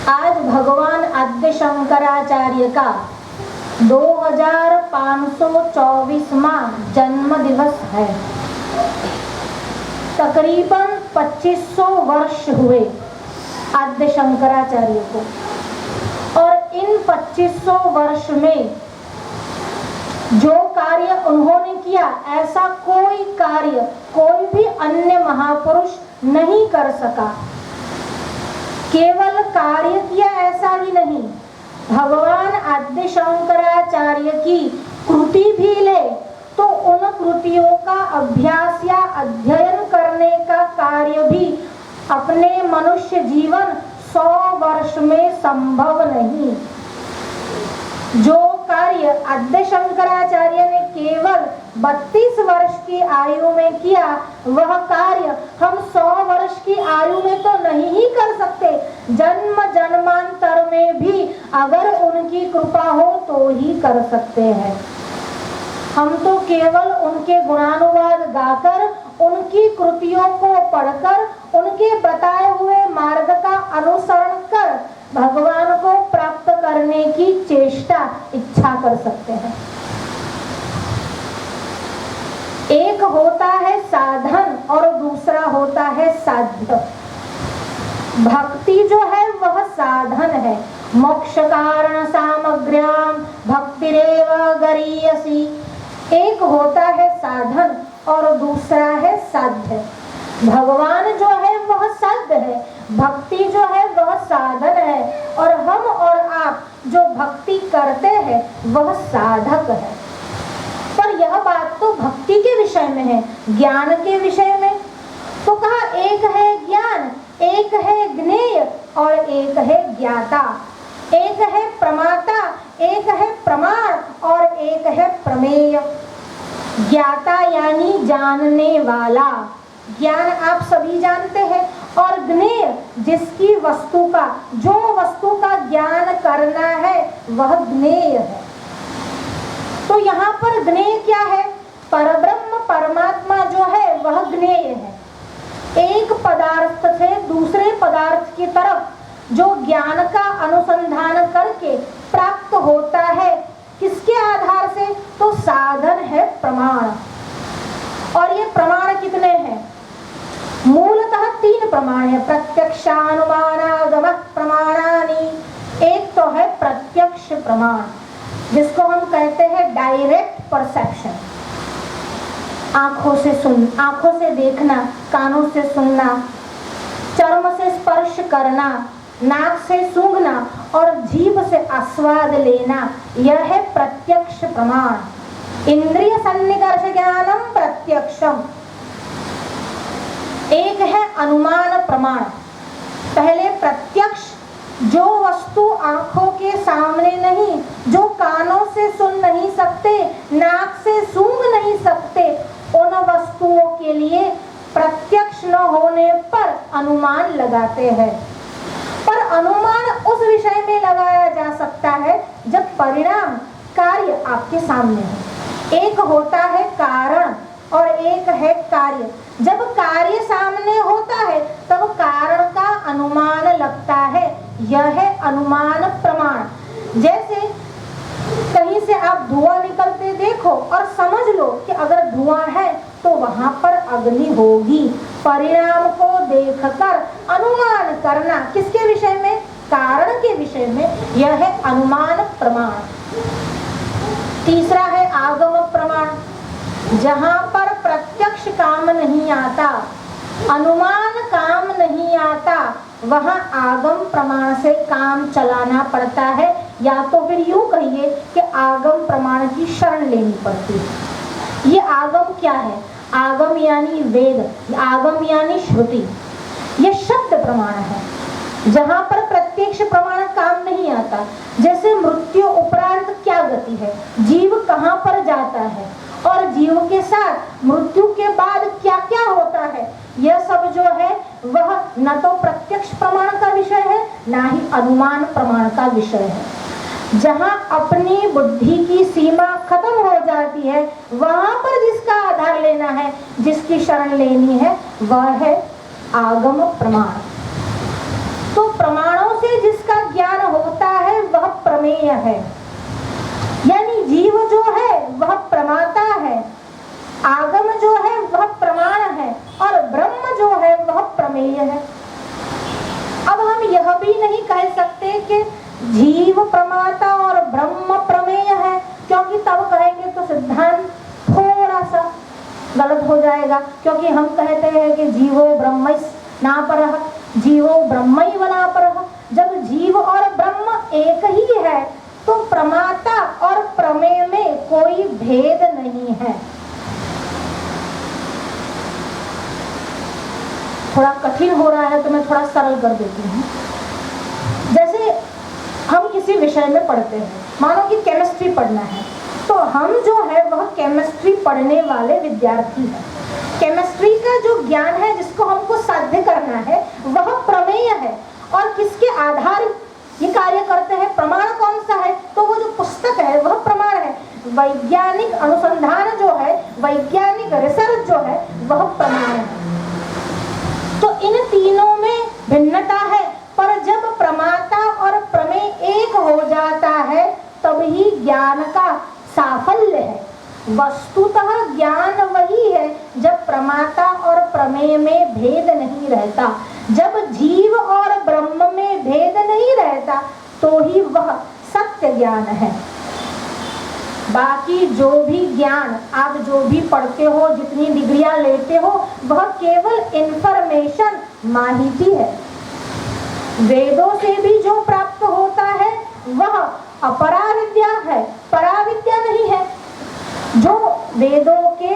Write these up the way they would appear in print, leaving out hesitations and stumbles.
आज भगवान आद्य शंकराचार्य का 2524वां जन्म दिवस है। तकरीबन 2500 वर्ष हुए आद्य शंकराचार्य को, और इन 2500 वर्ष में जो कार्य उन्होंने किया, ऐसा कोई कार्य कोई भी अन्य महापुरुष नहीं कर सका। केवल कार्य किया ऐसा ही नहीं, भगवान आद्य शंकराचार्य की कृति भी ले तो उन कृतियों का अभ्यास या अध्ययन करने का कार्य भी अपने मनुष्य जीवन 100 वर्ष में संभव नहीं। जो कार्य आद्य शंकराचार्य ने केवल 32 वर्ष की आयु में किया, वह कार्य हम 100 वर्ष की आयु में तो नहीं ही कर सकते, जन्म जन्मांतर में भी अगर उनकी कृपा हो तो ही कर सकते हैं। हम तो केवल उनके गुणानुवाद गाकर, उनकी कृतियों को पढ़कर, उनके बताए हुए मार्ग का अनुसरण कर भगवान को प्राप्त करने की चेष्टा, इच्छा कर सकते हैं। एक होता है साधन और दूसरा होता है साध्य। भक्ति जो है वह साधन है। मोक्ष कारण सामग्र्याम भक्तिरेव गरीयसी। एक होता है साधन और दूसरा है साध्य। भगवान जो है वह साध्य है, भक्ति जो है वह साधन है, और हम और आप जो भक्ति करते हैं वह साधक है। पर यह बात तो भक्ति के विषय में है। ज्ञान के विषय में तो कहा एक है ज्ञान, एक है ज्ञेय और एक है ज्ञाता। एक है प्रमाता, एक है प्रमाण और एक है प्रमेय। ज्ञाता यानी जानने वाला, ज्ञान आप सभी जानते हैं, और ज्ञेय जिसकी वस्तु का, जो वस्तु का ज्ञान करना है वह ज्ञेय है। तो यहाँ पर ज्ञेय क्या है? परब्रह्म परमात्मा जो है वह ज्ञेय है। एक पदार्थ से दूसरे पदार्थ की तरफ जो ज्ञान का अनुसंधान करके प्राप्त होता है, किसके आधार से? तो साधन है प्रमाण। और ये प्रमाण कितने हैं? मूलतः 3 प्रमाण है। प्रत्यक्षानुमानागम प्रमाणानि। एक तो है प्रत्यक्ष प्रमाण, जिसको हम कहते हैं डायरेक्ट परसेप्शन। आंखों से देखना, कानों से सुनना, चर्म से स्पर्श करना, नाक से सूंघना और जीभ से आस्वाद लेना, यह है प्रत्यक्ष प्रमाण। इंद्रिय सन्निकर्ष ज्ञानम प्रत्यक्षम। एक है अनुमान प्रमाण। पहले प्रत्यक्ष, जो वस्तु आंखों के सामने नहीं, जो कानों से सुन नहीं सकते, नाक से सूंघ नहीं सकते, उन वस्तुओं के लिए प्रत्यक्ष न होने पर अनुमान लगाते हैं। पर अनुमान उस विषय में लगाया जा सकता है जब परिणाम, कार्य आपके सामने है। एक होता है कारण और एक है कार्य। जब कार्य सामने होता है तब कारण का अनुमान लगता है, यह है अनुमान प्रमाण। जैसे कहीं से आप धुआं निकलते देखो और समझ लो कि अगर धुआं है तो वहां पर अग्नि होगी। परिणाम को देखकर अनुमान करना, किसके विषय में? कारण के विषय में, यह है अनुमान प्रमाण। तीसरा है आगम प्रमाण। जहां पर प्रत्यक्ष काम नहीं आता, अनुमान काम नहीं आता, वहां आगम प्रमाण से काम चलाना पड़ता है, या तो फिर यूं कहिए कि आगम प्रमाण की शरण लेनी पड़ती है। ये आगम क्या है? आगम यानी वेद, आगम यानी श्रुति, ये शब्द प्रमाण है। जहां पर प्रत्यक्ष प्रमाण काम नहीं आता, जैसे मृत्यु उपरांत क्या गति है, जीव कहां पर जाता है और जीव के साथ मृत्यु के बाद क्या क्या होता है, यह सब जो है वह न तो प्रत्यक्ष प्रमाण का विषय है, ना ही अनुमान प्रमाण का विषय है। जहां अपनी बुद्धि की सीमा खत्म हो जाती है, वहां पर जिसका आधार लेना है, जिसकी शरण लेनी है, वह है आगम प्रमाण। तो प्रमाणों से जिसका प्रमेय है। यानी जीव जो है वह प्रमाता है, आगम जो है वह प्रमाण है और ब्रह्म जो है वह प्रमेय है। अब हम यह भी नहीं कह सकते कि जीव प्रमाता और ब्रह्म प्रमेय है, क्योंकि तब कहेंगे तो सिद्धांत थोड़ा सा गलत हो जाएगा। क्योंकि हम कहते हैं कि जीवो ब्रह्म नापरः, जीवो ब्रह्मैव नापरः। जब जीव और ब्रह्म एक ही है तो प्रमाता और प्रमेय में कोई भेद नहीं है। थोड़ा कठिन हो रहा है तो मैं थोड़ा सरल कर देती हूँ। जैसे हम किसी विषय में पढ़ते हैं, मानो कि केमिस्ट्री पढ़ना है, तो हम जो है वह केमिस्ट्री पढ़ने वाले विद्यार्थी हैं। केमिस्ट्री का जो ज्ञान है जिसको हमको साध्य करना है वह प्रमेय है। और किसके आधार ये कार्य करते हैं, प्रमाण कौन सा है, तो वो जो पुस्तक है वह प्रमाण है। वैज्ञानिक अनुसंधान जो है, वैज्ञानिक रिसर्च जो है वह प्रमाण है। तो इन तीनों में भिन्नता है, पर जब प्रमाता और प्रमेय एक हो जाता है तभी ज्ञान का साफल्य है। वस्तुतः ज्ञान वही है जब प्रमाता और प्रमेय में भेद नहीं रहता। जब जीव और ब्रह्म में भेद नहीं रहता तो ही वह सत्य ज्ञान है। बाकी जो भी ज्ञान आप जो भी पढ़ते हो, जितनी डिग्रियां लेते हो, वह केवल इंफॉर्मेशन, माहिती है। वेदों से भी जो प्राप्त होता है वह अपराविद्या है, पराविद्या नहीं है। जो वेदों के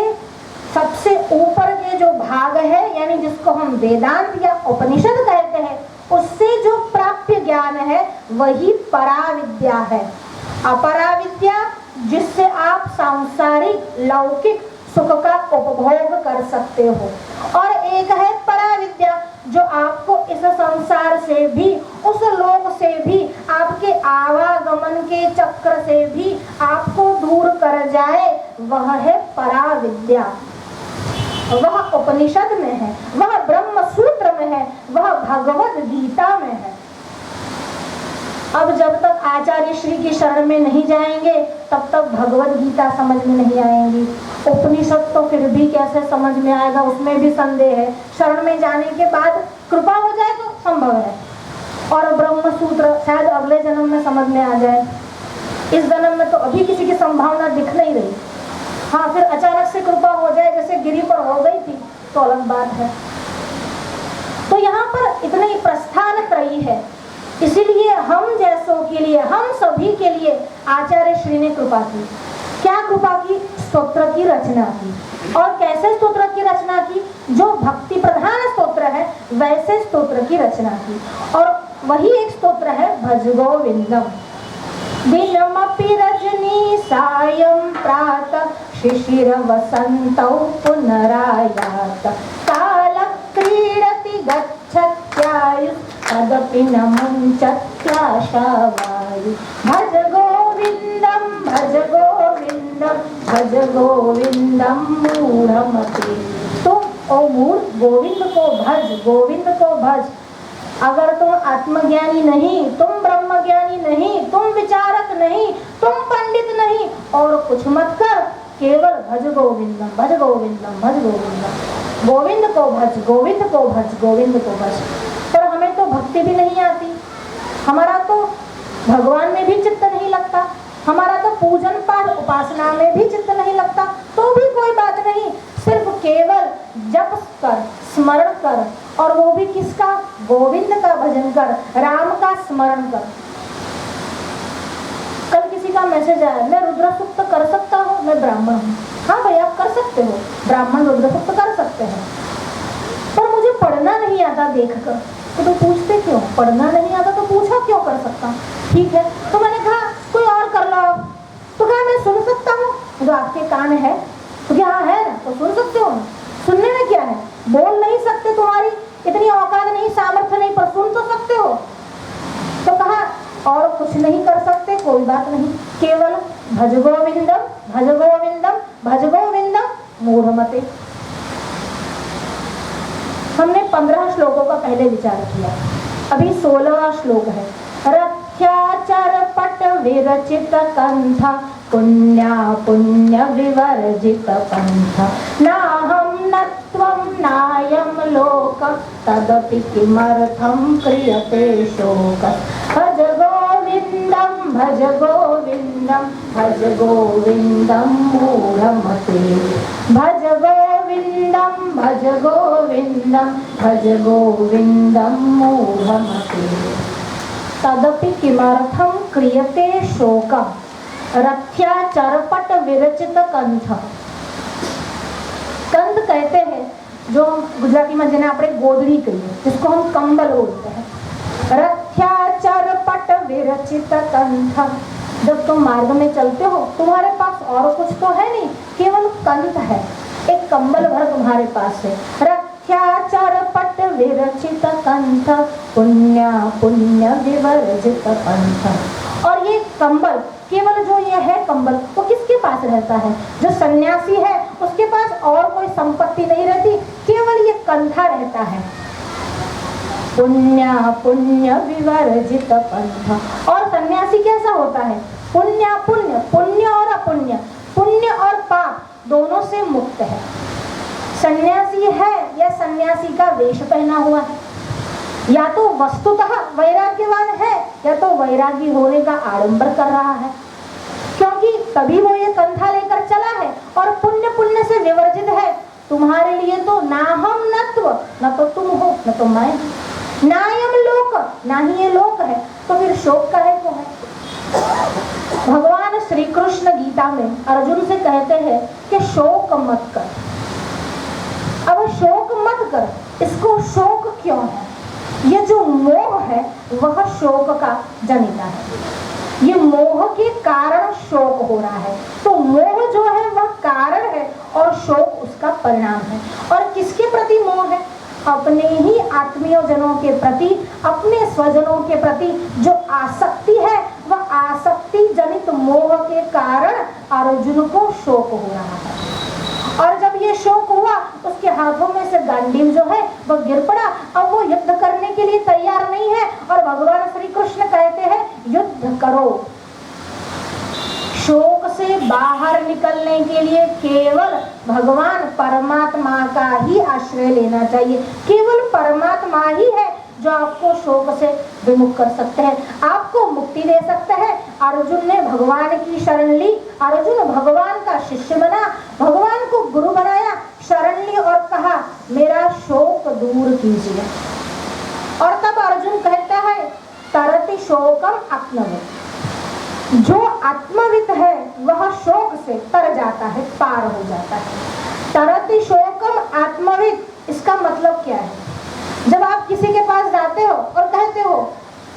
सबसे ऊपर के जो भाग है, यानी जिसको हम वेदांत या उपनिषद कहते हैं, उससे जो प्राप्य ज्ञान है वही पराविद्या है। अपराविद्या जिससे आप सांसारिक लौकिक सुख का उपभोग कर सकते हो, और एक है पराविद्या जो आपको इस संसार से भी, उस लोक से भी, आपके आवागमन के चक्र से भी आपको दूर कर जाए, वह है पराविद्या। वह उपनिषद में है, वह ब्रह्म सूत्र में है, वह भगवत गीता में है। अब जब तक आचार्य श्री की शरण में नहीं जाएंगे तब तक भगवत गीता समझ में नहीं आएंगी। उपनिषद तो फिर भी कैसे समझ में आएगा, उसमें भी संदेह है। शरण में जाने के बाद कृपा हो जाए तो संभव है, और ब्रह्म सूत्र शायद अगले जन्म में समझ में आ जाए। इस जन्म में तो अभी किसी की संभावना दिख नहीं रही। हाँ, फिर अचानक से कृपा हो जाए जैसे गिरी पर हो गई थी तो अलग बात है। तो यहाँ पर इतने ही प्रस्थान त्रयी है, इसीलिए हम जैसों के लिए, हम सभी के लिए आचार्य श्री ने कृपा की। क्या कृपा की? स्तोत्र की रचना की। और कैसे स्तोत्र की रचना की? जो भक्ति प्रधान स्तोत्र है वैसे स्तोत्र की रचना की। और वही एक स्तोत्र है भज गोविंदम। दिनमपि रजनी सायं प्रातः शिशिर वसन्तौ पुनरायात काल क्रीडति गच्छत्यायु तदपि न मुञ्चत्याशावायु। भज गोविंदम भज गोविंदम भज गोविंदम मूढ़मते। तो ओ मूढ़, गोविंद को भज, गोविंद को भज। अगर तुम आत्मज्ञानी नहीं, तुम ब्रह्मज्ञानी नहीं, तुम विचारक नहीं, तुम पंडित नहीं, और कुछ मत कर, केवल भज गोविंदम भज गोविंदम भज गोविंदम। गोविंद को भज, गोविंद को भज, गोविंद को भज। पर हमें तो भक्ति भी नहीं आती, हमारा तो भगवान में भी चित्त नहीं लगता, हमारा तो पूजन पाठ उपासना में भी चित्त नहीं लगता, तो भी कोई बात नहीं। सिर्फ केवल जप कर, स्मरण कर, और वो भी किसका? गोविंद का भजन कर, राम का स्मरण कर। कल किसी का मैसेज आया, मैं रुद्र सूक्त कर सकता हूँ, मैं ब्राह्मण हूँ। हाँ भाई, आप कर सकते हो, ब्राह्मण रुद्र सूक्त कर सकते हैं, पर मुझे पढ़ना नहीं आता देखकर। तो पूछते क्यों? पढ़ना नहीं आता तो पूछा क्यों कर सकता? ठीक है, तो मैंने कहा कोई और कर लो। तो कहा मैं सुन सकता हूँ। जो आपके कान है तो क्या है ना, तो सुन सकते हो। सुनने में क्या है? बोल नहीं सकते, तुम्हारी इतनी औकात नहीं, सामर्थ्य नहीं, पर सुन तो सकते हो। तो कहा और कुछ नहीं कर सकते, कोई बात नहीं, केवल भज गोविंदम भज गोविंदम भज गोविंदम मूढ़मते। हमने 15 श्लोकों का पहले विचार किया, अभी 16वां श्लोक है। रथ्याचरपट विरचित कंठ पुण्या पुण्य विवर्जित पंथ नाहं न त्वं नायं लोक तदपि किमर्थं क्रियते शोक भज गोविंदं भज गोविंदं भज गोविंदं मूढमते भज गोविंदं भज गोविंदं भज गोविंदं मूढमते तदपि किमर्थं क्रियते शोक रथ्या चरपट विरचित कंठ। कंठ कहते हैं जो गुजराती में जिन्हें આપણે गोदड़ी कहिए, जिसको हम कंबल बोलते हैं। रथ्या चरपट विरचित कंठ। जब तुम मार्ग में चलते हो तुम्हारे पास और कुछ तो है नहीं, केवल कंठ है, एक कंबल भर तुम्हारे पास है। रथ्या चरपट विरचित कंठ पुण्य पुण्य विवर्जित पंथ। और ये कंबल केवल जो ये है कंबल वो किसके पास रहता है? जो सन्यासी है उसके पास और कोई संपत्ति नहीं रहती, केवल ये कंठा रहता है। पुण्य पुण्य विवर्जित पंथ। और सन्यासी कैसा होता है? पुण्य पुण्य, पुण्य और अपुण्य, पुण्य और पाप दोनों से मुक्त है। सन्यासी है या सन्यासी का वेश पहना हुआ है, या तो वस्तुतः वैराग्यवान है या तो वैरागी होने का आडंबर कर रहा है, क्योंकि तभी वो ये कंठा लेकर चला है। और पुण्य पुण्य से विवर्जित है। तुम्हारे लिए तो नाहम नत्व, न तो तुम हो न तो मैं, नायम लोक, ना ही ये लोक है, तो फिर शोक का है को है। भगवान श्री कृष्ण गीता में अर्जुन से कहते हैं कि शोक मत कर। अब शोक मत कर, इसको शोक क्यों है? ये जो मोह है वह शोक का जनिता है। ये मोह के कारण शोक हो रहा है। तो मोह जो है वह कारण है और शोक उसका परिणाम है। और किसके प्रति मोह है? अपने ही आत्मीय जनों के प्रति, अपने स्वजनों के प्रति जो आसक्ति है वह आसक्ति जनित मोह के कारण अर्जुन को शोक हो रहा है। और जब ये शोक हुआ उसके हाथों में से गांडीव जो है वह गिर पड़ा। अब वो युद्ध करने के लिए तैयार नहीं है और भगवान श्री कृष्ण कहते हैं युद्ध करो। शोक से बाहर निकलने के लिए केवल भगवान परमात्मा का ही आश्रय लेना चाहिए। केवल परमात्मा ही है जो आपको शोक से विमुख कर सकते हैं, आपको मुक्ति दे सकते हैं। अर्जुन ने भगवान की शरण ली, अर्जुन भगवान का शिष्य बना, भगवान को गुरु बनाया, शरण ली और कहा मेरा शोक दूर कीजिए। और तब अर्जुन कहता है तरति शोकम आत्मवित्। जो आत्मवित् है वह शोक से तर जाता है, पार हो जाता है। तरति शोकम आत्मवित्, इसका मतलब क्या है? जब आप किसी के पास जाते हो और कहते हो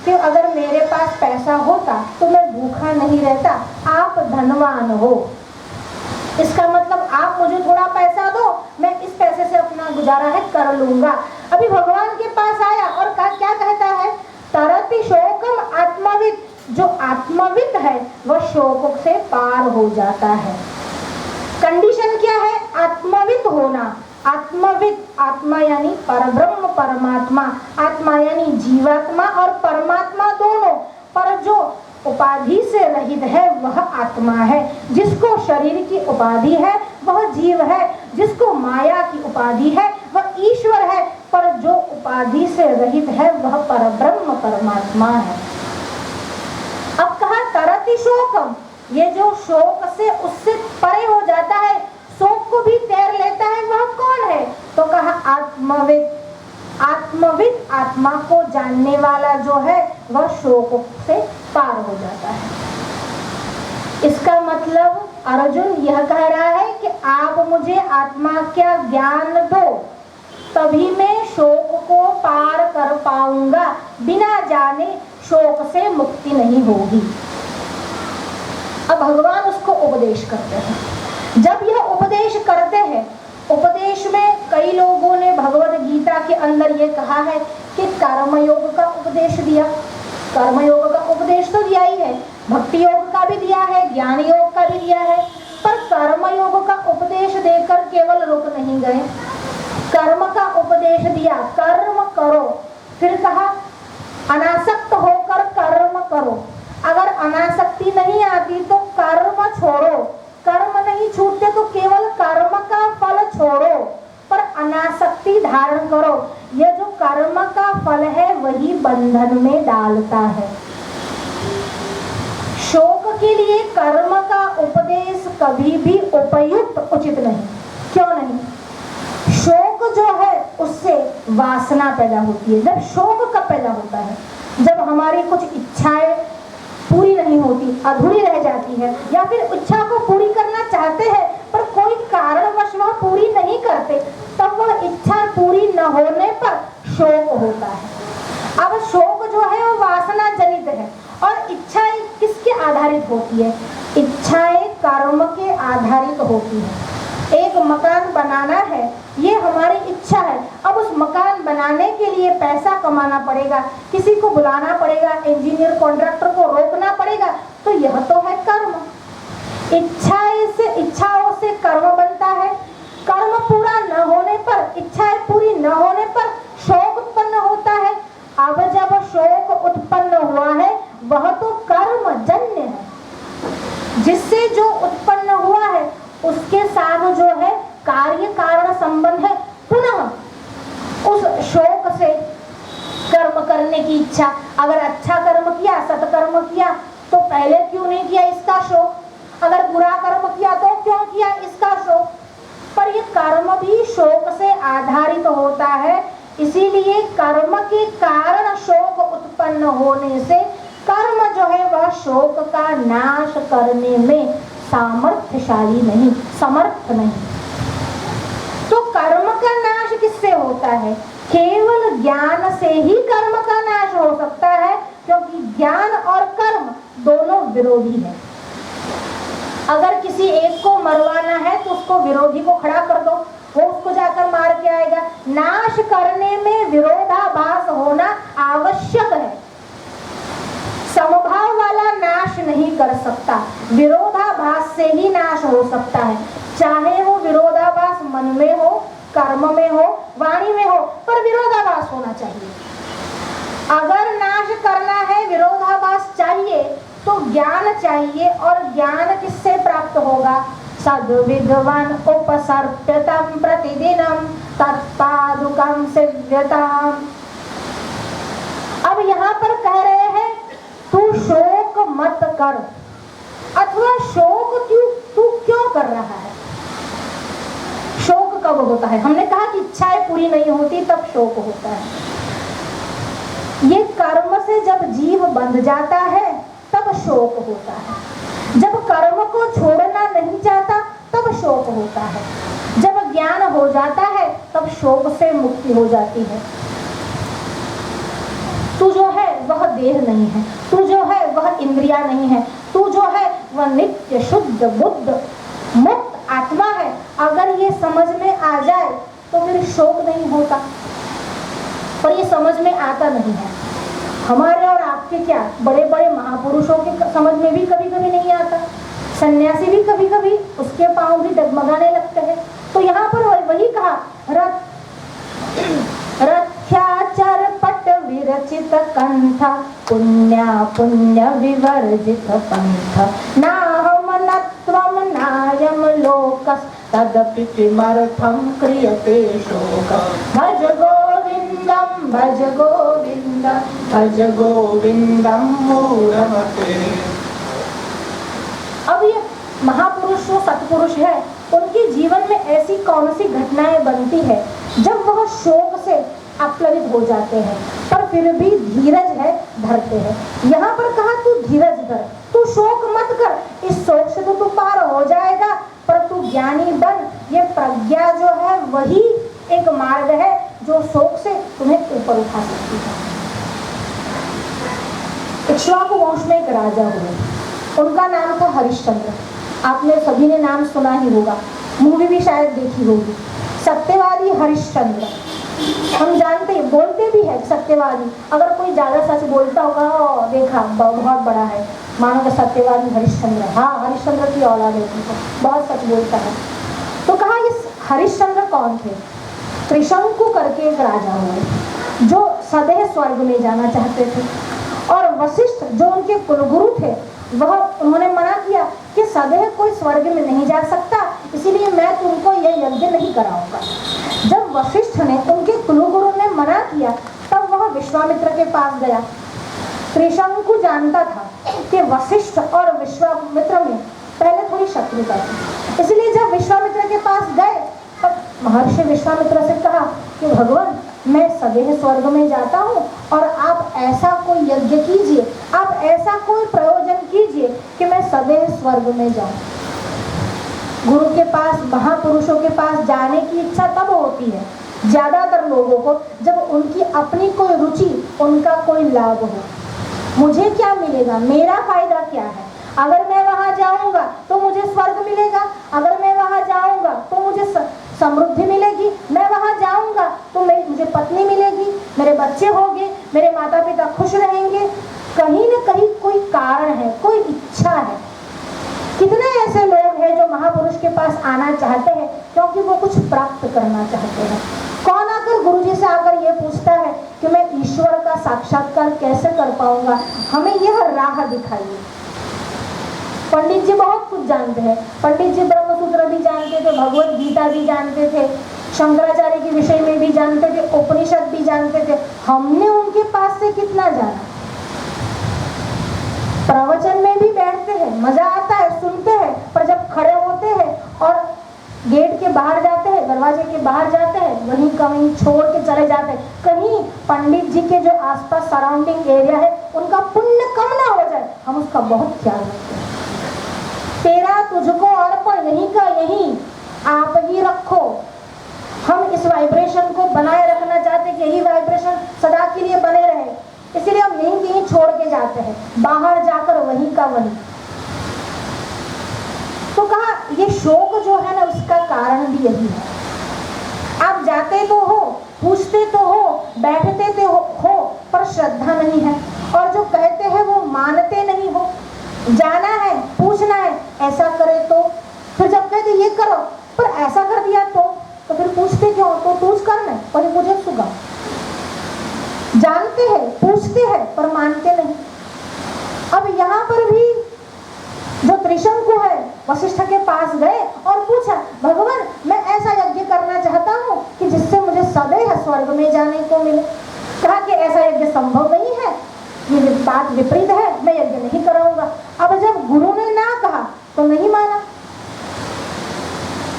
कि अगर मेरे पास पैसा होता तो मैं भूखा नहीं रहता, आप धनवान हो, इसका मतलब आप मुझे थोड़ा पैसा दो, मैं इस पैसे से अपना गुजारा है कर लूंगा। अभी भगवान के पास आया और क्या कहता है? तरति शोकम आत्मवित्। जो आत्मवित् है वह शोक से पार हो जाता है। कंडीशन क्या है? आत्मवित् होना। आत्मवित्, आत्मा यानी परब्रह्म परमात्मा, आत्मा यानी जीवात्मा और परमात्मा दोनों, पर जो उपाधि से रहित है वह आत्मा है। जिसको शरीर की उपाधि है वह जीव है, जिसको माया की उपाधि है वह ईश्वर है, पर जो उपाधि से रहित है वह परब्रह्म परमात्मा है। अब कहा तरति शोकम, ये जो शोक से उससे परे हो जाता है, शोक को भी तैर लेता है, वह कौन है? तो कहा आत्मवित्। आत्मवित्, आत्मा को जानने वाला जो है वह शोक से पार हो जाता है। इसका मतलब अर्जुन यह कह रहा है कि आप मुझे आत्मा का ज्ञान दो, तभी मैं शोक को पार कर पाऊंगा, बिना जाने शोक से मुक्ति नहीं होगी। अब भगवान उसको उपदेश करते हैं। जब यह उपदेश करते हैं, उपदेश में कई लोगों ने भगवद गीता के अंदर ये कहा है कि कर्मयोग का उपदेश दिया। कर्मयोग का उपदेश तो दिया ही है, भक्ति योग का भी दिया है, ज्ञान योग का भी दिया है, पर कर्मयोग का उपदेश देकर केवल रुक नहीं गए, कर्म का उपदेश दिया, कर्म करो। फिर कहा अनासक्त होकर कर्म करो। अगर अनासक्ति नहीं आती तो कर्म छोड़ो, कर्म नहीं छूटते तो केवल कर्म का फल छोड़ो, पर अनासक्ति धारण करो। यह जो कर्म का फल है वही बंधन में डालता है। शोक के लिए कर्म का उपदेश कभी भी उपयुक्त उचित नहीं। क्यों नहीं? शोक जो है उससे वासना पैदा होती है। जब शोक कब पैदा होता है? जब हमारी कुछ इच्छाएं पूरी नहीं होती, अधूरी रह जाती है, या फिर इच्छा को पूरी करना चाहते हैं पर कोई कारणवश वह पूरी नहीं करते, तब वह इच्छा पूरी न होने पर शोक होता है। अब शोक जो है वो वासना जनित है और इच्छाएं किसके आधारित होती है? इच्छाएं कर्म के आधारित होती है। एक मकान बनाना है, ये हमारी इच्छा है। अब उस मकान बनाने के लिए पैसा कमाना पड़ेगा, किसी को बुलाना पड़ेगा, इंजीनियर कॉन्ट्रैक्टर को रोकना पड़ेगा, तो यह तो है कर्म। इच्छाओं से कर्म बनता है। कर्म पूरा न होने पर, इच्छाएं पूरी न होने पर शोक उत्पन्न होता है। अब जब शोक उत्पन्न हुआ है वह तो कर्म जन्य है। जिससे जो उत्पन्न हुआ है उसके साथ जो है कार्य कारण संबंध है। पुनः उस शोक से कर्म करने की इच्छा, अगर अच्छा कर्म किया, सत्कर्म किया, तो पहले क्यों नहीं किया इसका शोक? अगर बुरा कर्म किया तो क्यों किया इसका शोक? पर ये कर्म भी शोक से आधारित होता है। इसीलिए कर्म के कारण शोक उत्पन्न होने से कर्म जो है वह शोक का नाश करने में सामर्थ्यशाली नहीं, समर्थ नहीं। तो कर्म का नाश किससे होता है? केवल ज्ञान से ही कर्म का नाश हो सकता है, क्योंकि ज्ञान और कर्म दोनों विरोधी है। अगर किसी एक को मरवाना है तो उसको विरोधी को खड़ा कर दो, वो उसको जाकर मार के आएगा। नाश करने में विरोधाभास होना आवश्यक है। समभाव वाला नाश नहीं कर सकता, विरोधाभास से ही नाश हो सकता है। चाहे वो विरोधाभास मन में हो, कर्म में हो, वाणी में हो, पर विरोधाभास होना चाहिए। अगर नाश करना है, विरोधाभास चाहिए, तो ज्ञान चाहिए। और ज्ञान किससे प्राप्त होगा? सद्विद्वान् उपसर्प्यतं प्रतिदिनं तत्पादुकं सेव्यताम्। अब यहाँ पर कह रहे हैं तू शोक मत कर, अथवा शोक तू क्यों कर रहा है? शोक कब होता है? हमने कहा कि इच्छाएं पूरी नहीं होती तब शोक होता है। ये कर्म से जब जीव बंध जाता है तब शोक होता है। जब कर्म को छोड़ना नहीं चाहता तब शोक होता है। जब ज्ञान हो जाता है तब शोक से मुक्ति हो जाती है। तू जो है वह देह नहीं है, तू जो है वह इंद्रिया नहीं है, तू जो है वह नित्य शुद्ध बुद्ध मुक्त आत्मा है। अगर ये समझ में आ जाए तो फिर शोक नहीं होता, पर ये समझ में आता नहीं है। हमारे और आपके क्या, बड़े बड़े महापुरुषों के समझ में भी कभी कभी नहीं आता। सन्यासी भी कभी कभी उसके पांव भी डगमगाने लगते हैं। तो यहाँ पर वही कहा, रथ्याचर पट विरचित कंठ पुण्या पुण्य विवर्जित पंथ नाहम नत्वम नायम लोकस् तदपि किमर्थं क्रियते शोक भज गोविंदम भज गोविंदम भज गोविंदम मूढ़मते। अब ये महापुरुष जो सत्पुरुष है, उनके जीवन में ऐसी कौन सी घटनाएं बनती है जब वह शोक से अप्लवित हो जाते हैं, पर फिर भी धीरज है, धरते हैं। यहाँ पर कहा तू धीरज धर, तू शोक मत कर, इस शोक से तो तू पार हो जाएगा, पर तू ज्ञानी बन। ये प्रज्ञा जो है वही एक मार्ग है जो शोक से तुम्हें ऊपर उठा सकती है। इक्ष्वाकु वंश में एक राजा हुए, उनका नाम था हरिश्चंद्र। आपने सभी ने नाम सुना ही होगा, मूवी भी शायद देखी होगी। सत्यवादी हरिश्चंद्र, हम जानते हैं, बोलते भी है सत्यवादी। अगर कोई ज्यादा सच बोलता होगा, देखा बहुत बड़ा है, मानो कि सत्यवादी हरिश्चंद्र, हाँ हरिश्चंद्र की औलाद है, बहुत सच बोलता है। तो कहा ये हरिश्चंद्र कौन थे? त्रिशंकु करके एक राजा हुए जो सदैव स्वर्ग में जाना चाहते थे, और वशिष्ठ जो उनके कुलगुरु थे उन्होंने मना किया कि सदैव कोई स्वर्ग में नहीं जा सकता, इसीलिए मैं तुमको यह यज्ञ नहीं कराऊंगा। जब वशिष्ठ ने, उनके कुलगुरु ने मना किया, तब वह विश्वामित्र के पास गया। त्रिशंकु जानता था कि वशिष्ठ और विश्वामित्र में पहले थोड़ी शत्रुता थी, इसलिए जब विश्वामित्र के पास गए तब महर्षि विश्वामित्र से कहा कि भगवान, मैं सदैव स्वर्ग में जाता हूँ और आप ऐसा कोई यज्ञ कीजिए, आप ऐसा कोई प्रयोजन कीजिए कि मैं सदैव स्वर्ग में जाऊं। गुरु के पास, महापुरुषों के पास जाने की इच्छा तब होती है ज्यादातर लोगों को जब उनकी अपनी कोई रुचि, उनका कोई लाभ हो। मुझे क्या मिलेगा, मेरा फायदा क्या है, अगर मैं वहां जाऊंगा तो मुझे स्वर्ग मिलेगा, अगर मैं वहां जाऊंगा तो मुझे समृद्धि मिलेगी, मैं वहां जाऊंगा तो मुझे पत्नी मिलेगी, मेरे बच्चे होंगे, मेरे माता पिता खुश रहेंगे। कहीं न कहीं कोई कारण है, कोई इच्छा है। कितने ऐसे लोग हैं जो महापुरुष के पास आना चाहते हैं क्योंकि वो कुछ प्राप्त करना चाहते हैं। कौन आकर गुरुजी से आकर ये पूछता है कि मैं ईश्वर का साक्षात्कार कैसे कर पाऊंगा, हमें यह राह दिखाइए। पंडित जी बहुत कुछ जानते हैं, पंडित जी ब्रह्मसूत्र भी जानते थे, भगवत गीता भी जानते थे, शंकराचार्य के विषय में भी जानते थे, उपनिषद भी जानते थे। हमने उनके पास से कितना जाना। प्रवचन में भी बैठते हैं, मजा आता है, सुनते हैं, पर जब खड़े होते हैं और गेट के बाहर जाते हैं, दरवाजे के बाहर जाते हैं, वहीं कहीं छोड़ के चले जाते हैं। कहीं पंडित जी के जो आसपास सराउंडिंग एरिया है उनका पुण्य कम ना हो जाए, हम उसका बहुत ख्याल रखते हैं। तेरा तुझको अर्पण, यहीं का यहीं आप ही रखो। हम इस वाइब्रेशन को बनाए रखना चाहते कि यही वाइब्रेशन सदा के लिए बने रहे, इसलिए हम यहीं कहीं छोड़ के जाते हैं, बाहर जाकर वहीं का वहीं। तो कहा ये शोक जो है ना, उसका कारण भी यही है। आप जाते तो हो, पूछते तो हो, बैठते तो हो, पर श्रद्धा नहीं है, और जो कहते हैं वो मानते नहीं हो। जाना है, पूछना है, ऐसा करे तो, फिर जब कहते ये करो पर ऐसा कर दिया तो फिर पूछते क्यों? तो पूछ करना पर मुझे सुगा। जानते हैं, पूछते हैं, पर मानते नहीं। अब यहाँ पर भी जो त्रिशंकु है वशिष्ठ के पास गए और पूछा, भगवान मैं ऐसा यज्ञ करना चाहता हूँ कि जिससे मुझे सदैव स्वर्ग में जाने को मिले। कहा कि ऐसा यज्ञ संभव नहीं है, ये बात विपरीत है, मैं यज्ञ नहीं कराऊंगा। अब जब गुरु ने ना कहा तो नहीं माना,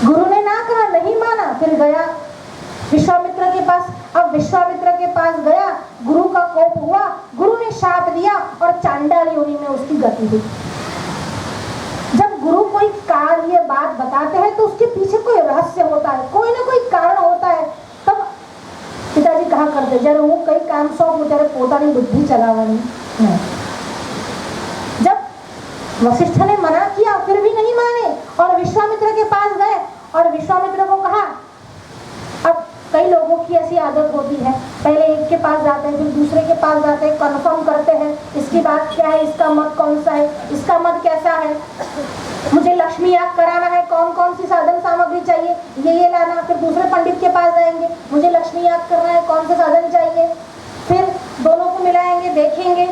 गुरु ने ना कहा, नहीं माना, फिर गया विश्वामित्र के पास। अब विश्वामित्र के पास गया, गुरु का कोप हुआ, गुरु ने शाप दिया और चांडाल योनि में उसकी गति हुई। जब गुरु कोई कार्य बात बताते हैं तो उसके पीछे कोई रहस्य होता है, कोई ना कोई कारण होता है। तब पिताजी कहा करते, जरा वो कई काम सौंप तेरे पोतानी बुद्धि चलावनी। जब वशिष्ठ ने मना किया फिर भी नहीं माने और विश्वामित्र के पास गए और विश्वामित्र को कहा, अब कई लोगों की ऐसी आदत होती है, पहले एक के पास जाते हैं, फिर दूसरे के पास जाते हैं, कंफर्म करते हैं इसकी बात क्या है, इसका मत कौन सा है, इसका मत कैसा है, मुझे लक्ष्मी याग कराना है, कौन कौन सी साधन सामग्री चाहिए, ये लाना। फिर दूसरे पंडित के पास जाएंगे, मुझे लक्ष्मी याग करना है, कौन से साधन चाहिए। फिर दोनों को मिलाएंगे, देखेंगे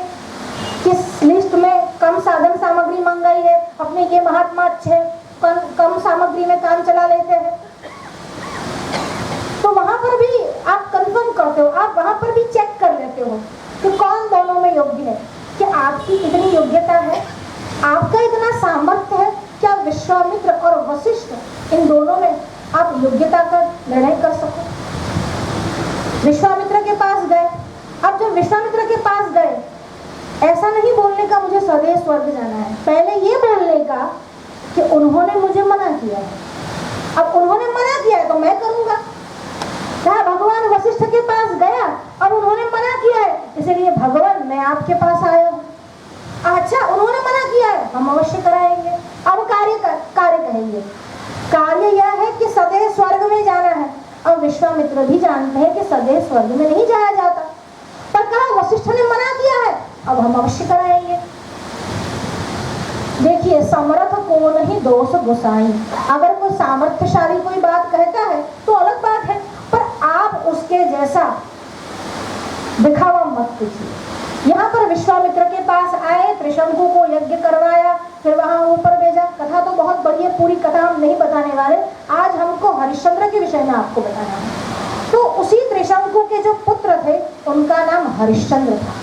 किस लिस्ट में कम साधन सामग्री मंगाई है, अपने ये महात्मा अच्छे कम सामग्री में काम चला लेते हैं। तो वहां पर भी आप कंफर्म करते हो, आप वहां पर भी चेक कर लेते हो कि कौन दोनों में योग्य है, कि आपकी इतनी योग्यता है, आपका इतना सामर्थ्य है, क्या विश्वामित्र और वशिष्ठ इन दोनों में आप योग्यता का निर्णय कर सको। विश्वामित्र के पास गए। अब जब विश्वामित्र के पास गए, ऐसा नहीं बोलने का मुझे सदैव स्वर्ग जाना है, पहले ये बोलने का कि उन्होंने मुझे मना किया है। अब उन्होंने मना किया है तो मैं करूंगा। कहा भगवान वशिष्ठ के पास गया, अब उन्होंने मना किया है, इसलिए भगवान मैं आपके पास आया हूँ। अच्छा उन्होंने मना किया है, हम अवश्य कराएंगे। अब कार्य कहेंगे, कार्य यह है कि सदैव स्वर्ग में जाना है। अब विश्वामित्र भी जानते हैं कि सदैव स्वर्ग में नहीं जाया जाता, पर कहा वशिष्ठ ने मना किया है, अब हम अवश्य कराएंगे। देखिए समर्थ को नहीं दोष गोसाई, अगर कोई सामर्थ्यशाली कोई बात कहता है तो अलग बात है, पर आप उसके जैसा दिखावा मत कीजिए। यहाँ पर विश्वामित्र के त्रिशंकु को यज्ञ करवाया, फिर वहां ऊपर भेजा। कथा तो बहुत बड़ी है, पूरी कथा हम नहीं बताने वाले, आज हमको हरिश्चंद्र के विषय में आपको बताना है। तो उसी त्रिशंकु के जो पुत्र थे उनका नाम हरिश्चंद्र था।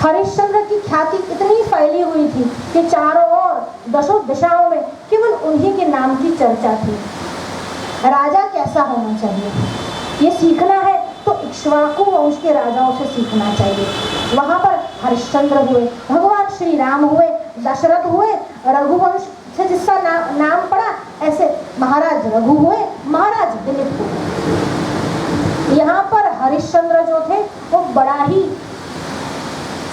हरिश्चंद्र की ख्याति इतनी फैली हुई थी कि चारों ओर दसों दिशाओं में केवल उन्हीं के नाम की चर्चा थी। राजा कैसा होना चाहिए ये सीखना है तो इक्ष्वाकु वंश के राजाओं से सीखना चाहिए। वहां पर हरिश्चंद्र हुए, भगवान श्री राम हुए, दशरथ हुए, रघुवंश से जिसका नाम पड़ा ऐसे महाराज रघु हुए, महाराज दिलीप हुए। यहाँ पर हरिश्चंद्र जो थे वो बड़ा ही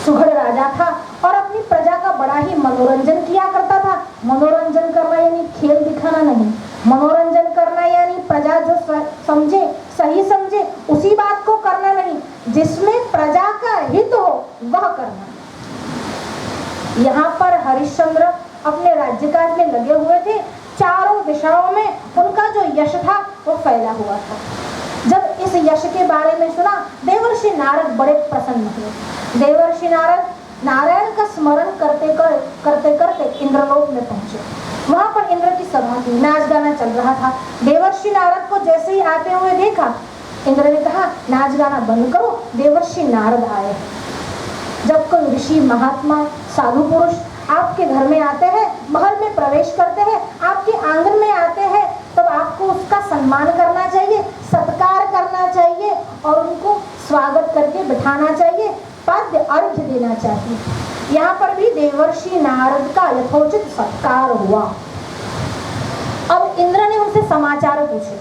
सुघड़ राजा था और अपनी प्रजा का बड़ा ही मनोरंजन किया करता था। मनोरंजन करना यानी खेल दिखाना नहीं, मनोरंजन करना यानी प्रजा जो समझे, सही समझे उसी बात को करना नहीं, जिसमें प्रजा का हित हो वह करना। यहाँ पर हरिश्चंद्र अपने राज्यकाज में लगे हुए थे। चारों दिशाओं में उनका जो यश था वो फैला हुआ था। जब इस यश के बारे में सुना देवर्षि नारद बड़े प्रसन्न हुए। देवर्षि नारद नारायण का स्मरण करते करते इंद्रलोक में पहुंचे। वहां पर इंद्र की सभा थी, नाच गाना चल रहा था। देवर्षि नारद को जैसे ही आते हुए देखा, इंद्र ने कहा नाच गाना बंद करो, देवर्षि नारद आए हैं। जब कोई ऋषि महात्मा साधु पुरुष आपके घर में आते हैं, महल में प्रवेश करते हैं, आपके आंगन में आते हैं, तब आपको उसका सम्मान करना चाहिए, सत्कार करना चाहिए और उनको स्वागत करके बिठाना चाहिए, पाद्य अर्घ्य देना चाहिए। यहाँ पर भी देवर्षि नारद का यथोचित सत्कार हुआ। अब इंद्र ने उनसे समाचार पूछे,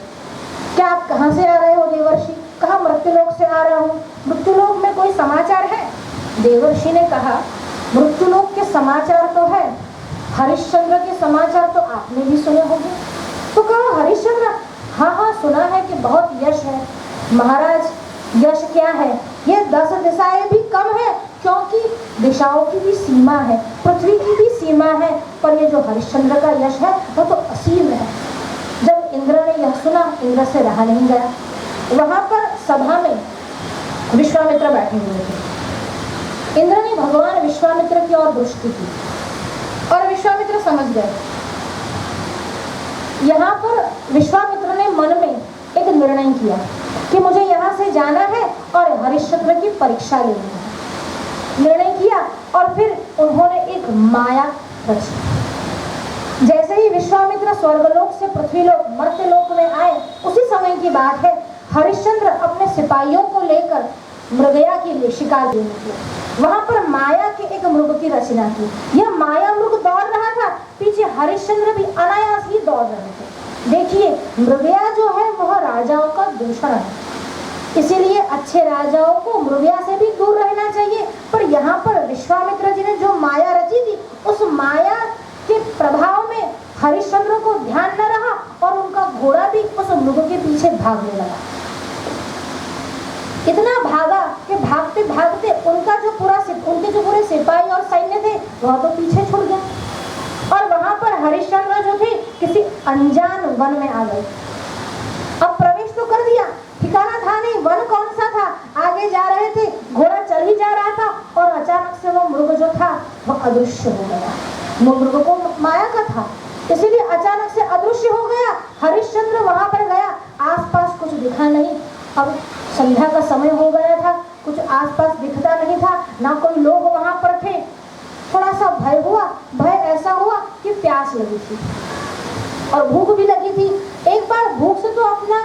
क्या आप कहाँ से आ रहे हो देवर्षि? कहा मृत्युलोक से आ रहा हूँ। मृत्युलोक में कोई समाचार है? देवर्षि ने कहा मृत्युलोक के समाचार तो है, हरिश्चंद्र के समाचार तो आपने भी सुने होंगे। तो कहा हरिश्चंद्र? हाँ सुना है कि बहुत यश है। महाराज यश क्या है, ये 10 दिशाएं भी कम है, क्योंकि दिशाओं की भी सीमा है, पृथ्वी की भी सीमा है, पर ये जो हरिश्चंद्र का यश है वो तो असीम है। जब इंद्र ने यह सुना, इंद्र से रहा नहीं गया। वहां पर सभा में विश्वामित्र बैठे हुए थे। इंद्र ने भगवान विश्वामित्र की ओर दृष्टि की और विश्वामित्र समझ गए। यहाँ पर विश्वामित्र ने मन में एक निर्णय किया कि मुझे यहाँ से जाना है और हरिश्चंद्र की परीक्षा लेनी है। निर्णय किया और फिर उन्होंने एक माया रची। जैसे ही विश्वामित्र स्वर्गलोक से पृथ्वीलोक मर्त्यलोक में आए, उसी समय की बात है, हरिश्चंद्र अपने सिपाहियों को लेकर मृगया के लिए शिकार देने निकले। वहां पर माया के एक मृग की रचना की। यह माया मृग दौड़ रहा था, पीछे हरिश्चंद्र भी अनायास ही दौड़ रहे थे। देखिए मृगया जो है वह राजाओं का दूषण है, इसीलिए अच्छे राजाओं को मृगया से भी दूर रहना चाहिए। पर यहाँ पर विश्वामित्र जी ने जो माया रची थी, उस माया के प्रभाव में हरिश्चंद्र को ध्यान न रहा और उनका घोड़ा भी उस मृग के पीछे भागने लगा। इतना भागा कि भागते भागते उनके जो पूरे सिपाही और सैन्य थे वह तो पीछे छूट गए और वहां पर हरिश्चंद्र जो थे किसी अनजान वन में आ गए। अब प्रवेश तो कर दिया, ठिकाना था नहीं, वन कौन सा था। आगे जा रहे थे, घोड़ा चल ही जा रहा था और अचानक से वो मृग जो था वह अदृश्य हो गया। वो मृग को माया का था, इसीलिए अचानक से अदृश्य हो गया। हरिश्चंद्र वहां पर गया, आसपास कुछ दिखा नहीं। अब संध्या का समय हो गया था, कुछ आसपास दिखता नहीं था, ना कोई लोग वहां पर थे। थोड़ा सा भय हुआ। भय ऐसा हुआ कि प्यास लगी थी और भूख भी लगी थी। एक बार भूख से तो अपना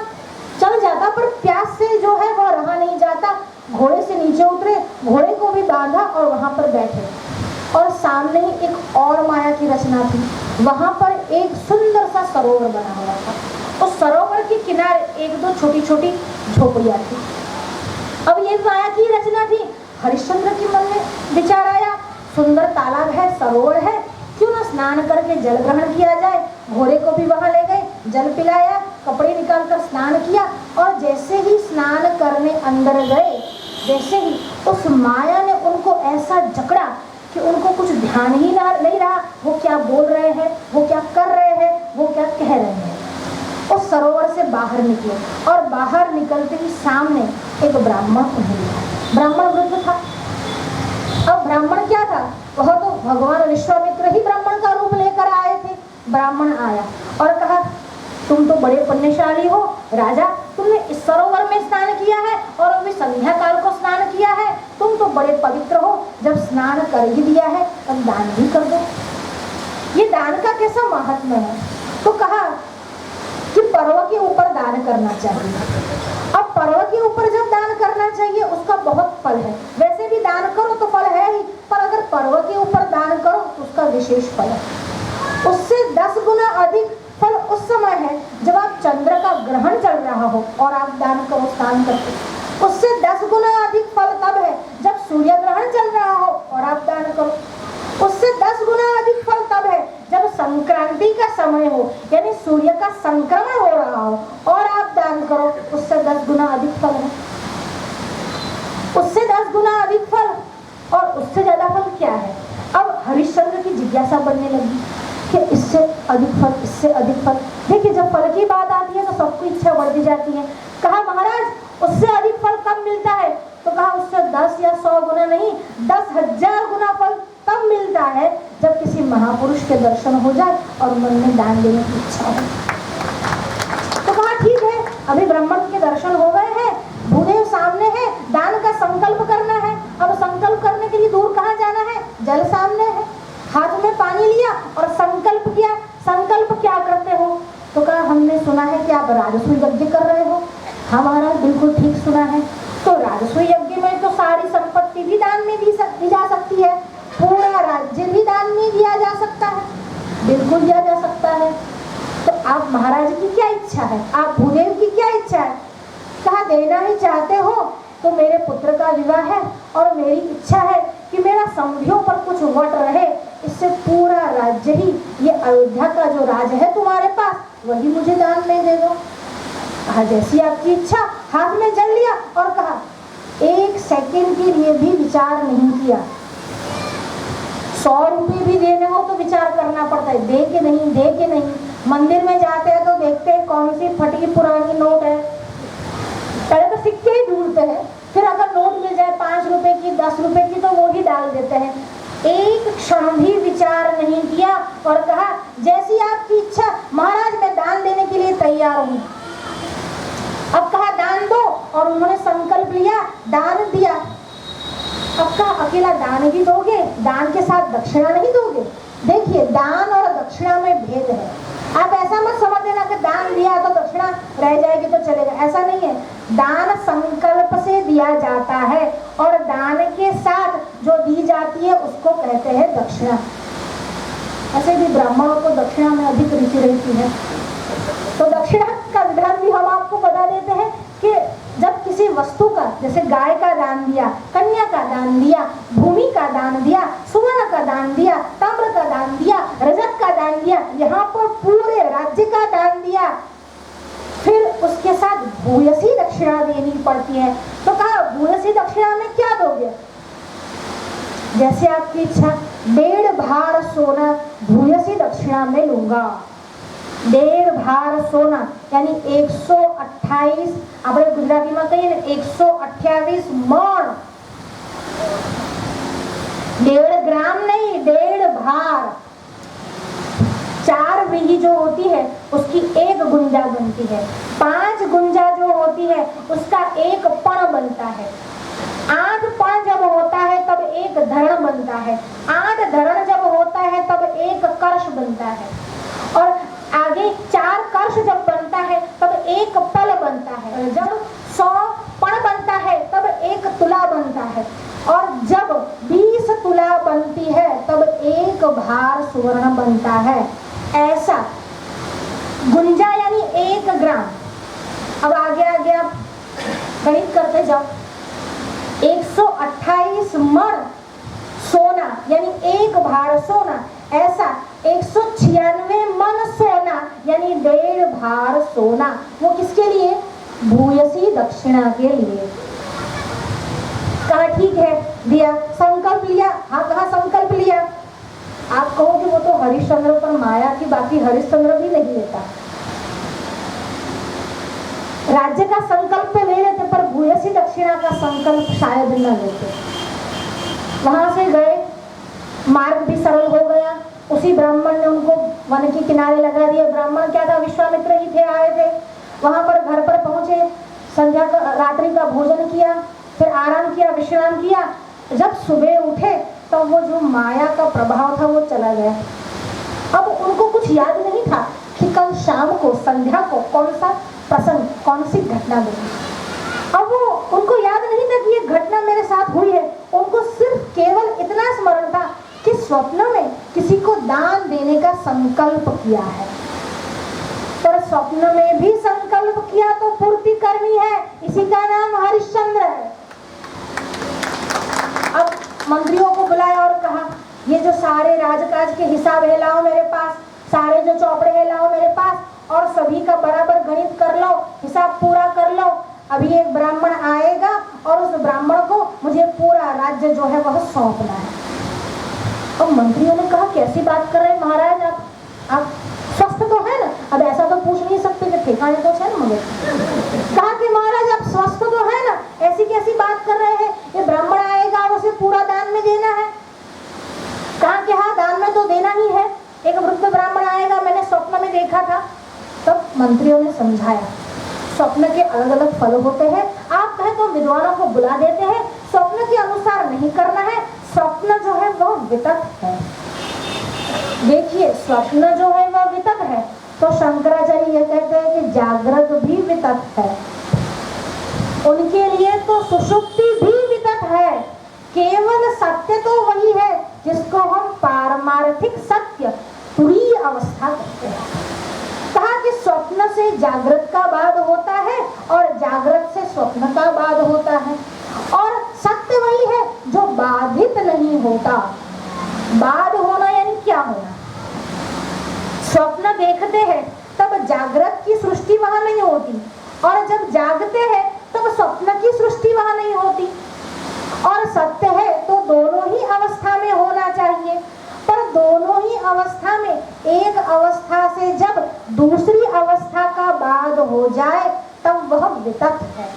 चल जाता, पर प्यास से जो है वह रहा नहीं जाता। घोड़े से नीचे उतरे, घोड़े को भी बांधा और वहां पर बैठे। और सामने ही एक और माया की रचना थी। वहां पर एक सुंदर सा सरोवर बना हुआ था। उस सरोवर के किनारे 1-2 छोटी छोटी झोपड़ियां थी। अब ये माया की रचना थी। हरिश्चंद्र के मन में विचार आया, सुंदर तालाब है, सरोवर है, क्यों ना स्नान करके जल ग्रहण किया जाए। घोड़े को भी वहां ले गए, जल पिलाया, कपड़े निकालकर स्नान किया और जैसे ही स्नान करने अंदर गए, जैसे ही उस माया ने उनको ऐसा जकड़ा कि उनको कुछ ध्यान ही नहीं रहा, वो क्या बोल रहे हैं, वो क्या कर रहे हैं, वो क्या कह रहे हैं। उस सरोवर से बाहर निकले और बाहर निकलते ही सामने एक ब्राह्मण उन्हें मिला। ब्राह्मण वृद्ध था। अब ब्राह्मण क्या था, वह तो भगवान विश्वामित्र ही ब्राह्मण का रूप लेकर आए थे। ब्राह्मण आया और कहा तुम तो बड़े पुण्यशाली हो राजा, तुमने इस सरोवर में स्नान किया है और अभी संध्या काल को स्नान किया है, तुम तो बड़े पवित्र हो, जब स्नान कर ही दिया है तब दान भी कर दो। ये दान का कैसा महात्म्य है। तो कहा कि पर्व के ऊपर दान करना चाहिए। अब पर्व के ऊपर जब दान करना चाहिए उसका बहुत फल है, वैसे भी दान करो तो फल है ही, पर अगर पर्व के ऊपर दान करो तो उसका विशेष फल है। उससे 10 गुना अधिक फल उस समय है जब आप चंद्र का ग्रहण चल रहा हो और आप दान करो स्नान करके। उससे 10 गुना अधिक फल तब है जब सूर्य ग्रहण चल रहा हो और आप दान करो। उससे 10 गुना अधिक फल तब है जब संक्रांति का समय हो, यानी सूर्य का संक्रमण हो रहा हो और आप दान करो, उससे 10 गुना अधिक फल है। उससे 10 गुना अधिक फल और उससे ज्यादा फल क्या है। अब हरिश्चंद्र की जिज्ञासा बढ़ने लगी कि इससे अधिक फल, इससे अधिक फल। देखिए जब फल की बात आती है तो सबकी इच्छा बढ़ती जाती है। कहा महाराज उससे अधिक फल कब मिलता है, तो कहा उससे 10 या 100 गुना नहीं, 10,000 गुना फल तब मिलता है जब किसी महापुरुष के दर्शन हो जाए और मन में दान देने की इच्छा हो। तो कहा ठीक है, अभी ब्राह्मण के दर्शन हो गए हैं, भूदेव सामने है, दान का संकल्प करना है। अब संकल्प करने के लिए दूर कहाँ जाना है, जल सामने है। हाथ में पानी लिया और संकल्प किया। संकल्प क्या करते हो, तो कहा हमने सुना है कि आप राजसूय यज्ञ कर रहे हो। हाँ महाराज बिल्कुल ठीक सुना है। तो राजसूय यज्ञ में तो सारी संपत्ति भी दान में दी जा सकती है, पूरा राज्य भी दान में दिया जा सकता है, बिल्कुल दिया जा सकता है। तो आप महाराज की क्या इच्छा है, आप भूदेव की क्या इच्छा है। कहा देना ही चाहते हो तो मेरे पुत्र का विवाह है और मेरी इच्छा है कि मेरा समधियों पर कुछ वट रहे, इससे पूरा राज्य ही, ये अयोध्या का जो राज है तुम्हारे पास, वही मुझे दान में दे दो। कहा जैसी आपकी इच्छा। हाथ में जल लिया और कहा 1 सेकंड के लिए भी विचार नहीं किया। 100 रुपये भी देने हो तो विचार करना पड़ता है, दे के नहीं, दे के नहीं। मंदिर में जाते हैं तो देखते हैं कौन सी फटी पुरानी नोट है, पहले तो सिक्के ही ढूंढते हैं, फिर अगर नोट मिल जाए 5 रुपए की, 10 रुपए की, तो वो ही डाल देते हैं। एक क्षण भी विचार नहीं किया और कहा जैसी आपकी इच्छा महाराज, मैं दान देने के लिए तैयार हूँ। अब कहा दान दो, और उन्होंने संकल्प लिया, दान दिया। अब कहा अकेला दान ही दोगे, दान के साथ दक्षिणा नहीं दोगे। देखिए दान और दक्षिणा में भेद है। आप ऐसा मत समझ लेना कि दान दिया तो दक्षिणा रह जाएगी तो चलेगा, ऐसा नहीं है। दान संकल्प से दिया जाता है और दान के साथ जो दी जाती है उसको कहते हैं दक्षिणा। ऐसे भी ब्राह्मणों को दक्षिणा में अधिक रुचि रहती है। तो दक्षिणा का विधान भी हम आपको बता देते हैं कि जब किसी वस्तु का, जैसे गाय का दान दिया, कन्या का दान दिया, भूमि का दान दिया, सुवर्ण का दान दिया, ताम्र का दान दिया, रजत का दान दिया, यहाँ पर पूरे राज्य का दान दिया, फिर उसके साथ भूयसी दक्षिणा देनी पड़ती है। तो कहा भूयसी दक्षिणा में क्या दोगे, जैसे आपकी इच्छा। 1.5 भार सोना भूयसी दक्षिणा में लूंगा। 1.5 भार सोना यानी 128, આપણે ગુજરાતીમાં કહીએ ને 128 મણ, 1.5 ग्राम नहीं, 1.5 भार। 4 व्रीहि जो होती है उसकी 1 गुंजा बनती है, 5 गुंजा जो होती है उसका 1 पण बनता है, 8 पण जब होता है तब 1 धरण बनता है, 8 धरण जब होता है तब 1 कर्ष बनता है, और आगे 4 कर्ष जब बनता है तब 1 पल बनता है। जब 100 पण बनता है तब 1 तुला बनता है, और जब 20 तुला बनती है तब 1 भार सुवर्ण बनता है। ऐसा गुंजा यानी 1 ग्राम। अब आगे आगे आप गणित करते जाओ। 128 मण सोना यानी 1 भार सोना, ऐसा 196 मन सोना यानी 1.5 भार सोना। वो किसके लिए, भूयसी दक्षिणा के लिए। कहा ठीक है, दिया, संकल्प लिया। हाँ कहा संकल्प लिया। आप कहो कि वो तो हरिश्चंद्र पर माया थी, बाकी हरिश्चंद्र भी नहीं लेता। राज्य का संकल्प तो ले लेते पर भूयसी दक्षिणा का संकल्प शायद न लेते। वहां से गए, मार्ग भी सरल हो गया। उसी ब्राह्मण ने उनको वन के किनारे लगा दिया। ब्राह्मण क्या था, विश्वामित्र ही थे, आए थे। वहां पर घर पर पहुंचे, संध्या का रात्रि का भोजन किया, फिर आराम किया, विश्राम किया। जब सुबह उठे तो वो जो माया का प्रभाव था वो चला गया। अब उनको कुछ याद नहीं था कि कल शाम को संध्या को कौन सा प्रसंग, कौन सी घटना बनी। अब वो उनको याद नहीं था कि ये घटना मेरे साथ हुई है। उनको सिर्फ केवल इतना स्मरण था कि स्वप्न में किसी को दान देने का संकल्प किया है, पर स्वप्न में भी संकल्प किया तो पूर्ति करनी है। इसी का नाम हरिश्चंद्र है। अब मंत्रियों को बुलाया और कहा, ये जो सारे राजकाज के हिसाब है लाओ मेरे पास, सारे जो चौपड़े है लाओ मेरे पास, और सभी का बराबर गणित कर लो, हिसाब पूरा कर लो। अभी एक ब्राह्मण आएगा और उस ब्राह्मण को मुझे पूरा राज्य जो है वह सौंपना है। अब मंत्रियों ने कहा, कैसी बात कर रहे हैं महाराज, आप स्वस्थ तो है ना? अब ऐसा तो पूछ नहीं सकते कि ठिकाने तो है ना। मुझे कहा कि महाराज आप स्वस्थ तो है ना, ऐसी कैसी बात कर रहे हैं? ये ब्राह्मण आएगा और उसे पूरा दान में देना है। कहा कि हाँ, दान में तो देना ही है। एक वृद्ध ब्राह्मण आएगा, मैंने स्वप्न में देखा था। तब मंत्रियों ने समझाया, स्वप्न के अलग अलग फल होते हैं। आप कहे तो विद्वानों को बुला देते हैं, स्वप्न के अनुसार नहीं करना है। स्वप्न जो है वह वितत है। देखिए, स्वप्न जो है वह वितत है, तो शंकराचार्य ये कहते हैं कि जागृत भी वितत है। उनके लिए तो सुषुप्ति भी वितत है। केवल सत्य तो वही है जिसको हम पारमार्थिक सत्य, तुरीय अवस्था कहते हैं। कहा कि स्वप्न से जागृत का बाद होता है और जागृत से स्वप्न का बाद होता है, और सत्य वही है जो बाधित नहीं होता। बाद होना यानी क्या होना? स्वप्न देखते हैं तब जागृत की सृष्टि वहां नहीं होती, और जब जागते हैं तब स्वप्न की सृष्टि वहां नहीं होती। और सत्य है तो दोनों ही अवस्था में होना चाहिए, पर दोनों ही अवस्था में एक अवस्था से जब दूसरी अवस्था का बाद हो जाए तब वह वितत है।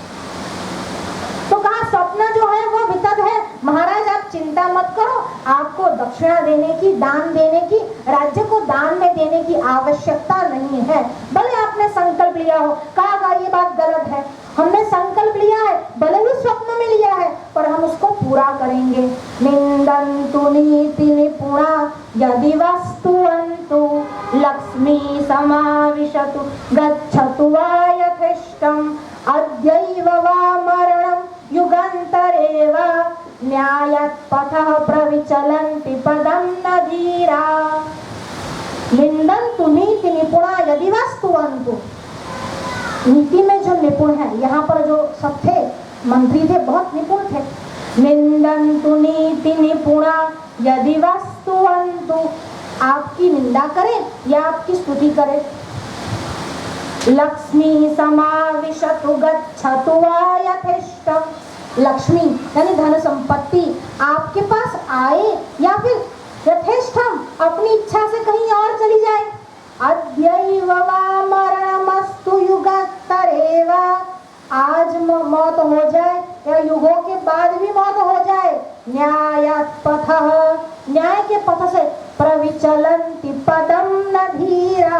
तो कहा स्वप्न जो है वह वितत है। महाराज आप चिंता मत करो, आपको दक्षिणा देने की, दान देने की, राज्य को दान में देने की आवश्यकता नहीं है। भले आपने संकल्प लिया हो, कहा ये बात गलत है, हमने संकल्प लिया है, भले ही स्वप्न में लिया है, पर हम उसको पूरा करेंगे। निंदन्तु नीति निपुणा यदि वस्तुअन्तु लक्ष्मी समाविशतु गच्छतु वा यथेष्टम् अद्यैव वा मरणं युगान्तरे वा न्यायात् पथः प्रविचलन्ति पदं न धीरा। निंदन्तु नीति निपुणा यदि वस्तुअन्तु। नीति में जो निपुण है, यहाँ पर जो सब थे मंत्री थे, बहुत निपुण थे। निंदन्तु नीति निपुणा यदि वस्तुअन्तु, आपकी निंदा करें या आपकी स्तुति करें। लक्ष्मी समाविशतु गच्छतु वा यथेष्टम्, लक्ष्मी यानी धन संपत्ति आपके पास आए या फिर यथेष्टम अपनी इच्छा से कहीं और चली जाए। अद्यैव वा मरणमस्तु युगान्तरे वा, आज मौत हो जाए या युगों के बाद भी मौत हो जाए। न्यायात् पथः, न्याय के पथ से प्रविचलन्ति पदं न धीरा।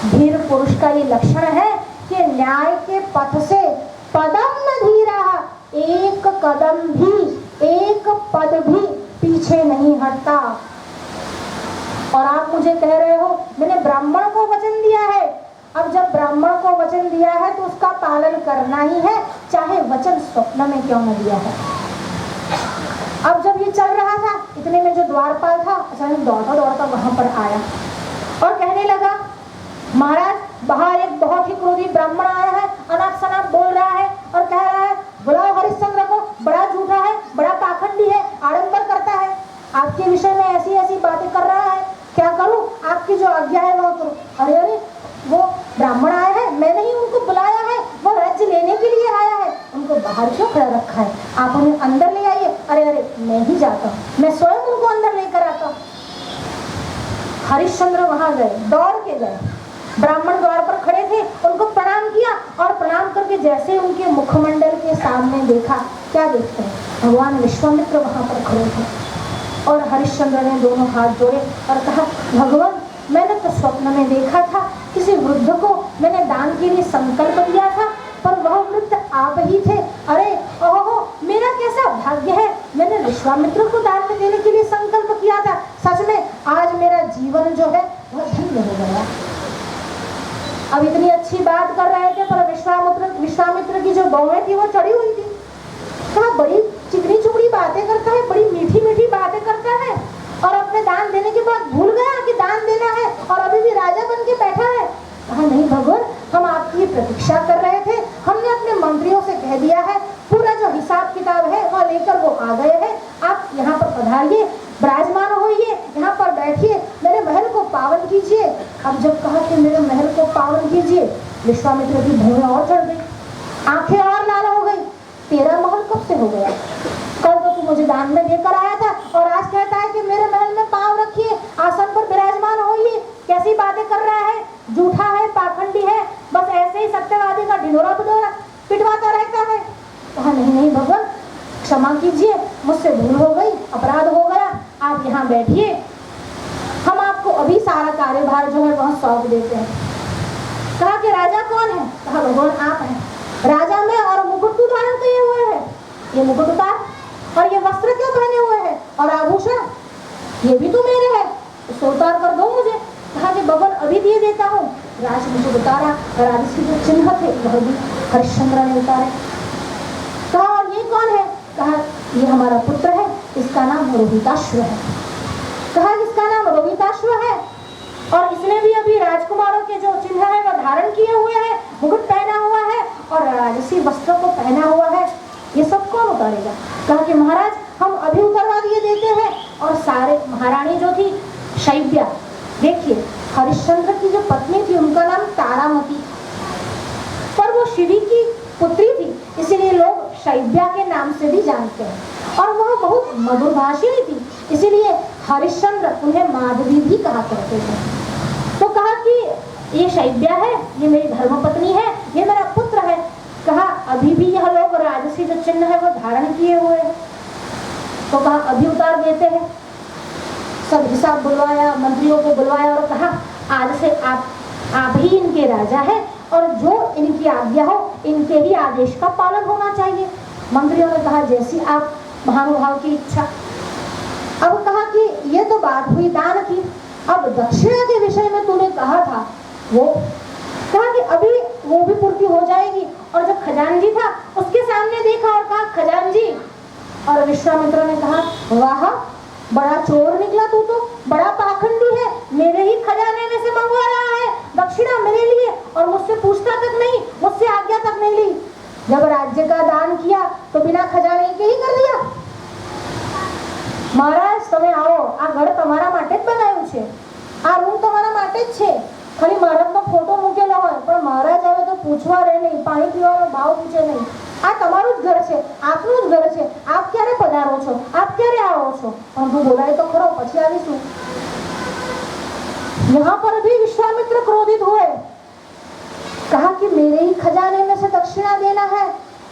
धीर पुरुष का ये लक्षण है कि न्याय के पथ से पदम न धीरा, एक कदम भी, एक पद भी पीछे नहीं हटता। और आप मुझे कह रहे हो मैंने ब्राह्मण को वचन दिया है। अब जब ब्राह्मण को वचन दिया है तो उसका पालन करना ही है, चाहे वचन स्वप्न में क्यों न दिया है। अब जब ये चल रहा था, इतने में जो द्वारपाल था अचानक दौड़ता दौड़ता वहां पर आया और कहने लगा, महाराज बाहर एक बहुत ही क्रोधी ब्राह्मण आया है, अनाप शनाप बोल रहा है और कह रहा है बुलाओ हरिश्चंद्र को, बड़ा झूठा है, बड़ा पाखंडी है, आडंबर करता है, आपके विषय में ऐसी ऐसी बातें कर रहा है, क्या करूं, आपकी जो आज्ञा है वो करूं। अरे अरे वो ब्राह्मण आया है, मैंने ही उनको बुलाया है, वो राज्य लेने के लिए आया है, उनको बाहर क्यों खड़ा रखा है, आप उन्हें अंदर ले आइए। अरे अरे मैं ही जाता हूँ, मैं स्वयं उनको अंदर लेकर आता हूँ। हरिश्चंद्र वहां गए, दौड़ के गए, ब्राह्मण द्वार पर खड़े थे, उनको प्रणाम किया और प्रणाम करके जैसे उनके मुखमंडल के सामने देखा क्या देखते हैं? भगवान विश्वामित्र वहां पर खड़े थे और हरिश्चंद्र ने दोनों हाथ जोड़े और कहा, भगवान मैंने तो स्वप्न में देखा था किसी वृद्ध को मैंने दान के लिए संकल्प दिया था, पर वह वृद्ध आप ही थे। अरे ओहो, मेरा कैसा भाग्य है, मैंने विश्वामित्र को दान में देने के लिए संकल्प किया था। सच में आज मेरा जीवन जो है वह धन्य हो गया। अब इतनी अच्छी बात कर रहे थे पर विश्वामित्र की जो गौएं थी वो चढ़ी हुई थी। कहा, बड़ी चिकनी चुपड़ी बातें करता है, बड़ी मीठी मीठी बातें करता है और अपने दान देने के बाद भूल गया कि दान देना है और अभी भी राजा बन के बैठा है। कहा, नहीं भगवान, हम आपकी प्रतीक्षा कर रहे थे, हमने अपने मंत्रियों से कह दिया है, पूरा जो हिसाब किताब है वह लेकर वो आ गए हैं। आप यहाँ पर पधारिए, विराजमान होइए, यहाँ पर बैठिए, मेरे महल को पावन कीजिए। अब जब कहा कि मेरे महल को पावन कीजिए, विश्वामित्र की भौहें और चढ़ गई, आंखें और लाल हो गई। तेरा महल कब से हो गया? कल तो तू मुझे दान में देकर आया था और आज कहता है कि मेरे महल में पांव रखिए, आसन पर विराजमान होइए। कैसी बातें कर रहा है, झूठा है, पाखंडी है, बस ऐसे ही सत्यवादी का ढिंढोरा पिटवाता रहता है। कहा, नहीं नहीं भगवान, क्षमा कीजिए, मुझसे भूल हो गई, अपराध हो गया, आप यहाँ बैठिए, हम आपको अभी सारा कार्यभार जो है वह सौंप देते हैं। कहा कि राजा कौन है? कहा, भगवान आप हैं। राजा में और मुकुट क्यों धारण किए हुए है? ये मुकुट उतार, और ये वस्त्र क्यों पहने हुए हैं, और आभूषण ये भी तो मेरे है, उससे उतार कर दो मुझे। कहा कि भगवान अभी दिए देता हूँ। राज मुकुट उतारा, राजसी जो चिन्ह थे वह भी हरिश्चंद्र ने उतारे। कहा, और ये कौन है? कहा, ये हमारा पुत्र है, इसका नाम रोहिताश्व है। कहा, इसका नाम रोहिताश्व है और इसने भी अभी राजकुमारों के जो चिन्ह है वह धारण किए हुए हैं, मुकुट पहना हुआ है और राजसी वस्त्र को पहना हुआ है, ये सब कौन उतारेगा? कहा कि महाराज हम अभी उतरवा दिए देते हैं। और सारे महारानी जो थी शैब्या, देखिए हरिश्चंद्र की जो पत्नी थी उनका नाम तारामती, पर वो शिवी की पुत्री थी, इसीलिए लोग शैब्या के नाम से भी जानते हैं। और वह बहुत मधुरभाषिणी थी, इसीलिए हरिश्चंद्र उन्हें माधवी भी कहा करते थे। तो कहा कि ये शैब्या है, ये मेरी धर्मपत्नी है, ये मेरा पुत्र है। कहा, अभी भी यह लोग राजसी जो चिन्ह है वो धारण किए हुए हैं। तो कहा, अभी उतार देते हैं। सब हिसाब बुलवाया, मंत्रियों को बुलवाया और कहा, आज से आप ही इनके राजा है और जो इनकी आज्ञा हो इनके ही आदेश का पालन होना चाहिए। मंत्रियों ने कहा, जैसी आप महानुभाव की इच्छा। अब कहा कि ये तो बात हुई दान की, अब दक्षिणा के विषय में तूने कहा था, वो कहा कि अभी वो भी पूर्ति हो जाएगी। और जो खजानजी था उसके सामने देखा और कहा, खजानजी। और विश्वामित्र ने कहा, वाह बड़ा चोर निकला तू, तो बड़ा पाखंडी है, मेरे ही खजाने में से मंगवा रहा है दक्षिणा मेरे लिए और मुझसे पूछता तक नहीं, मुझसे आज्ञा तक नहीं ली। जब राज्य का दान किया तो बिना खजाने के ही कर दिया। महाराज તમે આવો, આ ઘર તમારા માટે જ બનાવ્યું છે, આ રૂમ તમારા માટે જ છે, ખાલી મહારાજનો ફોટો મૂકેલો હોય પણ મહારાજ આવે તો પૂછવા રહે નહીં, પાણી પીવાનો ભાવ પૂછે નહીં। આ તમારું જ ઘર છે, આપનું જ ઘર છે, આપ ક્યારે પધારો છો, આપ ક્યારે આવો છો? પરંતુ બોલાય તો ખરો, પછી આવીશું। यहाँ पर भी विश्वामित्र क्रोधित हुए, कहा कि मेरे ही खजाने में से दक्षिणा देना है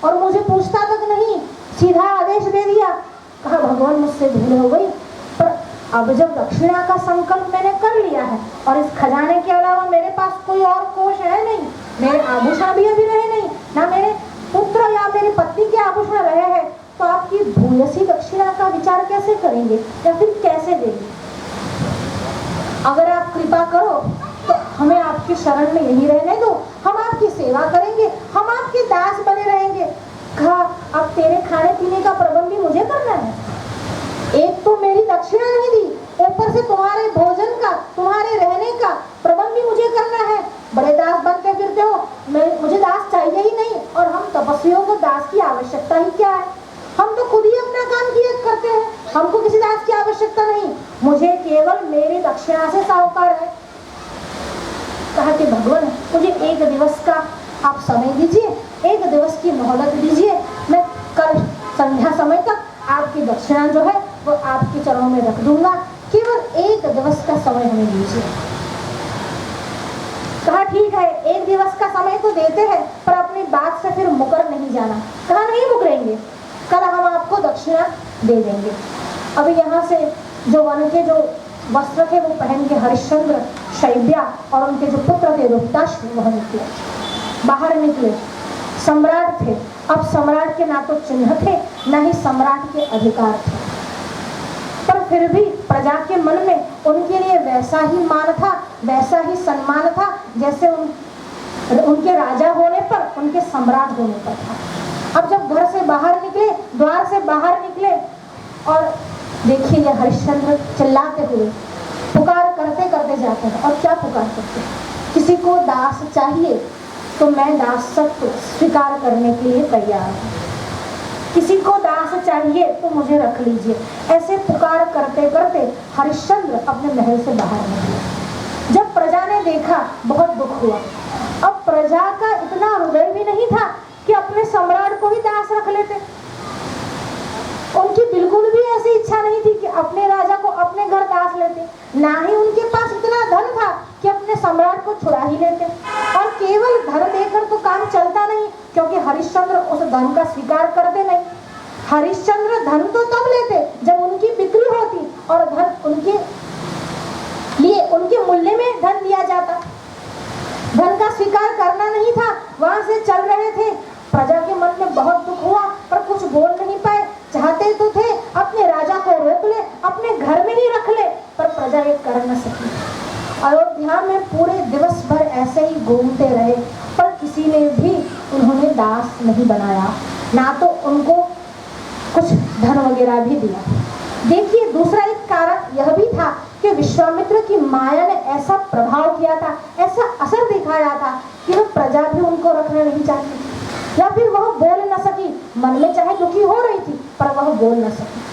और मुझे पूछता तक नहीं, सीधा आदेश दे दिया। कहा, भगवान मुझसे भूल हो गई, पर अब जब दक्षिणा का संकल्प मैंने कर लिया है और इस खजाने के अलावा मेरे पास कोई और कोष है नहीं, मेरे आभूषण भी अभी रहे नहीं, ना मेरे पुत्र या मेरी पत्नी के आभूषण रहे हैं, तो आपकी भूयसी दक्षिणा का विचार कैसे करेंगे या फिर कैसे देंगे? अगर आप कृपा करो तो हमें आपकी शरण में यही रहने दो, हम आपकी सेवा करेंगे, हम आपके दास बने रहेंगे। कहा, अब तेरे खाने पीने का प्रबंध भी मुझे करना है, एक तो मेरी दक्षिणा नहीं दी, ऊपर से तुम्हारे भोजन का, तुम्हारे रहने का प्रबंध भी मुझे करना है। बड़े दास बनते फिरते हो, मुझे दास चाहिए ही नहीं, और हम तपस्वियों को दास की आवश्यकता ही क्या है? हम तो खुद ही अपना काम किए करते हैं, हमको किसी दास की आवश्यकता नहीं, मुझे केवल मेरी दक्षिणा से साहूकार है। कहा कि भगवान मुझे एक दिवस का आप समय दीजिए, एक दिवस की मोहलत दीजिए, मैं कल संध्या समय तक आपकी दक्षिणा जो है वो आपके चरणों में रख दूंगा, केवल एक दिवस का समय हमें दीजिए। कहा, ठीक है, एक दिवस का समय तो देते हैं, पर अपनी बात से फिर मुकर नहीं जाना। कहा, नहीं मुकरेंगे, कल हम आपको दक्षिणा दे देंगे। अभी यहाँ से जो वन के जो वस्त्र थे वो पहन के हरिश्चंद्र, शैब्या और उनके जो पुत्र थे रुक्ताश्व वह निकले, बाहर निकले। सम्राट थे, अब सम्राट के ना तो चिन्ह थे ना ही सम्राट के अधिकार थे, पर फिर भी प्रजा के मन में उनके लिए वैसा ही मान था, वैसा ही सम्मान था जैसे उनके राजा होने पर, उनके सम्राट होने पर था। अब जब घर से बाहर निकले, द्वार से बाहर निकले, और देखिए ये हरिश्चंद्र चिल्लाते हुए पुकार करते करते जाते हैं। और क्या पुकार करते हैं? किसी को दास चाहिए तो मैं दासत्व स्वीकार करने के लिए तैयार हूँ, किसी को दास चाहिए तो मुझे रख लीजिए। ऐसे पुकार करते करते हरिश्चंद्र अपने महल से बाहर निकले। जब प्रजा ने देखा बहुत दुख हुआ। अब प्रजा का इतना हृदय भी नहीं था कि अपने सम्राट को ही दास रख लेते। उनकी बिल्कुल भी ऐसी इच्छा नहीं थी कि अपने राजा को अपने घर दास लेते, ना ही उनके पास इतना धन था कि अपने सम्राट को छुड़ा ही लेते। और केवल धन देकर तो काम चलता नहीं, क्योंकि हरिश्चंद्र उस धन का स्वीकार करते नहीं। हरिश्चंद्र धन तो तब लेते जब उनकी बिक्री होती और धन उनके लिए उनके मूल्य में धन दिया जाता। धन का स्वीकार करना नहीं था। वहां से चल रहे थे, प्रजा के मन में बहुत दुख हुआ पर कुछ बोल नहीं पाए। चाहते तो थे अपने राजा को रोक ले, अपने घर में ही रख ले, पर प्रजा ये कर न सकी। अयोध्या में पूरे दिवस भर ऐसे ही घूमते रहे, पर किसी ने भी उन्होंने दास नहीं बनाया, ना तो उनको कुछ धन वगैरह भी दिया। देखिए दूसरा एक कारण यह भी था कि विश्वामित्र की माया ने ऐसा प्रभाव किया था, ऐसा असर दिखाया था कि वह प्रजा भी उनको रखना नहीं चाहती, या फिर वह बोल न सकी। मन में चाहे दुखी हो रही थी पर वह बोल न सकी।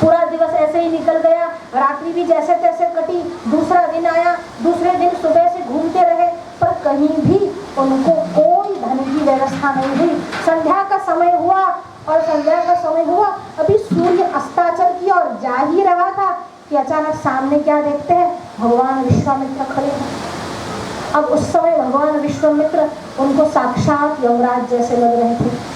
पूरा दिवस ऐसे ही निकल गया, रात्रि भी जैसे तैसे कटी। दूसरा दिन आया, दूसरे दिन सुबह से घूमते रहे, पर कहीं भी उनको कोई धन की व्यवस्था नहीं हुई। संध्या का समय हुआ, और संध्या का समय हुआ, अभी सूर्य अस्ताचल की ओर जा ही रहा था कि अचानक सामने क्या देखते हैं, भगवान विश्वामित्र खड़े हैं। अब उस समय भगवान विश्वामित्र उनको साक्षात यमराज जैसे लग रहे थे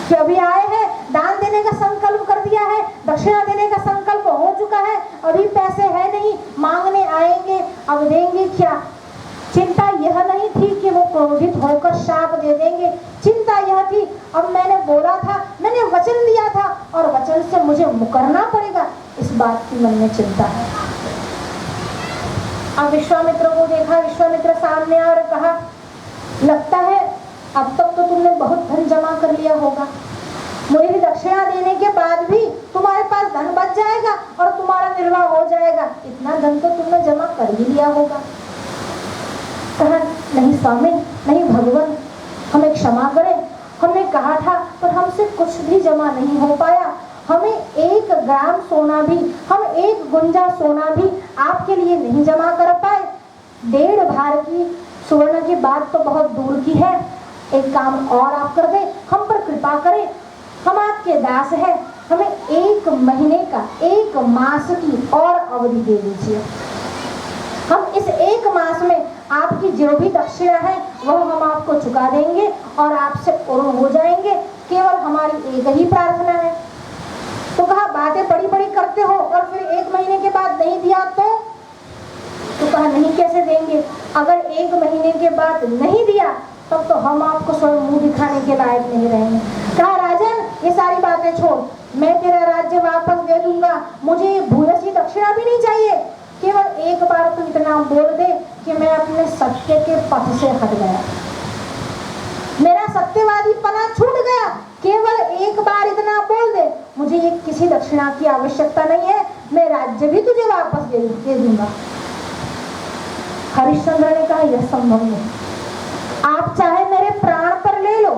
कि अभी आए हैं, दान देने का संकल्प कर दिया है, दक्षिणा देने का संकल्प हो चुका है, अभी पैसे है नहीं, मांगने आएंगे, अब देंगे क्या। चिंता यह नहीं थी कि वो क्रोधित होकर शाप दे देंगे, चिंता यह थी अब मैंने बोला था, मैंने वचन दिया था और वचन से मुझे मुकरना पड़ेगा, इस बात की मन में चिंता है। अब विश्वामित्र को देखा, विश्वामित्र सामने और कहा, लगता है अब तक तो तुमने बहुत धन जमा कर लिया होगा, मेरी दक्षिणा देने के बाद भी तुम्हारे पास धन बच जाएगा और तुम्हारा निर्वाह हो जाएगा, इतना धन तो तुमने जमा कर ही लिया होगा। कहा, नहीं स्वामी, नहीं भगवान, हमें क्षमा करें, हमने कहा था पर हमसे कुछ भी जमा नहीं हो पाया। हमें 1 ग्राम सोना भी, हम 1 गुंजा सोना भी आपके लिए नहीं जमा कर पाए। 1.5 भार की सुवर्ण की बात तो बहुत दूर की है, एक काम और आप कर दें, हम पर कृपा करें, हम आपके दास हैं, हमें 1 महीने का, 1 मास की और अवधि दे दीजिए। हम इस 1 मास में आपकी जो भी दक्षिणा है वह हम आपको चुका देंगे और आपसे पूर्ण हो जाएंगे, केवल हमारी एक ही प्रार्थना है। तो कहा, बातें बड़ी बड़ी करते हो और फिर 1 महीने के बाद नहीं दिया तो कहा, नहीं कैसे देंगे, अगर 1 महीने के बाद नहीं दिया तब तो हम आपको स्वयं मुंह दिखाने के लायक नहीं रहेंगे। कहा, राजन ये सारी बातें छोड़, मैं तेरा राज्य वापस दे दूंगा, मुझे भूयसी दक्षिणा भी नहीं चाहिए, केवल एक बार तू इतना बोल दे कि मैं अपने सत्य के पथ से हट गया, मेरा सत्यवादी पना छूट गया, केवल एक बार इतना बोल दे, मुझे ये किसी दक्षिणा की आवश्यकता नहीं है, मैं राज्य भी तुझे वापस दे दूंगा। हरिश्चंद्र ने कहा, यह संभव नहीं, आप चाहे मेरे प्राण पर ले लो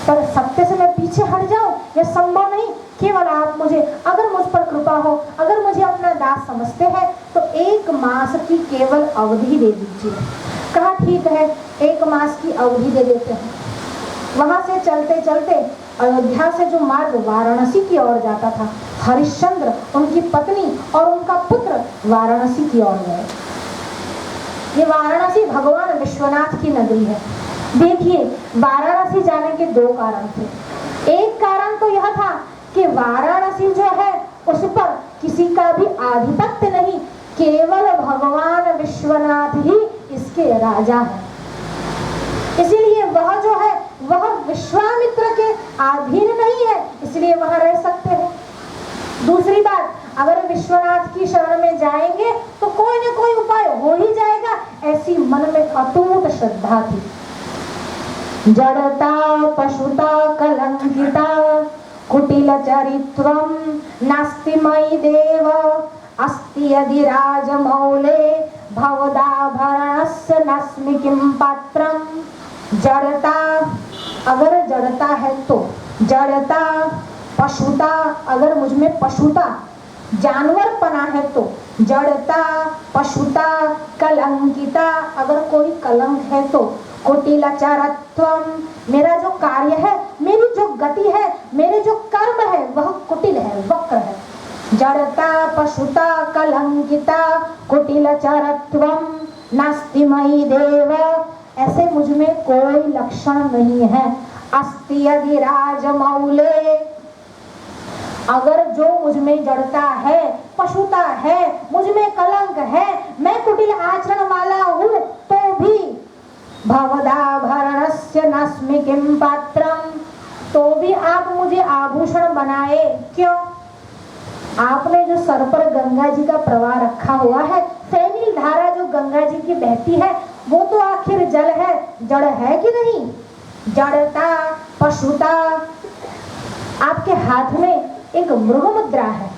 पर सत्य से मैं पीछे हट जाऊं, यह संभव नहीं। केवल आप मुझे, अगर मुझ पर कृपा हो, अगर मुझे अपना दास समझते हैं तो 1 मास की केवल अवधि दे दीजिए। कहा, ठीक है, 1 मास की अवधि दे देते हैं। वहां से चलते चलते अयोध्या से जो मार्ग वाराणसी की ओर जाता था, हरिश्चंद्र, उनकी पत्नी और उनका पुत्र वाराणसी की ओर गए। ये वाराणसी भगवान विश्वनाथ की नगरी है। देखिए, वाराणसी जाने के दो कारण थे। एक कारण तो यह था कि वाराणसी जो है उस पर किसी का भी आधिपत्य नहीं, केवल भगवान विश्वनाथ ही इसके राजा हैं। इसीलिए वह जो है वह विश्वामित्र के अधीन नहीं है, इसलिए वहां रह सकते हैं। दूसरी बात, अगर विश्वनाथ की शरण में जाएंगे तो कोई न कोई उपाय हो ही जाएगा, ऐसी मन में अटूट श्रद्धा थी। जड़ता पशुता कलंकिता कुटिल चरित्रम नास्ति मयि देव अस्ति यदि राजमौले भवदाभरणस्य नस्मि किं पात्रम। जड़ता, अगर जड़ता है तो, जड़ता पशुता, अगर मुझ में पशुता जानवरपना है तो, जड़ता पशुता कलंकिता, अगर कोई कलंक है तो, कुटिलचरत्वम, मेरा जो कार्य है, मेरी जो गति है, मेरे जो कर्म है वह कुटिल है, वक्र है। जड़ता पशुता कलंकिता कुटिलचरत्वम नास्ति मयि देव, ऐसे मुझ में कोई लक्षण नहीं है। अस्ति यदि राजमौले, अगर जो मुझ में जड़ता है, पशुता है, मुझ में कलंक है, मैं कुटिल आचरण वाला हूँ, तो भी भवदाभरणस्य नस्मि किं पात्रम, तो भी आप मुझे आभूषण बनाए क्यों? आपने जो सर पर गंगा जी का प्रवाह रखा हुआ है, फैनील धारा जो गंगा जी की बहती है, वो तो आखिर जल है, जड़ है कि नहीं? जड़ता पशुता, आपके हाथ में एक मृग मुद्रा है।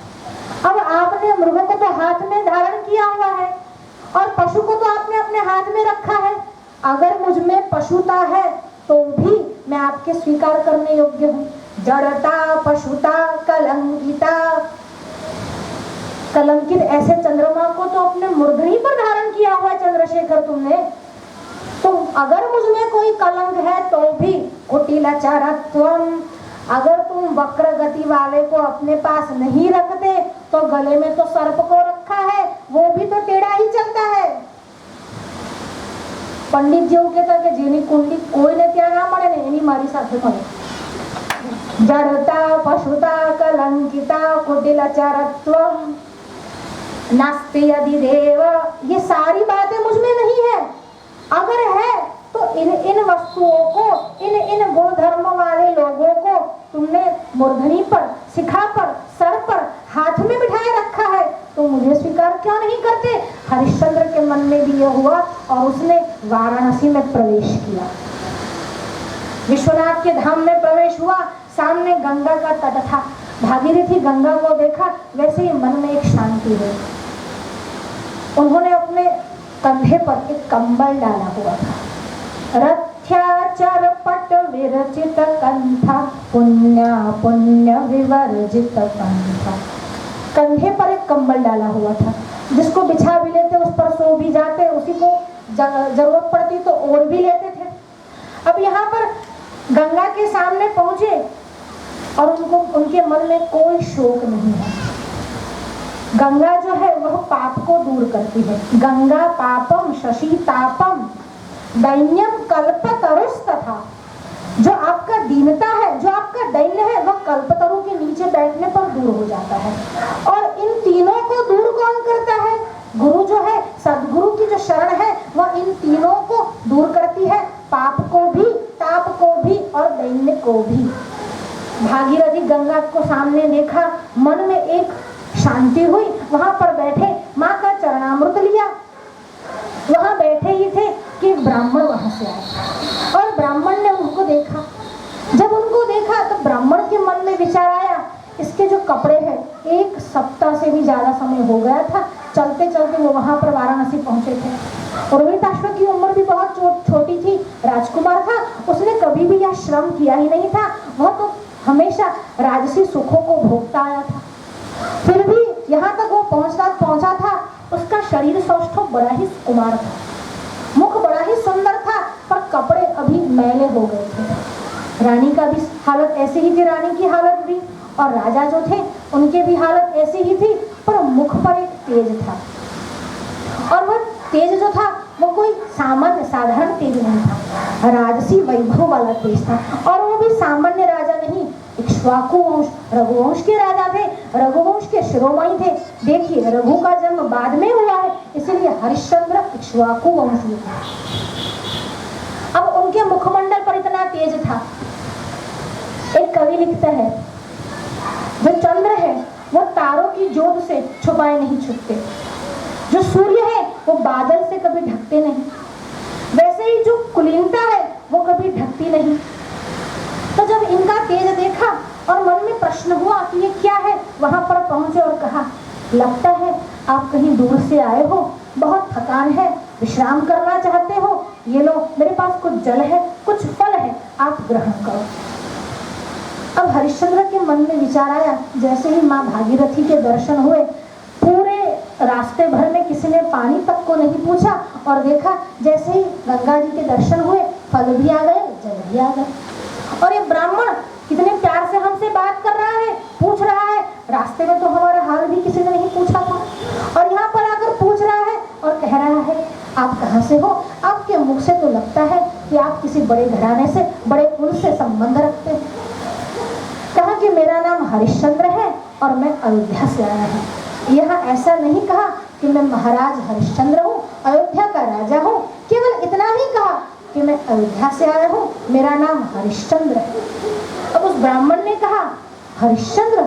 अब आपने मृग को तो हाथ में धारण किया हुआ है और पशु को तो आपने अपने हाथ में रखा है। अगर मुझ में पशुता है तो भी मैं आपके स्वीकार करने योग्य हूँ। जड़ता पशुता कलंकिता, कलंकित ऐसे चंद्रमा को तो अपने मूर्धनी पर धारण किया हुआ है चंद्रशेखर तुमने। तो अगर मुझ में कोई कलंक है तो भी कुटिलचरत्वम, अगर तुम वक्र गति वाले को अपने पास नहीं रखते तो गले में तो सर्प को रखा है, वो भी तो टेढ़ा ही चलता है। पंडित जी कहता कि जेनी कुंडली कोઈને ત્યાં ના મળે ને એની મારી સાથે મળે। जड़ता पशुता कलंकिता कुटिलचरत्वम नास्ति यदि देव, ये सारी बातें मुझ में नहीं है। अगर है तो इन वस्तुओं को, इन गुणधर्म वाले लोगों को तुमने मूर्धनी पर, शिखा पर, सर पर, हाथ में बिठाए रखा है, तो मुझे स्वीकार क्यों नहीं करते? हरिश्चंद्र के मन में भी यह हुआ और उसने वाराणसी में प्रवेश किया, विश्वनाथ के धाम में प्रवेश हुआ। सामने गंगा का तट था, भागीरथी गंगा को देखा, वैसे ही मन में एक शांति हुई। उन्होंने अपने कंधे पर एक कंबल डाला हुआ था। रथ्याचर पट विरचित कंथा पुण्य पुण्य विवर्जित कंथा, कंधे पर एक कंबल डाला हुआ था, जिसको बिछा भी लेते, उस पर सो भी जाते, उसी को जरूरत पड़ती तो ओढ़ भी लेते थे। अब यहाँ पर गंगा के सामने पहुंचे और उनके मन में कोई शोक नहीं है। गंगा जो है वह पाप को दूर करती है। गंगा पापम शशि तापम दैन्यम कल्पतरुस्तथा, जो आपका दीनता है, जो आपका दैन्य है, वह कल्पतरु के नीचे बैठने पर दूर हो जाता है। और इन तीनों को दूर कौन करता है? गुरु जो है, सदगुरु की जो शरण है वह इन तीनों को दूर करती है, पाप को भी, ताप को भी और दैन्य को भी। भागीरथी गंगा को सामने देखा, मन में एक शांति हुई। वहां पर बैठे माँ का चरणामृत लिया, वहां बैठे ही थे कि ब्राह्मण वहां से आए और ब्राह्मण ने उनको देखा। जब उनको देखा तो ब्राह्मण के मन में विचार आया, इसके जो कपड़े हैं, एक सप्ताह से भी ज्यादा समय हो गया था, चलते चलते वो वहां पर वाराणसी पहुंचे थे। रोहिताश्व की उम्र भी बहुत छोटी थी, राजकुमार था, उसने कभी भी यह श्रम किया ही नहीं था, वह तो हमेशा राजसी सुखों को भोगता आया था। फिर भी यहाँ तक वो पहुंचा था, उसका शरीर सौष्ठव बड़ा ही कुमार था, मुख बड़ा ही सुंदर था, पर कपड़े अभी मैले हो गए थे। रानी का भी हालत ऐसी ही थी, रानी की हालत भी, और राजा जो थे उनके भी हालत ऐसी ही थी, पर मुख पर एक तेज था और वह तेज जो था वो कोई सामान्य साधारण तेज नहीं था, राजसी वैभव वाला तेज था। और वो भी सामान्य राजा नहीं, इक्ष्वाकु वंश रघुवंश के राजा थे, रघुवंश के शिरोमणि थे। देखिए रघु का जन्म बाद में हुआ है, इसलिए हरिश्चंद्र इक्ष्वाकु वंश था। अब उनके मुखमंडल पर इतना तेज था। एक कवि लिखता है, जो चंद्र है वो तारों की ज्योत से छुपाए नहीं छुपते, जो सूर्य है वो बादल से कभी ढकते नहीं, वैसे ही जो कुलीनता है वो कभी ढकती नहीं। तो जब इनका तेज देखा और मन में प्रश्न हुआ कि ये क्या है, वहां पर पहुंचे और कहा, लगता है आप कहीं दूर से आए हो, बहुत थकान है, विश्राम करना चाहते हो, ये लो मेरे पास कुछ जल है, कुछ फल है, आप ग्रहण करो। अब हरिश्चंद्र के मन में विचार आया, जैसे ही माँ भागीरथी के दर्शन हुए, पूरे रास्ते भर में किसी ने पानी तक को नहीं पूछा, और देखा जैसे ही गंगा जी के दर्शन हुए, फल भी आ गए, जल भी आ गए। और ये ब्राह्मण कितने प्यार से हमसे बात कर रहा है, पूछ रहा है, रास्ते में तो हमारा हाल भी किसी ने नहीं पूछा था, और यहाँ पर आकर पूछ रहा है और कह रहा है आप कहाँ से हो। आपके मुख से तो लगता है कि आप किसी बड़े घराने से, बड़े कुल से संबंध रखते हैं। कहा कि मेरा नाम हरिश्चंद्र है और मैं अयोध्या से आया हूँ। यहाँ ऐसा नहीं कहा कि मैं महाराज हरिश्चंद्र हूँ, अयोध्या का राजा हूँ, केवल इतना ही कहा कि मैं अयोध्या से आया हूँ, मेरा नाम हरिश्चंद्र है। अब उस ब्राह्मण ने कहा, हरिश्चंद्र,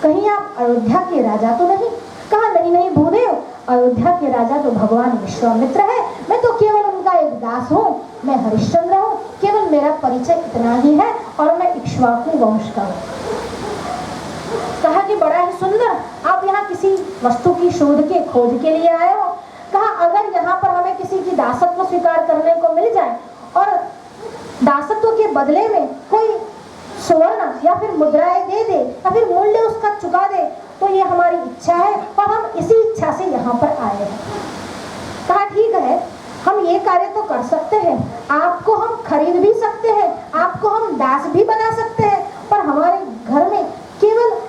कहीं आप अयोध्या के राजा तो नहीं? कहा नहीं नहीं भूदेव, अयोध्या के राजा तो भगवान विश्वामित्र है, मैं तो केवल उनका एक दास हूँ, मैं हरिश्चंद्र हूँ, केवल मेरा परिचय इतना ही है और मैं इक्ष्वाकु वंश का हूँ। कहा कि बड़ा ही सुंदर, आप यहाँ किसी वस्तु की शोध के खोज के लिए आए हो। कहा अगर यहाँ पर हमें किसी की दासत्व स्वीकार करने को मिल जाए और दासत्व के बदले में कोई सुवर्ण या फिर मुद्राएं दे दे या फिर मूल्य उसका चुका दे, तो ये हमारी इच्छा है और हम इसी इच्छा से यहाँ पर आए हैं। कहा ठीक है, हम ये कार्य तो कर सकते हैं, आपको हम खरीद भी सकते हैं, आपको हम दास भी बना सकते हैं, पर हमारे घर में केवल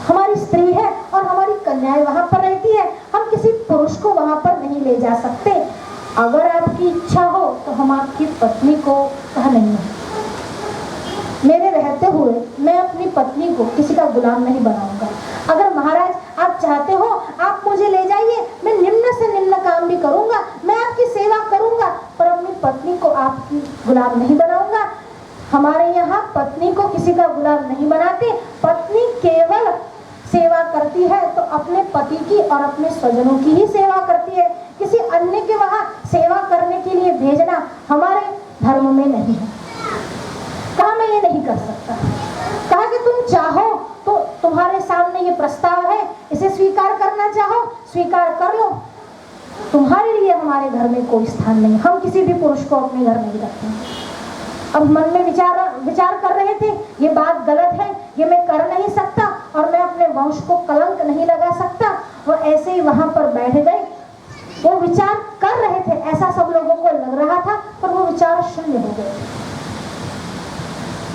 हमारी स्त्री है और हमारी कन्याएं वहां पर रहती है, हम किसी पुरुष को वहां पर नहीं ले जा सकते। अगर आपकी इच्छा हो तो हम आपकी पत्नी को, कहा नहीं है, मेरे रहते हुए मैं अपनी पत्नी को किसी का गुलाम नहीं बनाऊंगा। अगर महाराज आप चाहते हो आप मुझे ले जाइए, मैं निम्न से निम्न काम भी करूंगा, मैं आपकी सेवा करूंगा, पर अपनी पत्नी को आपकी गुलाम नहीं बनाऊंगा। हमारे यहाँ पत्नी को किसी का गुलाम नहीं बनाते, पत्नी केवल सेवा करती है तो अपने पति की और अपने स्वजनों की ही सेवा करती है, किसी अन्य के वहाँ सेवा करने के लिए भेजना हमारे धर्म में नहीं है। कहा मैं ये नहीं कर सकता। कहा कि तुम चाहो तो तुम्हारे सामने ये प्रस्ताव है, इसे स्वीकार करना चाहो स्वीकार कर लो, तुम्हारे लिए हमारे घर में कोई स्थान नहीं, हम किसी भी पुरुष को अपने घर नहीं रखते। अब मन में विचार कर रहे थे, ये बात गलत है, ये मैं कर नहीं सकता और मैं अपने वंश को कलंक नहीं लगा सकता। वो ऐसे ही वहां पर बैठ गए, वो विचार कर रहे थे, ऐसा सब लोगों को लग रहा था, पर वो विचार शून्य हो गए,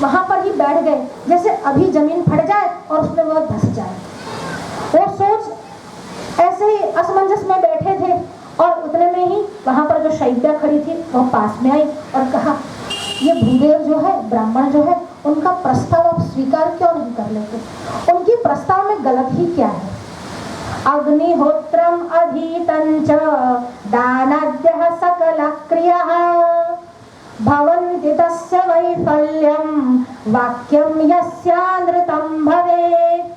वहां पर ही बैठ गए, जैसे अभी जमीन फट जाए और उसमें वो धंस जाए। वो सोच ऐसे ही असमंजस में बैठे थे और उतने में ही वहां पर जो शैब्या खड़ी थी वो पास में आई और कहा, ये भूदेव जो है, ब्राह्मण जो है, उनका प्रस्ताव आप स्वीकार क्यों नहीं कर लेते? उनकी प्रस्ताव में गलत ही क्या है? अग्निहोत्रम अधीतंच दानाद्यः सकल क्रियाः भवन्ति तस्य वैफल्यं वाक्यं यस्यानृतं भवेत्।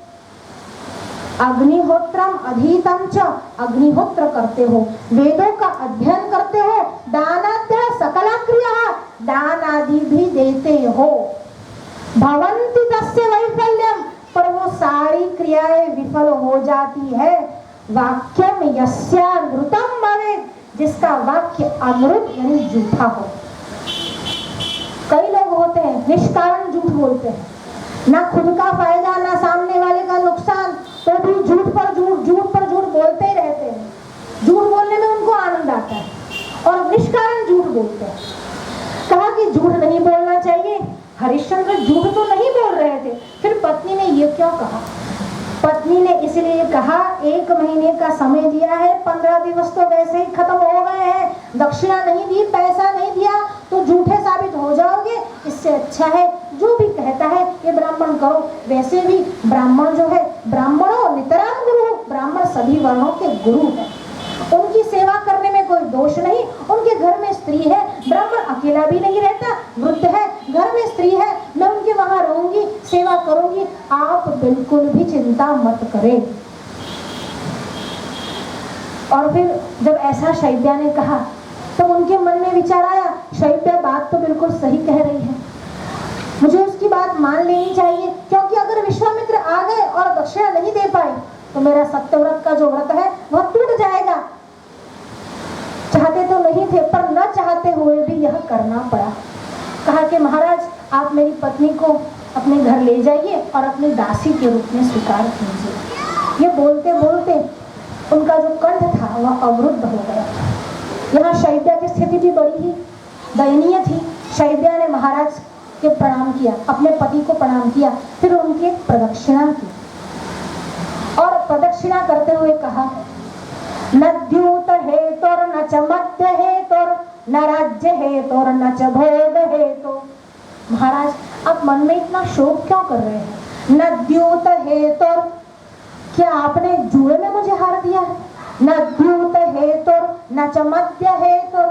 अग्निहोत्रम अधीतम च, अग्निहोत्र करते हो, वेदों का अध्ययन करते हो, दानाद्य सकला क्रिया, दान आदि भी देते हो, भवन्ति तस्य वैफल्यम, पर वो सारी क्रियाएं विफल हो जाती है, वाक्यम यस्यानृतं भवेत्, जिसका वाक्य अमृत यानी झूठा हो। कई लोग होते हैं निष्कारण झूठ बोलते हैं, ना खुद का फायदा ना सामने वाले का नुकसान, तो भी झूठ पर झूठ बोलते ही रहते हैं। झूठ बोलने में उनको आनंद आता है और निष्कारण झूठ बोलते हैं। कहा कि झूठ नहीं बोलना चाहिए। हरिश्चंद्र झूठ तो नहीं बोल रहे थे, फिर पत्नी ने ये क्यों कहा? पत्नी ने इसलिए कहा, 1 महीने का समय दिया है, 15 दिवस तो वैसे ही खत्म हो गए हैं, दक्षिणा नहीं दी, पैसा नहीं दिया तो झूठे साबित हो जाओगे। इससे अच्छा है जो भी कहता है ये ब्राह्मण करो। वैसे भी ब्राह्मण जो है, ब्राह्मणों नितराम गुरु, ब्राह्मण सभी वर्णों के गुरु है, उनकी सेवा करने में कोई दोष नहीं। उनके घर में स्त्री है, ब्राह्मण अकेला भी नहीं रहता, वृद्ध है, घर में स्त्री है, मैं उनके वहां रहूंगी, सेवा करूंगी, आप बिल्कुल भी चिंता मत करें। और फिर जब ऐसा शैब्या ने कहा तो उनके मन में विचार आया, शैब्या बात तो बिल्कुल सही कह रही है, मुझे उसकी बात मान लेनी चाहिए, क्योंकि अगर विश्वामित्र आ गए और दक्षिणा नहीं दे पाए तो मेरा सत्यव्रत का जो व्रत है वह टूट जाएगा। चाहते तो नहीं थे, पर न चाहते हुए भी यह करना पड़ा। कहा कि महाराज आप मेरी पत्नी को अपने घर ले जाइए और अपनी दासी के रूप में स्वीकार कीजिए। ये बोलते बोलते उनका जो कंठ था वह अवरुद्ध हो गया। यहाँ शैब्या की स्थिति भी बड़ी ही दयनीय थी। शैब्या ने महाराज के प्रणाम किया, अपने पति को प्रणाम किया, फिर उनकी प्रदक्षिणा की और प्रदक्षिणा करते हुए कहा, न द्यूत हेतुर न च मद्य हेतुर न राज्य हेतुर न च भोग हेतु। महाराज आप मन में इतना शोक क्यों कर रहे हैं? न द्यूत हेतुर, क्या आपने जुए में मुझे हार दिया है? न द्यूत हेतुर न च मद्य हेतुर,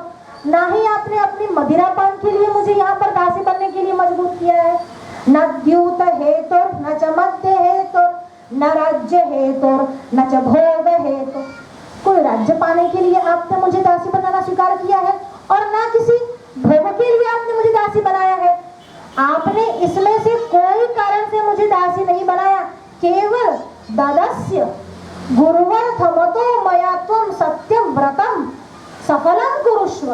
ना ही आपने अपनी मदिरा पान के लिए मुझे यहाँ पर दासी बनने के लिए मजबूर किया है। न द्यूत हेतुर न च मद्य हेतुर न राज्य हेतुर न च भोग हेतु, कोई राज्य पाने के लिए आपने मुझे दासी बनाना स्वीकार किया है और ना किसी भोग के लिए आपने मुझे दासी बनाया है। आपने इसमें से कोई कारण से मुझे दासी नहीं बनाया, केवल ददस्य गुरुवर्थमतो मया त्वं सत्यम व्रतम सफलम कुरुष्व।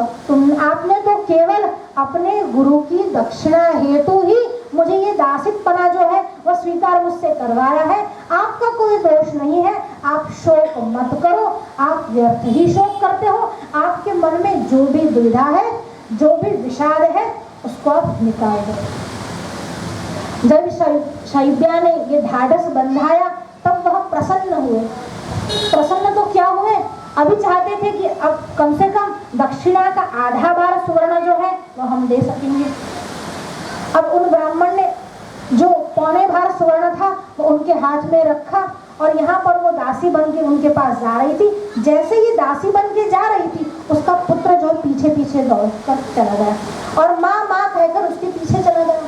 आपने तो केवल अपने गुरु की दक्षिणा हेतु ही मुझे ये दासित्वपना जो है वह स्वीकार मुझसे करवाया है। आपका कोई दोष नहीं है, आप शोक मत करो, आप व्यर्थ ही शोक करते हो। आपके मन में जो भी दुविधा है, जो भी विषाद है, उसको आप निकाल दो। जब शैब्या ने ये ढाढ़स बंधाया तब वह प्रसन्न हुए। प्रसन्न तो क्या हुए, अभी चाहते थे कि अब कम से कम दक्षिणा का आधा भार सुवर्ण जो है वह हम दे सकेंगे। अब उन ब्राह्मण ने जो पौने भार सुवर्ण था वो उनके हाथ में रखा और यहाँ पर वो दासी बन के उनके पास जा रही थी। जैसे ये दासी बन के जा रही थी, उसका पुत्र जो पीछे पीछे दौड़कर चला गया और माँ माँ कहकर उसके पीछे चला गया।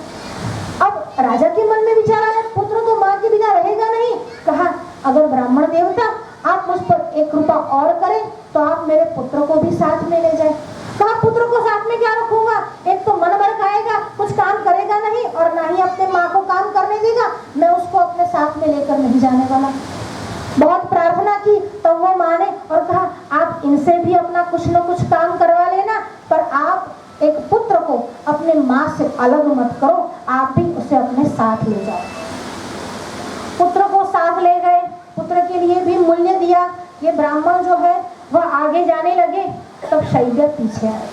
अब राजा के मन में विचार आया, पुत्र तो माँ के बिना रहेगा नहीं। कहा अगर ब्राह्मण देवता आप मुझ पर 1 रुपया और करें तो आप मेरे पुत्र को भी साथ में ले जाए। कहा पुत्र को साथ में क्या रखूंगा, एक तो मन भर खाएगा, कुछ काम करेगा नहीं और ना ही अपने माँ को काम करने देगा, मैं उसको अपने साथ में लेकर नहीं जाने वाला। बहुत प्रार्थना की तब वो माने और कहा आप इनसे भी अपना कुछ न कुछ काम करवा लेना, पर आप एक पुत्र को अपने माँ से अलग मत करो, आप भी उसे अपने साथ ले जाओ। पुत्र को साथ ले गए, पुत्र के लिए भी मूल्य दिया। ये ब्राह्मण जो है वह आगे जाने लगे, तब शैब्या पीछे आए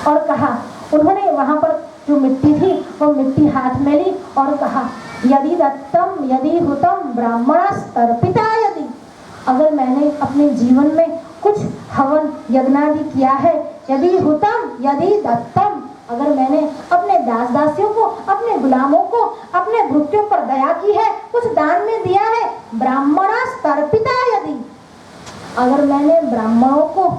और कहा, उन्होंने वहां पर जो मिट्टी थी वो मिट्टी हाथ में ली और कहा यदि दत्तम यदि हुतम ब्राह्मणस्तर्पिता यदि, अगर मैंने अपने जीवन में कुछ हवन यज्ञादि किया है, यदि हुतम यदि दत्तम, अगर मैंने अपने दास दासियों को, अपने गुलामों को, अपने भृत्यों पर दया की है, कुछ दान में दिया है, ब्राह्मणस्तर्पिता यदि, अगर मैंने ब्राह्मणों को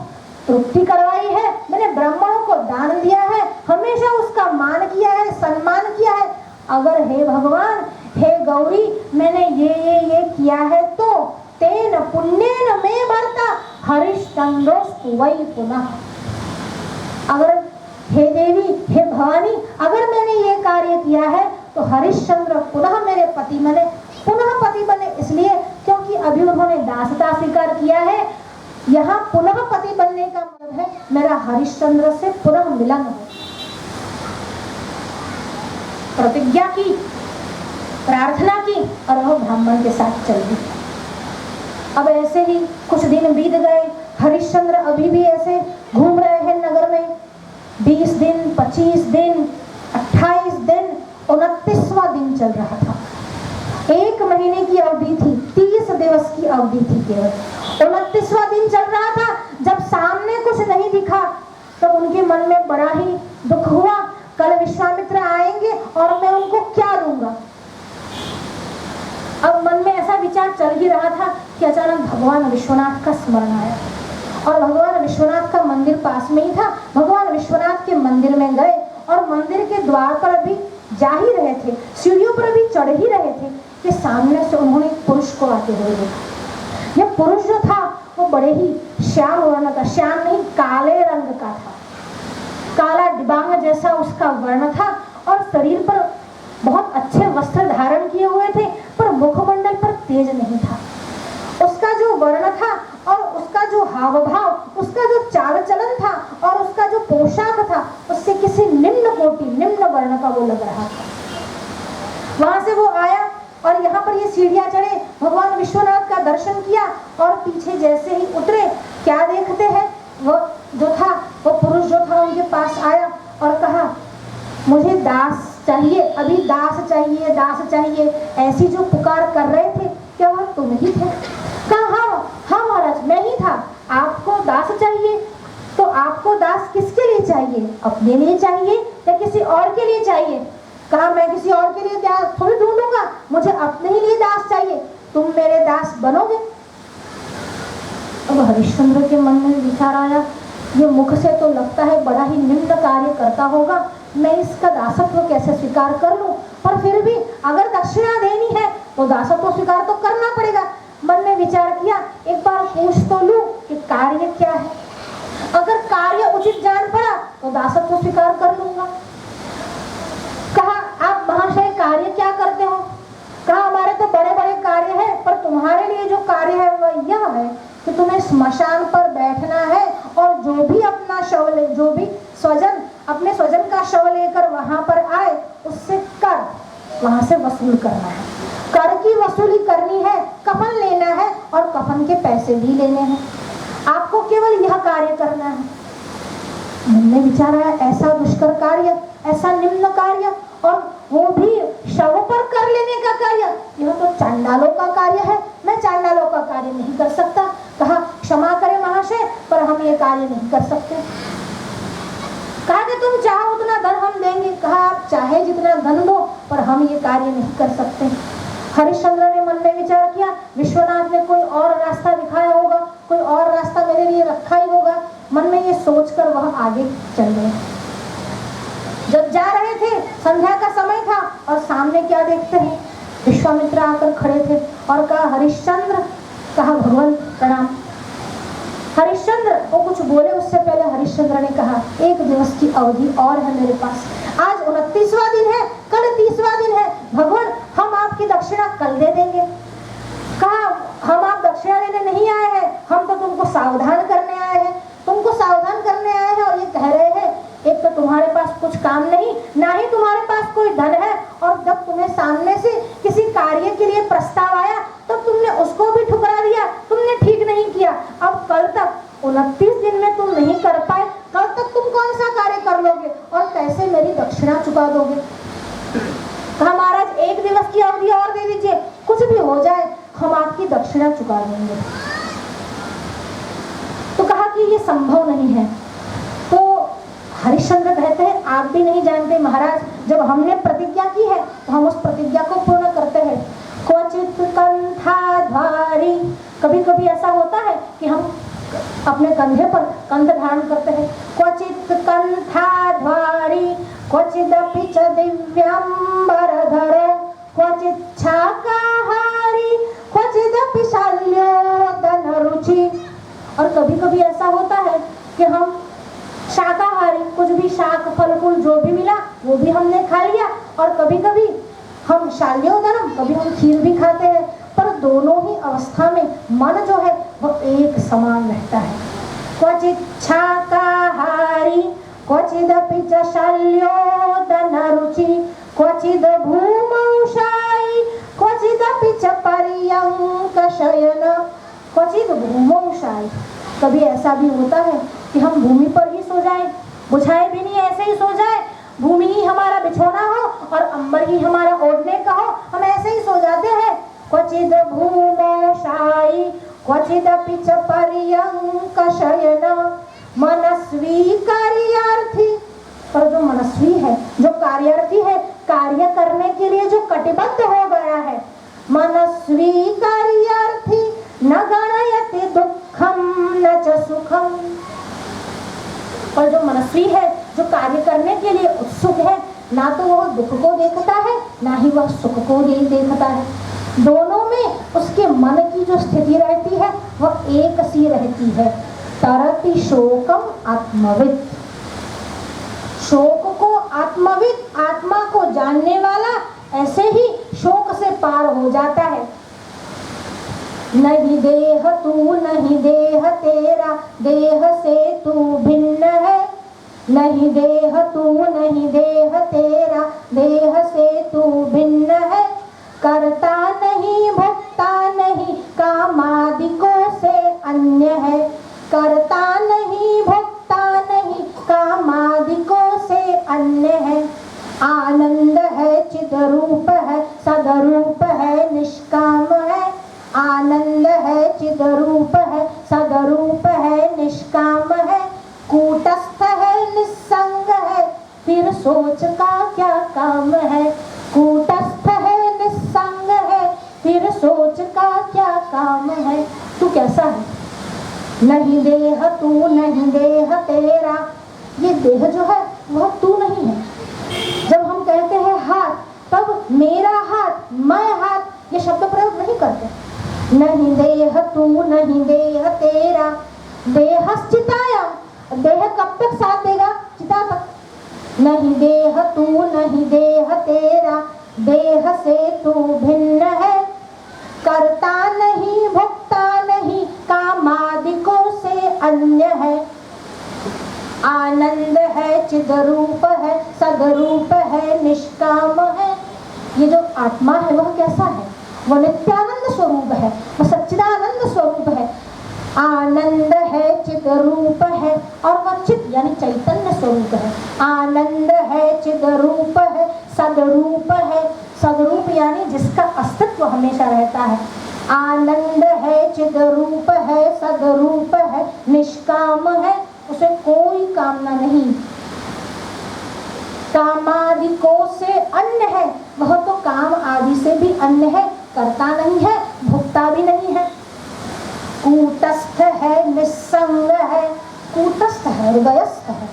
तृप्ति करवाई है, मैंने ब्राह्मणों को दान दिया है, हमेशा उसका मान किया है, सम्मान किया है, अगर हे भगवान हे गौरी मैंने ये किया है तो तेन पुण्येन मे भर्ता हरिश्चंद्रोस्तु वै पुनः, अगर हे देवी हे भवानी अगर मैंने ये कार्य किया है तो हरिश्चंद्र पुनः मेरे पति बने। पुनः पति बने इसलिए क्योंकि अभी उन्होंने दासता स्वीकार किया है। यहाँ पुनः पति बनने का मतलब है मेरा हरिश्चंद्र से पुनः मिलन हो। प्रतिज्ञा की, प्रार्थना की और वह ब्राह्मण के साथ चल दी। अब ऐसे ही कुछ दिन बीत गए, हरिश्चंद्र अभी भी ऐसे घूम रहे हैं नगर में। 20 दिन, 25 दिन, 28 दिन, 29वां दिन चल रहा था। 1 महीने की अवधि थी, 30 दिवस की अवधि थी केवल। 29वां दिन चल रहा था जब सामने कुछ नहीं दिखा ही रहा था कि अचानक भगवान विश्वनाथ का स्मरण आया और भगवान विश्वनाथ का मंदिर पास में ही था। भगवान विश्वनाथ के मंदिर में गए और मंदिर के द्वार पर अभी जा ही रहे थे, सीढ़ियों पर अभी चढ़ ही रहे थे कि सामने से उन्होंने एक पुरुष को आते हुए देखा। यह पुरुष जो था वो बड़े ही श्याम वर्ण का, श्याम नहीं काले रंग का था, काला डिबांग जैसा उसका वर्ण था और शरीर पर बहुत अच्छे वस्त्र धारण किए हुए थे, पर मुखमंडल पर तेज नहीं था। उसका जो वर्ण था और उसका जो हाव भाव, उसका जो चाल चलन था और उसका जो पोशाक था, उससे किसी निम्न कोटि, निम्न वर्ण का वो लग रहा था। वहां से वो आया और यहाँ पर ये सीढ़ियां चढ़े, भगवान विश्वनाथ का दर्शन किया और पीछे जैसे ही उतरे, क्या देखते हैं, वो जो था, वो पुरुष जो था उनके पास आया और कहा, मुझे दास चाहिए, अभी दास चाहिए, दास चाहिए। ऐसी जो पुकार कर रहे थे, क्या वह तुम ही थे? कहा हाँ महाराज, मैं ही था। आपको दास चाहिए, तो आपको दास किसके लिए चाहिए? अपने लिए चाहिए या किसी और के लिए चाहिए? कहा मैं किसी और के लिए दास थोड़ी ढूंढूंगा, मुझे अपने ही लिए दास चाहिए। तुम मेरे दास बनोगे? अब हरिश्चंद्र के मन में विचार आया, ये मुख से तो लगता है बड़ा ही निम्न कार्य करता होगा, मैं इसका दासत्व कैसे स्वीकार कर लूं? पर फिर भी अगर दक्षिणा देनी है तो दासत्व स्वीकार तो करना पड़ेगा। मन में विचार किया, एक बार पूछ तो लूं कि कार्य क्या है। अगर कार्य उचित जान पड़ा तो दासत्व स्वीकार कर लूंगा। कहा आप महाशय कार्य क्या करते हो? कहा हमारे तो बड़े बड़े कार्य है, पर तुम्हारे लिए जो कार्य है वह यह है कि तुम्हें स्मशान पर बैठना है और जो भी अपना शव ले, जो भी स्वजन अपने स्वजन का शव लेकर वहां पर आए, उससे कर वहां से वसूल करना है, कर की वसूली करनी है, कफन लेना है और कफन के पैसे भी लेने हैं। आपको केवल यह कार्य करना है। मन में विचार आया, ऐसा दुष्कर कार्य, ऐसा निम्न कार्य और वो भी शव पर कर लेने का कार्य, यह तो चांडालों का कार्य है, मैं चांडालों का कार्य नहीं कर सकता। कहा क्षमा करें महाशय, पर हम ये कार्य नहीं कर सकते। कहा कि तुम चाहो उतना धन हम देंगे। कहा आप चाहे जितना धन दो, पर हम ये कार्य नहीं कर सकते। हरिश्चंद्र ने मन में विचार किया, विश्वनाथ ने कोई और रास्ता दिखाया होगा, कोई और रास्ता मेरे लिए रखा ही होगा। मन में ये सोचकर वह आगे चल गए। जब जा रहे थे, संध्या का समय था और सामने क्या देखते हैं, विश्वामित्र आकर खड़े थे और कहा हरिश्चंद्र। कहा भगवान प्रणाम। हरिश्चंद्र वो कुछ बोले उससे पहले हरिश्चंद्र ने कहा, एक दिवस की अवधि और है मेरे पास, आज 29वां दिन है, कल 30वां दिन है, भगवान हम आपकी दक्षिणा कल दे देंगे। कहा हम आप दक्षिणा लेने नहीं आए हैं, हम तो तुमको सावधान करने आए हैं, तुमको सावधान करने आए हैं। और ये कह रहे हैं, एक तो तुम्हारे पास कुछ काम नहीं, ना ही तुम्हारे पास कोई धन है, और जब तुम्हें सामने से किसी कार्य के लिए प्रस्ताव आया तो तुमने उसको भी ठुकरा दिया, तुमने ठीक नहीं किया। अब कल तक 29 दिन में तुम नहीं कर पाए, कल तक तुम कौन सा कार्य कर लोगे और कैसे मेरी दक्षिणा चुका दोगे? कहा महाराज एक दिवस की अवधि और दे दीजिए, कुछ भी हो जाए हम आपकी दक्षिणा चुका देंगे। तो कहा कि ये संभव नहीं है। तो हरिश्चंद्र कहते हैं आप भी नहीं जानते महाराज, जब हमने प्रतिज्ञा की है तो हम उस प्रतिज्ञा को पूर्ण करते हैं। क्वचित कंठाधारी, कभी कभी ऐसा होता है कि हम अपने कंधे पर कंठ धारण करते हैं। क्वचित कंठाधारी क्वचिदपि च दिव्यांबरधर क्वचित् शाकाहारी क्वचिदपि शाल्योदन रुचि। और कभी कभी ऐसा होता है कि हम शाकाहारी, कुछ भी शाक फल फूल जो भी मिला वो भी हमने खा लिया, और कभी कभी हम शाल्योदनम, कभी हम खीर भी खाते हैं, पर दोनों ही अवस्था में मन जो है वो एक समान रहता है। क्वचित् शाकाहारी क्वचिदपि च शाल्योदन रुचि क्वचिद् भूमौषायी क्वचिदपि च पर्यंक शयन। क्वचिद् भूमौषायी, कभी ऐसा भी होता है कि हम भूमि पर ही सो जाए, बुझाए भी नहीं ऐसे ही सो जाए, भूमि ही हमारा बिछोना हो और अंबर ही हमारा ओढ़ने का हो, हम ऐसे ही सो जाते हैं। क्वचिद् भूमौषायी क्वचिदपि च पर्यंक शयन। मनस्वी कार्यार्थी, पर जो मनस्वी है, जो कार्यार्थी है, कार्य करने के लिए जो कटिबद्ध हो गया है, मनस्वी कार्यार्थी न गणयति दुखम न च सुखम। और जो मनस्वी है, जो कार्य करने के लिए उत्सुक है, ना तो वह दुख को देखता है, ना ही वह सुख को देखता है। दोनों में उसके मन की जो स्थिति रहती है वह एक सी रहती है। तरति शोकम आत्मविद, शोक को आत्मविद, आत्मा को जानने वाला ऐसे ही शोक से पार हो जाता है। नहीं देह तू नहीं देह तेरा, देह से तू भिन्न है। नहीं देह तू नहीं देह तेरा, देह से तू भिन्न है। करता नहीं भोक्ता नहीं, कामादिकों से अन्य है। करता नहीं भोक्ता नहीं, कामादिकों से अन्य है। आनंद है चिद्रूप है, सदरूप है निष्काम है। आनंद है चिद्रूप है, सदरूप है निष्काम है। कूटस्थ है निस्संग है, फिर सोच का क्या काम है। कूटस्थ है निस्संग है, फिर सोच का क्या काम है। तू कैसा है? नहीं देह तू नहीं देह तेरा, ये देह जो है वह तू नहीं है। जब हम कहते हैं हाथ, तब मेरा हाथ, मैं हाथ, ये शब्द प्रयोग नहीं करते। नहीं देह तू नहीं देह तेरा, देह चिताया, देह कब तक साथ देगा? चिता तक। नहीं देह तू नहीं देह तेरा, देह से तू भिन्न है। करता नहीं भोक्ता नहीं, कामादिकों से अन्य है। आनंद है चिद्रूप है, सदरूप है निष्काम है। ये जो आत्मा है वह कैसा है? वह नित्यानंद स्वरूप है, वह सच्चिदानंद स्वरूप है। आनंद है चिद्रूप है, और वह चित यानी चैतन्य स्वरूप है। आनंद है चिद्रूप है, सदरूप है। सदरूप यानी जिसका अस्तित्व हमेशा रहता है। आनंद है चिद्रूप है, सदरूप है निष्काम है, उसे कोई कामना नहीं। कामादिकों से अन्य है, वह तो काम आदि से भी अन्य है। करता नहीं है, भोक्ता भी नहीं है। कूटस्थ है निस्संग है, कूटस्थ है हृदयस्थ है,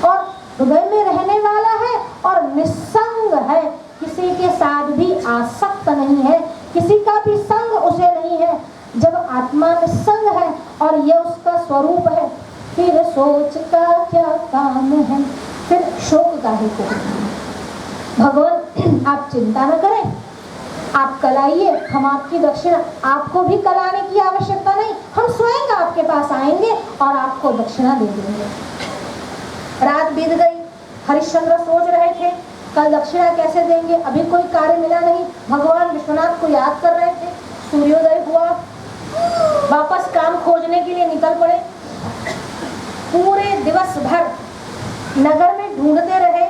और हृदय में रहने वाला है, और निस्संग है, किसी के साथ भी आसक्त नहीं है, किसी का भी संग उसे नहीं है। जब आत्मा निस्संग है और यह उसका स्वरूप है, फिर सोच का क्या काम है, फिर शोक का ही कोई। भगवान आप चिंता न करें, आप कलाइए, हम आपकी दक्षिणा, आपको भी कलाने की आवश्यकता नहीं, हम स्वयं आपके पास आएंगे और आपको दक्षिणा दे देंगे। रात बीत गई, हरिश्चंद्र सोच रहे थे कल दक्षिणा कैसे देंगे, अभी कोई कार्य मिला नहीं। भगवान विश्वनाथ को याद कर रहे थे। सूर्योदय हुआ, वापस काम खोजने के लिए निकल पड़े। पूरे दिवस भर नगर में ढूंढते रहे,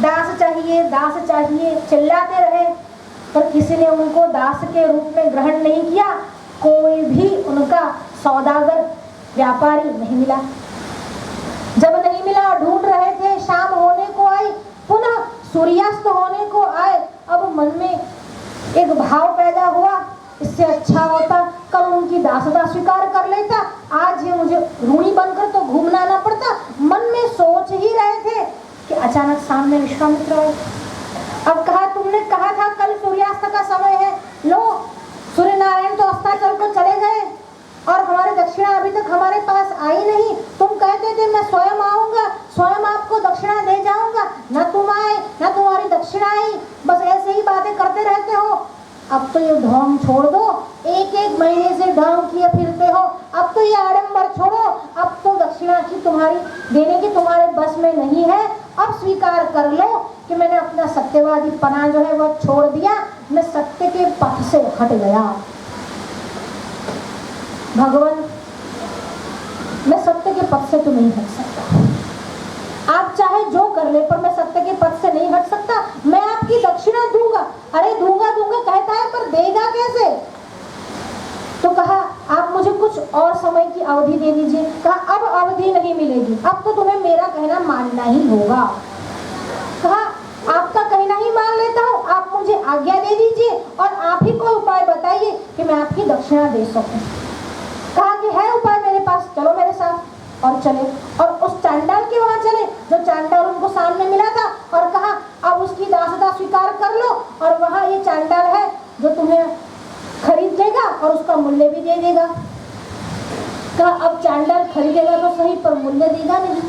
दास चाहिए चिल्लाते रहे, पर किसी ने उनको दास के रूप में ग्रहण नहीं किया। कोई भी उनका सौदागर व्यापारी नहीं मिला। जब नहीं मिला, ढूंढ रहे थे, शाम होने को आई, पुनः सूर्यास्त होने को आए। अब मन में एक भाव पैदा हुआ, इससे अच्छा होता कल उनकी दासता स्वीकार कर लेता, आज ये मुझे ऋणी बनकर तो घूमना ना पड़ता। मन में सोच ही रहे थे कि अचानक सामने विश्वामित्र आए। अब कहा, तुमने कहा था कल सूर्यास्त का समय है, लो सूर्य नारायण तो अस्ताचल को चले गए और हमारी दक्षिणा अभी तक हमारे पास आई नहीं। तुम कहते थे मैं स्वयं आऊंगा, स्वयं आपको दक्षिणा दे जाऊंगा, न तुम आए न तुम्हारी दक्षिणा आई, बस ऐसे ही बातें करते रहते हो। अब तो ये ढोंग छोड़ दो, एक एक महीने से ढोंग किए फिरते हो, अब तो ये आडंबर छोड़ो, अब तो दक्षिणा की तुम्हारी देने की तुम्हारे बस में नहीं है। अब स्वीकार कर लो कि मैंने अपना सत्यवादी पना जो है वह छोड़ दिया, मैं सत्य के पथ से हट गया। भगवान, मैं सत्य के पथ से तो नहीं हट सकता, आप चाहे जो कर ले, पर मैं सत्य के पथ से नहीं हट सकता। मैं आपकी दक्षिणा दूंगा। अरे दूंगा कहता है, पर देगा कैसे? तो कहा आप मुझे कुछ और समय की अवधि दे दीजिए। कहा अब अवधि नहीं मिलेगी, अब तो तुम्हें मेरा कहना मानना ही होगा। कहा आपका मैं कहीं नहीं मान लेता हूँ, आप मुझे आज्ञा दे दीजिए और आप ही कोई उपाय बताइए कि मैं आपकी दक्षिणा दे सकूं। कहा कि है उपाय मेरे पास, चलो मेरे साथ। और चले और उस चांडाल के वहां चले जो चांडाल उनको सामने मिला था, और कहा अब उसकी दासता स्वीकार कर लो, और वहां ये चांडाल है जो तुम्हें खरीद लेगा और उसका मूल्य भी दे देगा। कहा अब चांडाल खरीदेगा तो सही, पर मूल्य देगा नहीं।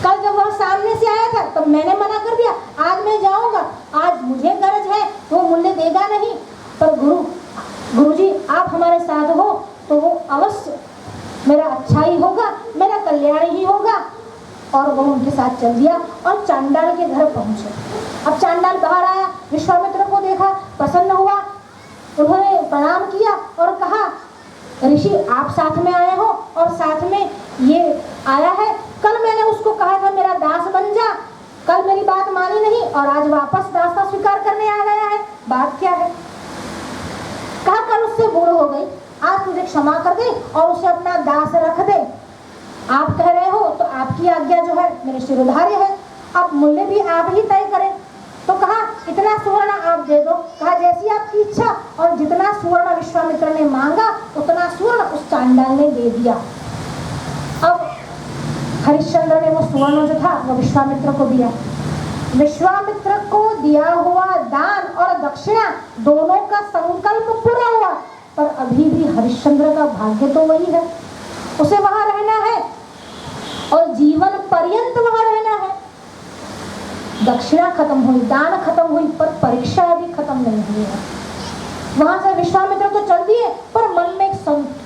कल जब वह सामने से आया था तब मैंने मना कर दिया, आज मैं जाऊंगा, आज मुझे गरज है, वो मूल्य देगा नहीं। पर गुरुजी आप हमारे साथ हो तो वो अवश्य मेरा अच्छा ही होगा, मेरा कल्याण ही होगा। और वो उनके साथ चल दिया और चांडाल के घर पहुंचे। अब चांडाल बाहर आया, विश्वामित्र को देखा, प्रसन्न हुआ, उन्होंने प्रणाम किया और कहा ऋषि आप साथ में आए हो और साथ में ये आया है, कल मैंने उसको कहा था मेरा दास बन जा, कल मेरी बात मानी नहीं और आज वापस दासता स्वीकार करने आ गया है, बात क्या है? कहा कल उससे भूल हो गई, आज तुझे क्षमा कर दे और उसे अपना दास रख दे। आप कह रहे हो तो आपकी आज्ञा जो है मेरे शिरोधार्य है, अब मूल्य भी आप ही तय करें। तो कहा इतना सुवर्ण आप दे दो। कहा जैसी आपकी इच्छा, और जितना सुवर्ण विश्वामित्र ने मांगा उतना सुवर्ण उस चांडाल ने दे दिया। अब हरिश्चंद्र ने वो सुवर्ण जो था वो विश्वामित्र को दिया। विश्वामित्र को दिया हुआ दान और दक्षिणा दोनों का संकल्प पूरा हुआ, पर अभी भी हरिश्चंद्र का भाग्य तो वही है, उसे वहां रहना है और जीवन पर्यंत वहां रहना है। दक्षिणा खत्म हुई, दान खत्म हुई, पर परीक्षा अभी खत्म नहीं हुई है। वहां से विश्वामित्र तो चल दिए, पर मन में एक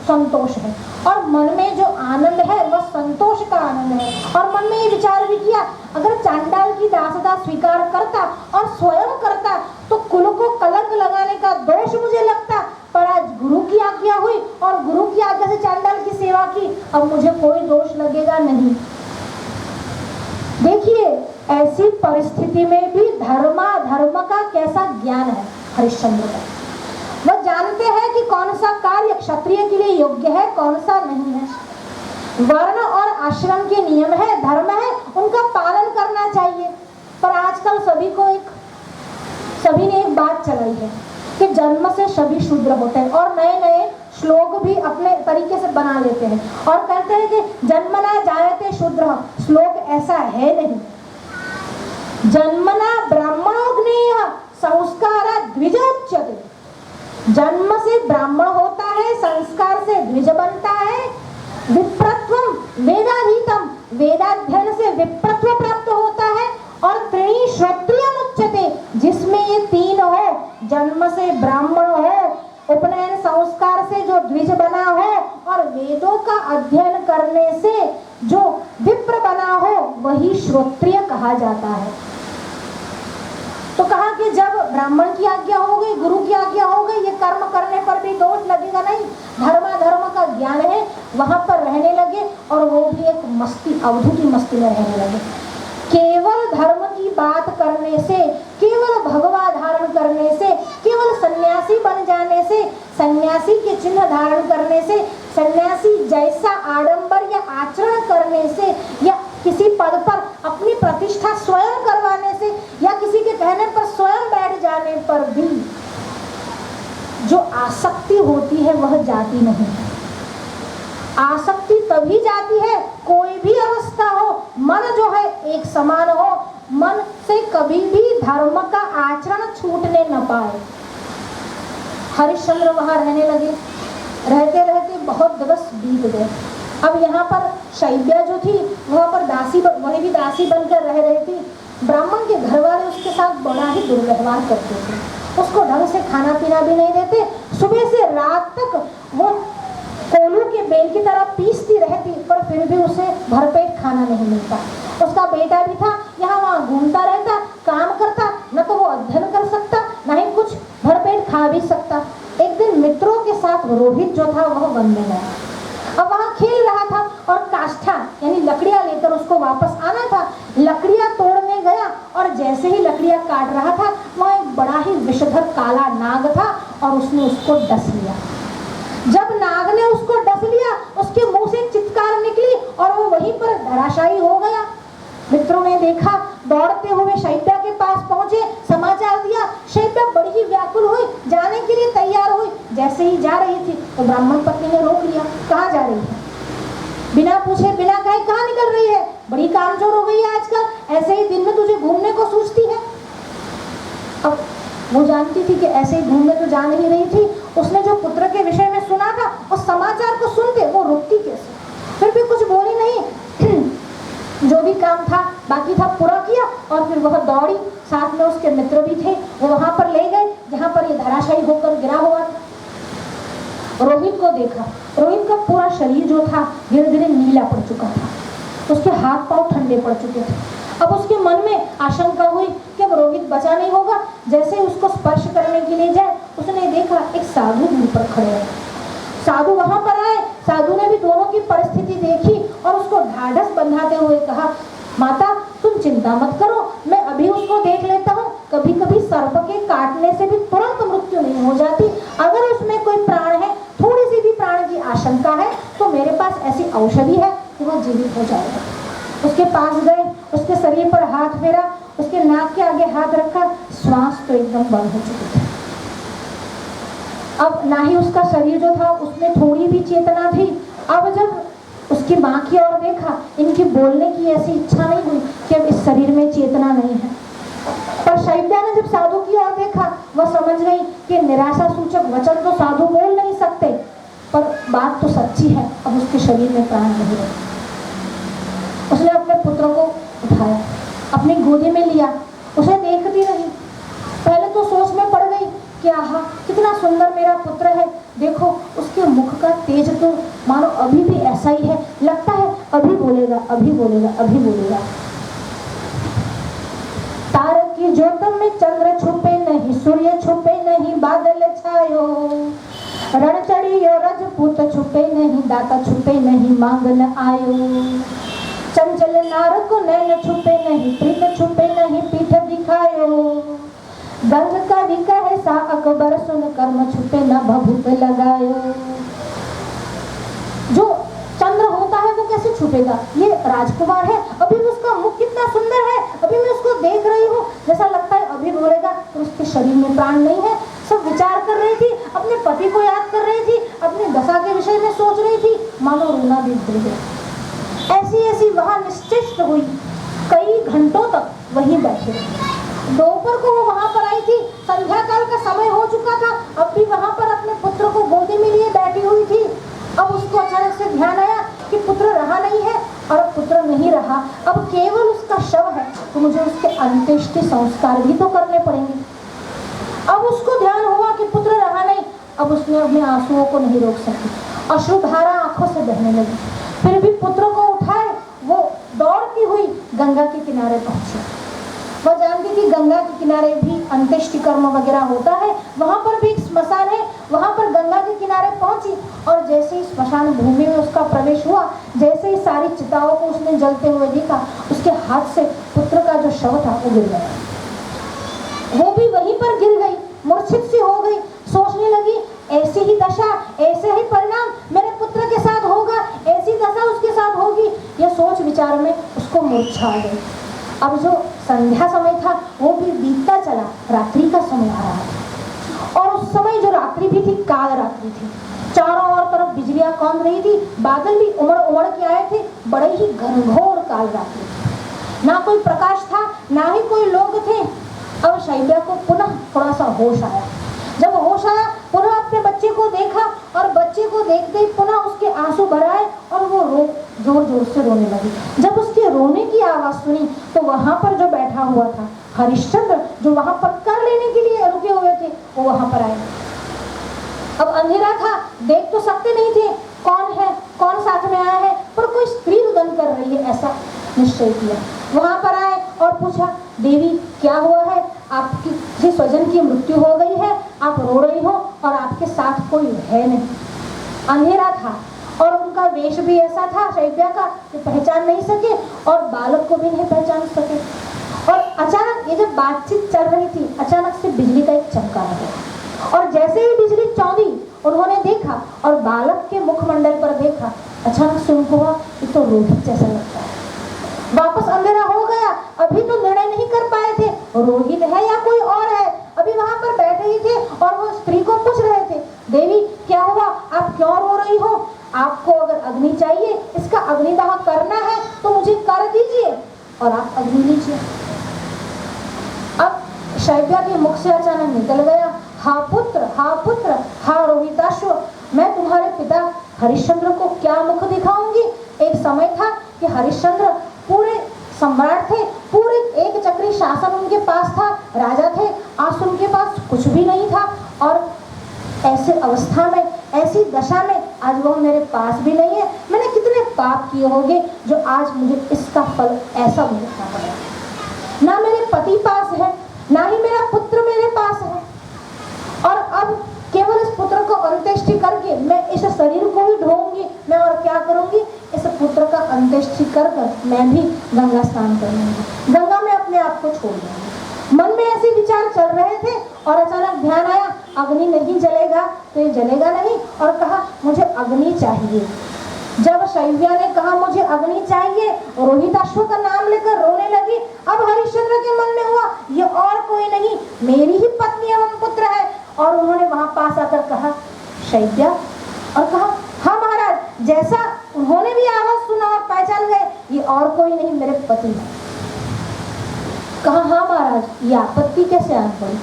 संतोष है, और मन में जो आनंद है वह संतोष का आनंद है। और मन में ये विचार भी किया अगर चांडाल की दासता स्वीकार करता और स्वयं करता तो कुल को कलंक लगाने का दोष मुझे लगता, पर आज गुरु की आज्ञा हुई और गुरु की आज्ञा से चांडाल की सेवा की, अब मुझे कोई दोष लगेगा नहीं। देखिए ऐसी परिस्थिति में भी धर्म का कैसा ज्ञान है हरिश्चंद्र का। वह जानते हैं कि कौन सा कार्य क्षत्रिय के लिए योग्य है, कौन सा नहीं है। वर्ण और आश्रम के नियम है, धर्म है, उनका पालन करना चाहिए। पर आजकल सभी ने एक बात चलाई है कि जन्म से सभी शूद्र होते हैं, और नए नए श्लोक भी अपने तरीके से बना लेते हैं और कहते हैं कि जन्मना जायते शूद्र। श्लोक ऐसा है नहीं। जन्मना ब्राह्मणोग्नेय संस्कारा द्विजोच्यते। जन्म से ब्राह्मण होता है, संस्कार से द्विज बनता है। विप्रत्वम वेदाधीतम, वेदाध्ययन से विप्रत्व प्राप्त होता है। और त्रीणि श्रोत्रियम उच्यते, जिसमें ये तीन हो, जन्म से ब्राह्मण हो, उपनयन संस्कार से जो द्विज बना हो, और वेदों का अध्ययन करने से जो विप्र बना हो, वही श्रोत्रिय कहा जाता है। तो कहा कि जब ब्राह्मण की आज्ञा हो गई, गुरु की आज्ञा हो गई, ये कर्म करने पर भी दोष लगेगा नहीं, धर्म का ज्ञान है, वहां पर रहने लगे और वो भी एक मस्ती, अवधि की मस्ती में रहने लगे। केवल धर्म की बात करने से, केवल भगवा धारण करने से, केवल सन्यासी बन जाने से, सन्यासी के चिन्ह धारण करने से, सन्यासी जैसा आडंबर या आचरण करने से, या किसी पद पर अपनी प्रतिष्ठा स्वयं करवाने से, या किसी के कहने पर स्वयं बैठ जाने पर भी जो आसक्ति होती है वह जाती नहीं है। आसक्ति तभी जाती है, कोई भी अवस्था हो, मन जो है एक समान हो, मन से कभी भी धर्म का आचरण छूटने न पाए। हरिश्चंद्र वहां रहने लगे, रहते रहते बहुत दिवस बीत गए। अब यहाँ पर शैब्या जो थी वहाँ पर दासी, वही भी दासी बनकर रह रही थी। ब्राह्मण के घर वाले उसके साथ बड़ा ही दुर्व्यवहार करते थे, उसको ढंग से खाना पीना भी नहीं देते। सुबह से रात तक वो कोलू के बेल की तरह पीसती रहती, पर फिर भी उसे भरपेट खाना नहीं मिलता। उसका बेटा भी था, यहाँ वहाँ घूमता रहता, काम करता, न तो वो अध्ययन कर सकता, न ही कुछ भरपेट खा भी सकता। एक दिन मित्रों के साथ रोहित जो था वह वन में गया। अब वहाँ खेल रहा था और काष्ठा यानी लकड़ियाँ लेकर उसको वापस आना था। लकड़ियाँ तोड़ने गया और जैसे ही लकड़ियाँ काट रहा था, वहाँ एक बड़ा ही विषधर काला नाग था और उसने उसको डस लिया। जब नाग ने उसको डस लिया, उसके मुंह से चित्कार निकली और वो वहीं पर धराशायी हो गया। मित्रों ने देखा, दौड़ते हुए शैब्या के पास पहुंचे, समाचार दिया। शैब्या बड़ी ही व्याकुल हुई, जाने के लिए तैयार हुई। जैसे ही जा रही थी तो ब्राह्मण पत्नी ने रोक लिया। कहाँ जा रही है? बिना पूछे बिना कहे कहाँ निकल रही है? बड़ी कामचोर हो गई है आजकल, ऐसे ही दिन में तुझे घूमने को सोचती है। अब वो जानती थी कि ऐसे ही घूमने तो जा नहीं रही थी। उसने जो पुत्र के विषय में सुना था उस समाचार को सुनते वो रुकती कैसे? फिर भी कुछ बोली नहीं। जो भी काम था बाकी था पूरा किया और फिर वह दौड़ी। साथ में उसके मित्र भी थे, वो वहां पर ले गए जहां पर ये धराशायी होकर गिरा हुआ था। रोहित को देखा। रोहित का पूरा शरीर जो था धीरे धीरे नीला पड़ चुका था, उसके हाथ पांव ठंडे पड़ चुके थे। अब उसके मन में आशंका हुई कि अब रोहित बचा नहीं होगा। जैसे ही उसको स्पर्श करने के लिए जाए, उसने देखा एक साधु दूर पर खड़े हैं। साधु वहां पर आए। साधु ने भी दोनों की परिस्थिति देखी और उसको ढाढ़स बंधाते हुए कहा, माता तुम चिंता मत करो, मैं अभी उसको देख लेता हूँ। कभी कभी सर्प के काटने से भी तुरंत मृत्यु नहीं हो जाती। अगर उसमें कोई प्राण है, थोड़ी सी भी प्राण की आशंका है, तो मेरे पास ऐसी औषधि है कि वह जीवित हो जाएगा। उसके पास गए, उसके शरीर पर हाथ फेरा, उसके नाक के आगे हाथ रखा। श्वास तो एकदम बंद हो चुकी थी। अब ना ही उसका शरीर जो था उसमें थोड़ी भी चेतना थी। अब जब उसकी माँ की ओर देखा, इनकी बोलने की ऐसी इच्छा नहीं हुई कि अब इस शरीर में चेतना नहीं है। पर शैब्या ने जब साधु की ओर देखा, वह समझ गई कि निराशा सूचक वचन तो साधु बोल नहीं सकते, पर बात तो सच्ची है। अब उसके शरीर में प्राण नहीं रहे। उसने अपने पुत्र को उठाया, अपनी गोदी में लिया, उसे देखती रही। पहले तो सोच में पड़ गई कि आहा कितना सुंदर मेरा पुत्र है, देखो उसके मुख का तेज तो मानो अभी भी ऐसा ही है, लगता है अभी बोलेगा, अभी बोलेगा, अभी बोलेगा। तारे की ज्योत में चंद्र छुपे नहीं, सूर्य छुपे नहीं, बादल छायो, रण चढ़ियो रजपूत छुपे नहीं, दाता छुपे नहीं, मांगन आयो। चंचल नार को नैन छुपे नहीं, प्रीत छुपे नहीं, पीठ दिखायो। गंग कवि कहे सा अकबर सुन, कर्म छुपे न भभूत लगायो। जो चंद्र होता है वो कैसे छुपेगा? ये राजकुमार है, अभी भी उसका मुख कितना सुंदर है, अभी मैं उसको देख रही हूँ, जैसा लगता है अभी बोलेगा। तो उसके शरीर में प्राण नहीं है। सब विचार कर रही थी, अपने पति को याद कर रही थी, अपनी दशा के विषय में सोच रही थी, मानो रोना भी भूल गया। ऐसी ऐसी वहां निश्चित हुई। कई घंटों तक वहीं बैठे रहे। दोपहर को वो वहां पर आई थी, संध्या काल का समय हो चुका था, अब भी वहां पर अपने पुत्र को गोदी में लिए बैठी हुई थी। अब उसको अचानक से ध्यान आया कि पुत्र रहा नहीं है, और अब पुत्र नहीं रहा, अब केवल उसका शव है, तो मुझे उसके अंत्येष्टि संस्कार भी तो करने पड़ेंगे। अब उसको ध्यान हुआ कि पुत्र रहा नहीं। अब उसने अपने आंसुओं को नहीं रोक सकी, अश्रुधारा आंखों से बहने लगी। फिर भी पुत्र को उठाए वो दौड़ती हुई गंगा के किनारे पहुंची। वह जानती थी गंगा के किनारे भी अंत्येष्टि कर्म वगैरह होता है, वहां पर भी एक स्मशान है। वहां पर गंगा के किनारे पहुंची और जैसे ही स्मशान भूमि में उसका प्रवेश हुआ, जैसे ही सारी चिताओं को उसने जलते हुए देखा, उसके हाथ से पुत्र का जो शव था वो गिर गया। वो भी वहीं पर गिर गई, मूर्छित सी हो गई। सोचने लगी ऐसी ही दशा, ऐसे ही परिणाम मेरे पुत्र के साथ होगा, ऐसी दशा उसके साथ होगी। यह सोच विचार में उसको मूर्छा आ गई। अब जो संध्या समय था वो भी बीतता चला, रात्रि का समय आ रहा था। और उस समय जो रात्रि भी थी काल रात्रि थी। चारों ओर तरफ बिजलियां कौंध रही थी, बादल भी उमड़ उमड़ के आए थे। बड़े ही घनघोर काल रात्रि थी, ना कोई प्रकाश था, ना ही कोई लोग थे। अब शैब्या को पुनः थोड़ा सा होश आया। जब होश आया, पुनः अपने बच्चे को देखा और बच्चे को देखते ही पुनः उसके आंसू भर आए और वो जोर जोर से रोने लगी। जब उसके रोने की आवाज सुनी तो वहां पर जो बैठा हुआ था हरिश्चंद्र, जो वहां पर कर लेने के लिए रुके हुए थे, वो वहां पर आए। अब अंधेरा था, देख तो सकते नहीं थे कौन है, कौन साथ में आया है, पर कोई स्त्री रुदन कर रही है ऐसा निश्चय किया। वहां पर आए और पूछा, देवी क्या हुआ है? आपकी किसी स्वजन की मृत्यु हो गई है, आप रो रही हो और आपके साथ कोई है नहीं। अंधेरा था और उनका वेश भी ऐसा था शैब्या का कि पहचान नहीं सके और बालक को भी नहीं पहचान सके। और अचानक ये जब बातचीत चल रही थी, अचानक से बिजली का एक चमका लगा और जैसे ही बिजली चौंधी, उन्होंने देखा और बालक के मुखमंडल पर देखा। अचानक से उनको हुआ ये तो रोहित जैसा लगता है। वापस अंधेरा हो गया, अभी तो निर्णय नहीं कर पाए थे रोहित है या कोई और है? अभी वहां पर बैठे ही थे और वो स्त्री को पूछ रहे थे, देवी क्या हुआ, आप क्यों रो रही हो? आपको अगर अग्नि चाहिए, इसका अग्निदाह करना है तो मुझे कर दीजिए और आप अग्नि लीजिए। अब शैव्या के मुख से अचानक निकल गया, हा पुत्र, हा रोहिताश्व, मैं तुम्हारे पिता हरिश्चंद्र को क्या मुख दिखाऊंगी? एक समय था कि हरिश्चंद्र पूरे सम्राट थे, पूरे एक चक्री शासन उनके पास था, राजा थे। आज उनके पास कुछ भी नहीं था और ऐसे अवस्था में, ऐसी दशा में आज वो मेरे पास भी नहीं है। मैंने कितने पाप किए होंगे जो आज मुझे इसका फल ऐसा भुगतना पड़ा। ना मेरे पति पास है, ना ही मेरा पुत्र मेरे पास है, और अब केवल इस पुत्र को अंत्येष्टि करके मैं इस शरीर को ही ढोऊंगी। मैं और क्या करूंगी? इस पुत्र का अंत्येष्टि कर मैं भी गंगा स्नान करूंगी, गंगा में अपने आप को छोड़ दूंगी। मन में ऐसे विचार चल रहे थे और अचानक ध्यान आया, अग्नि नहीं जलेगा तो ये जलेगा नहीं, और कहा मुझे अग्नि चाहिए। जब शैव्या ने कहा मुझे अग्नि चाहिए, रोहिताश्व का नाम लेकर रोने लगी। अब हरिश्चंद्र के मन में हुआ ये और कोई नहीं, मेरी ही पत्नी एवं पुत्र है। और उन्होंने वहां पास आकर कहा शैव्या, और कहा हाँ महाराज, जैसा उन्होंने भी आवाज सुना और पहचान गए ये और कोई नहीं मेरे पति है। कहा हाँ महाराज, ये आपत्ति कैसे आन पड़ी?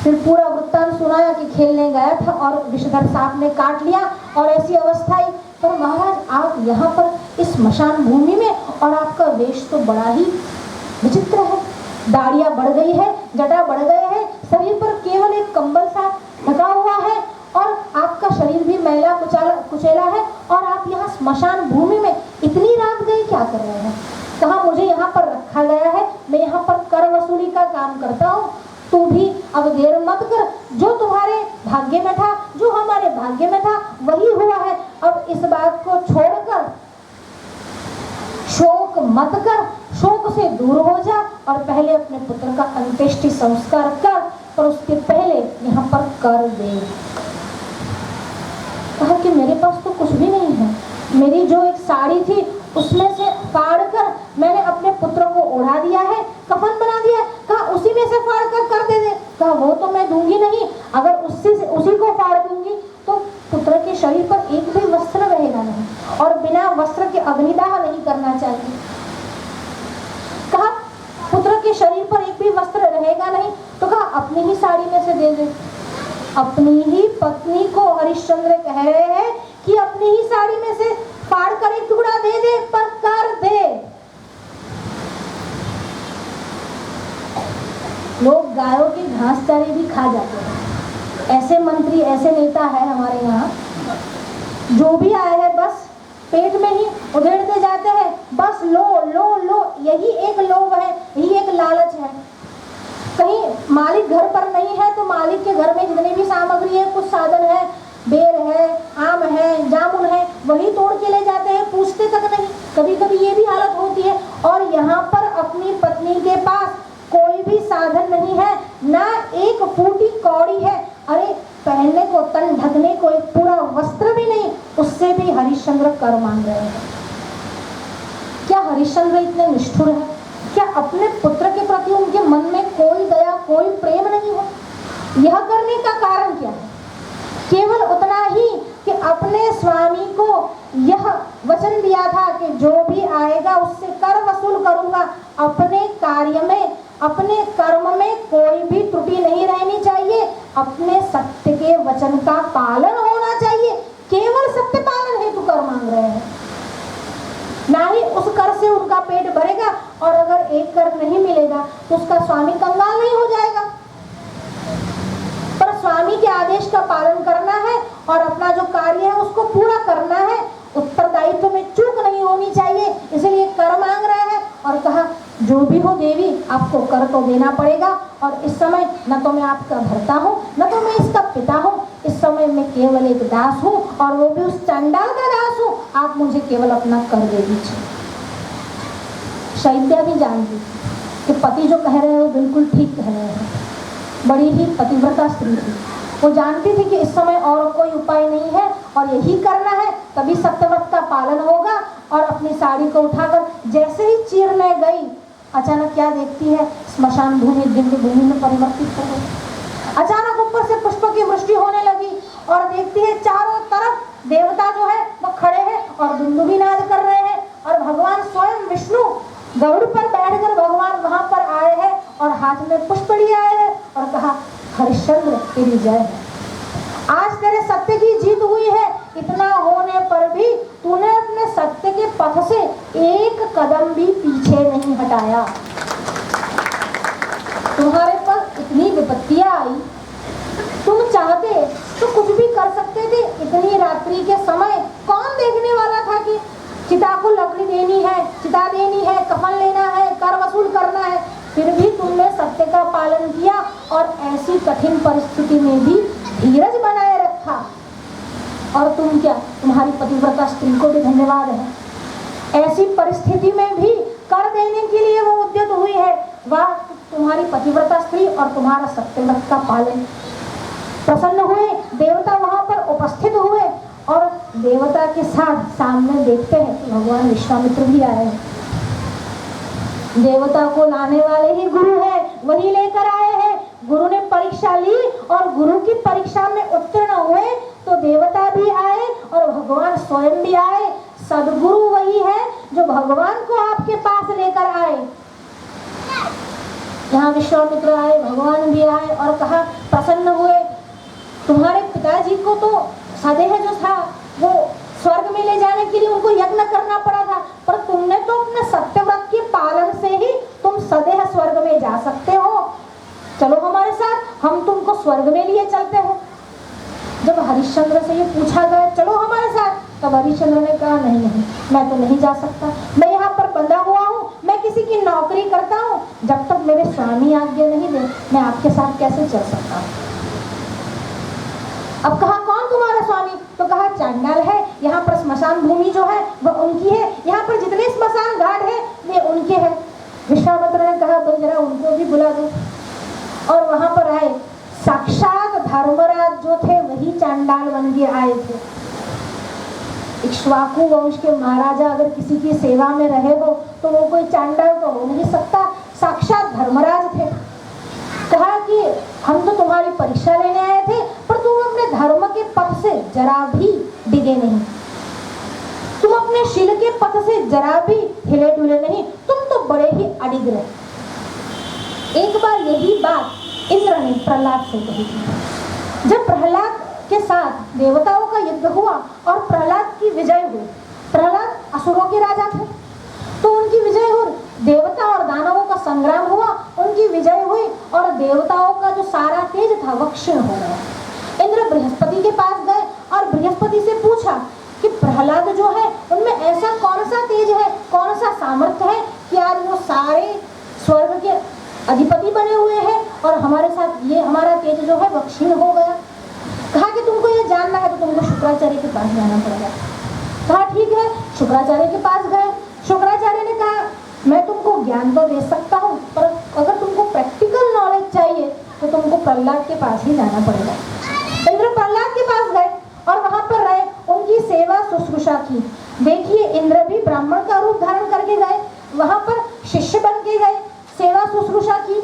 फिर पूरा वृत्तांत सुनाया कि खेलने गया था और विषधर सांप ने काट लिया और ऐसी अवस्था आई। पर महाराज आप यहाँ पर इस स्मशान भूमि में, और आपका वेश तो बड़ा ही विचित्र है, दाढ़ियाँ बढ़ गई है, जटा बढ़ गए हैं, शरीर पर केवल एक कंबल सा ढका हुआ है और आपका शरीर भी मैला कुचैला है, और आप यहाँ स्मशान भूमि में इतनी रात गए क्या कर रहे हैं? कहा मुझे यहाँ पर रखा गया है, मैं यहाँ पर कर वसूली का काम करता हूँ, तू भी अब देर मत कर। जो तुम्हारे भाग्य में था, जो हमारे भाग्य में था वही हुआ है। अब इस बात को छोड़कर शोक मत कर, शोक से दूर हो जा और पहले अपने पुत्र का अंत्येष्टि संस्कार कर, और उसके पहले यहाँ पर कर दे। कहा कि मेरे पास तो कुछ भी नहीं है, मेरी जो एक साड़ी थी उसमें से फाड़ कर मैंने अपने पुत्र को ओढ़ा दिया है, कफन बना दिया है। कहा उसी में से फाड़ कर दे दे। कहा वो तो मैं दूंगी नहीं, अगर उसी को फाड़ दूंगी तो पुत्र के शरीर पर एक भी वस्त्र रहेगा नहीं, और बिना वस्त्र के अग्निदाह नहीं करना चाहिए। कहा पुत्र के शरीर पर एक भी वस्त्र रहेगा नहीं, तो कहा अपनी ही साड़ी में से दे दे। अपनी ही पत्नी को हरिश्चंद्र कह रहे हैं कि अपनी ही साड़ी में से फाड़ कर एक टुकड़ा दे दे, पर कर दे। लोग गायों की घास चारे भी खा जाते हैं। ऐसे मंत्री, ऐसे नेता है हमारे यहाँ, जो भी आए हैं बस पेट में ही उधेड़ते जाते हैं, बस लो लो लो, यही एक लोभ है, यही एक लालच है। कहीं मालिक घर पर नहीं है तो मालिक के घर में जितनी भी सामग्री है, कुछ साधन है, बेर है, आम है, जामुन है, वही तोड़ के ले जाते हैं, पूछते तक नहीं। कभी कभी ये भी हालत होती है। और यहाँ पर अपनी पत्नी के पास कोई भी साधन नहीं है, ना एक फूटी कौड़ी है, अरे पहनने को, तन ढकने को एक पूरा वस्त्र भी नहीं, उससे भी हरिश्चंद्र कर मांग रहे हैं। क्या हरिश्चंद्र इतने निष्ठुर है? क्या अपने पुत्र के प्रति उनके मन में कोई दया, कोई प्रेम नहीं है? यह करने का कारण क्या है? केवल उतना ही कि अपने स्वामी को यह वचन दिया था कि जो भी आएगा उससे कर वसूल करूंगा। अपने कार्य में, अपने कर्म में कोई भी त्रुटि नहीं रहनी चाहिए, अपने सत्य के वचन का पालन होना चाहिए। केवल सत्य पालन हेतु कर मांग रहे हैं, ना ही उस कर से उनका पेट भरेगा, और अगर एक कर नहीं मिलेगा तो उसका स्वामी कंगाल नहीं हो जाएगा। पर स्वामी के आदेश का पालन करना है और अपना जो कार्य है उसको पूरा करना है, उत्तरदायित्व में चूक नहीं होनी चाहिए, इसलिए कर मांग रहे हैं। और कहा जो भी हो देवी, आपको कर तो देना पड़ेगा, और इस समय न तो मैं आपका भर्ता हूँ, न तो मैं इसका पिता हूँ, इस समय मैं केवल एक दास हूँ, और वो भी उस चंडाल का दास हूँ। आप मुझे केवल अपना कर दे दीजिए। शैव्या भी जानती कि पति जो कह रहे हैं वो बिल्कुल ठीक कह रहे हैं। बड़ी ही पतिव्रता स्त्री थी, वो जानती थी कि इस समय और कोई उपाय नहीं है और यही करना है, तभी सत्यव्रत का पालन होगा। और अपनी साड़ी को उठाकर जैसे ही चीरने गई अचानक क्या देखती है, स्मशान भूमि दिव्य भूमि में परिवर्तित हो गई। अचानक ऊपर से पुष्प की वृष्टि होने लगी और देखती है चारों तरफ देवता जो है वो खड़े हैं और दुंदुभी नाद कर रहे हैं, और भगवान स्वयं विष्णु गरुड़ पर बैठकर भगवान वहां पर आए हैं और हाथ में पुष्प लिए आए हैं और कहा, हरिश्चंद्र तेरी जय है, आज तेरे सत्य की जीत हुई है। इतना होने पर भी तूने अपने सत्य के पथ से एक कदम भी पीछे नहीं हटाया। तुम्हारे पर इतनी विपत्तियां आई, तुम चाहते तो कुछ भी कर सकते थे। इतनी रात्रि के समय कौन देखने वाला था कि चिता को लकड़ी देनी है, चिता देनी है, कफन लेना है, कर वसूल करना है। फिर भी तुमने सत्य का पालन किया और ऐसी कठिन परिस्थिति में भी धीरज बनाए रखा। और तुम क्या, तुम्हारी पतिव्रता स्त्री को भी धन्यवाद है, ऐसी परिस्थिति में भी कर देने के लिए वो उद्यत हुई है। वाह, तुम्हारी पतिव्रता स्त्री और तुम्हारा सत्यव्रत का पालन। प्रसन्न हुए देवता, वहां पर उपस्थित हुए और देवता के साथ सामने देखते हैं कि भगवान विश्वामित्र भी आए हैं। देवता को लाने वाले ही गुरु है, वही लेकर आए हैं। गुरु ने परीक्षा ली और गुरु की परीक्षा में उत्तीर्ण हुए तो देवता भी आए और भगवान स्वयं भी आए। सदगुरु वही है जो भगवान को आपके पास लेकर आए। यहाँ विश्वामित्र आए, भगवान भी आए और कहा, प्रसन्न हुए, तुम्हारे पिताजी को तो सदेह जो था वो स्वर्ग में ले जाने के लिए उनको यज्ञ करना पड़ा था, पर तुमने तो अपने सत्यव्रत के पालन से ही तुम सदेह स्वर्ग में जा सकते हो। चलो हमारे साथ, हम तुमको स्वर्ग में लिए चलते हैं। जब हरिश्चंद्र से ये पूछा गया, चलो हमारे साथ, तब हरिश्चंद्र ने कहा, नहीं नहीं, मैं तो नहीं जा सकता, मैं यहाँ पर बंधा हुआ हूँ, मैं किसी की नौकरी करता हूँ, जब तक मेरे स्वामी आज्ञा नहीं दे मैं आपके साथ कैसे चल सकता हूँ। अब कहा, कौन तुम्हारा स्वामी? तो कहा, चांडाल है, यहाँ पर स्मशान भूमि जो है वह उनकी है, यहाँ पर जितने स्मशान घाट है वे उनके हैं। विश्वामित्र ने कहा, भाई जरा उनको भी बुला दो। और वहां पर आए, साक्षात धर्मराज जो थे वही चांडाल बन के आए थे। इक्ष्वाकु वंश के महाराजा अगर किसी की सेवा में रहे हो तो वो कोई चांडाल तो हो नहीं सकता, साक्षात धर्मराज थे। कहा कि हम तो तुम्हारी परीक्षा लेने आए थे, पर तुम अपने धर्म के पथ से जरा भी डिगे नहीं, तुम अपने शील के पथ से जरा भी हिले डुले नहीं, तुम तो बड़े ही अडिग रहे। एक बार यही बात इंद्र ने प्रहलाद से कही थी। जब प्रहलाद के साथ देवताओं का युद्ध हुआ और प्रहलाद की विजय हुई, प्रहलाद असुरों के राजा थे तो उनकी विजय हुई, देवता और दानवों का संग्राम हुआ, उनकी विजय हुई और देवताओं का जो सारा तेज था वो क्षीण हो गया। इंद्र बृहस्पति के पास गए और बृहस्पति से पूछा कि प्रहलाद जो है उनमें ऐसा कौन सा तेज है, कौन सा सामर्थ्य है कि आज वो सारे स्वर्ग के अधिपति बने हुए हैं और हमारे साथ ये हमारा तेज जो है वो क्षीण हो गया। कहा कि तुमको ये जानना है तो तुमको शुक्राचार्य के पास जाना पड़ेगा। कहा ठीक है, शुक्राचार्य के पास गए। शुक्राचार्य ने कहा, मैं तुमको ज्ञान तो दे सकता हूँ, पर अगर तुमको प्रैक्टिकल नॉलेज चाहिए तो तुमको प्रहलाद के पास ही जाना पड़ेगा। इंद्र प्रहलाद के पास गए और वहां पर रहे, उनकी सेवा शुश्रूषा की। देखिए, इंद्र भी ब्राह्मण का रूप धारण करके गए, वहां पर शिष्य बन के गए, सेवा शुश्रूषा की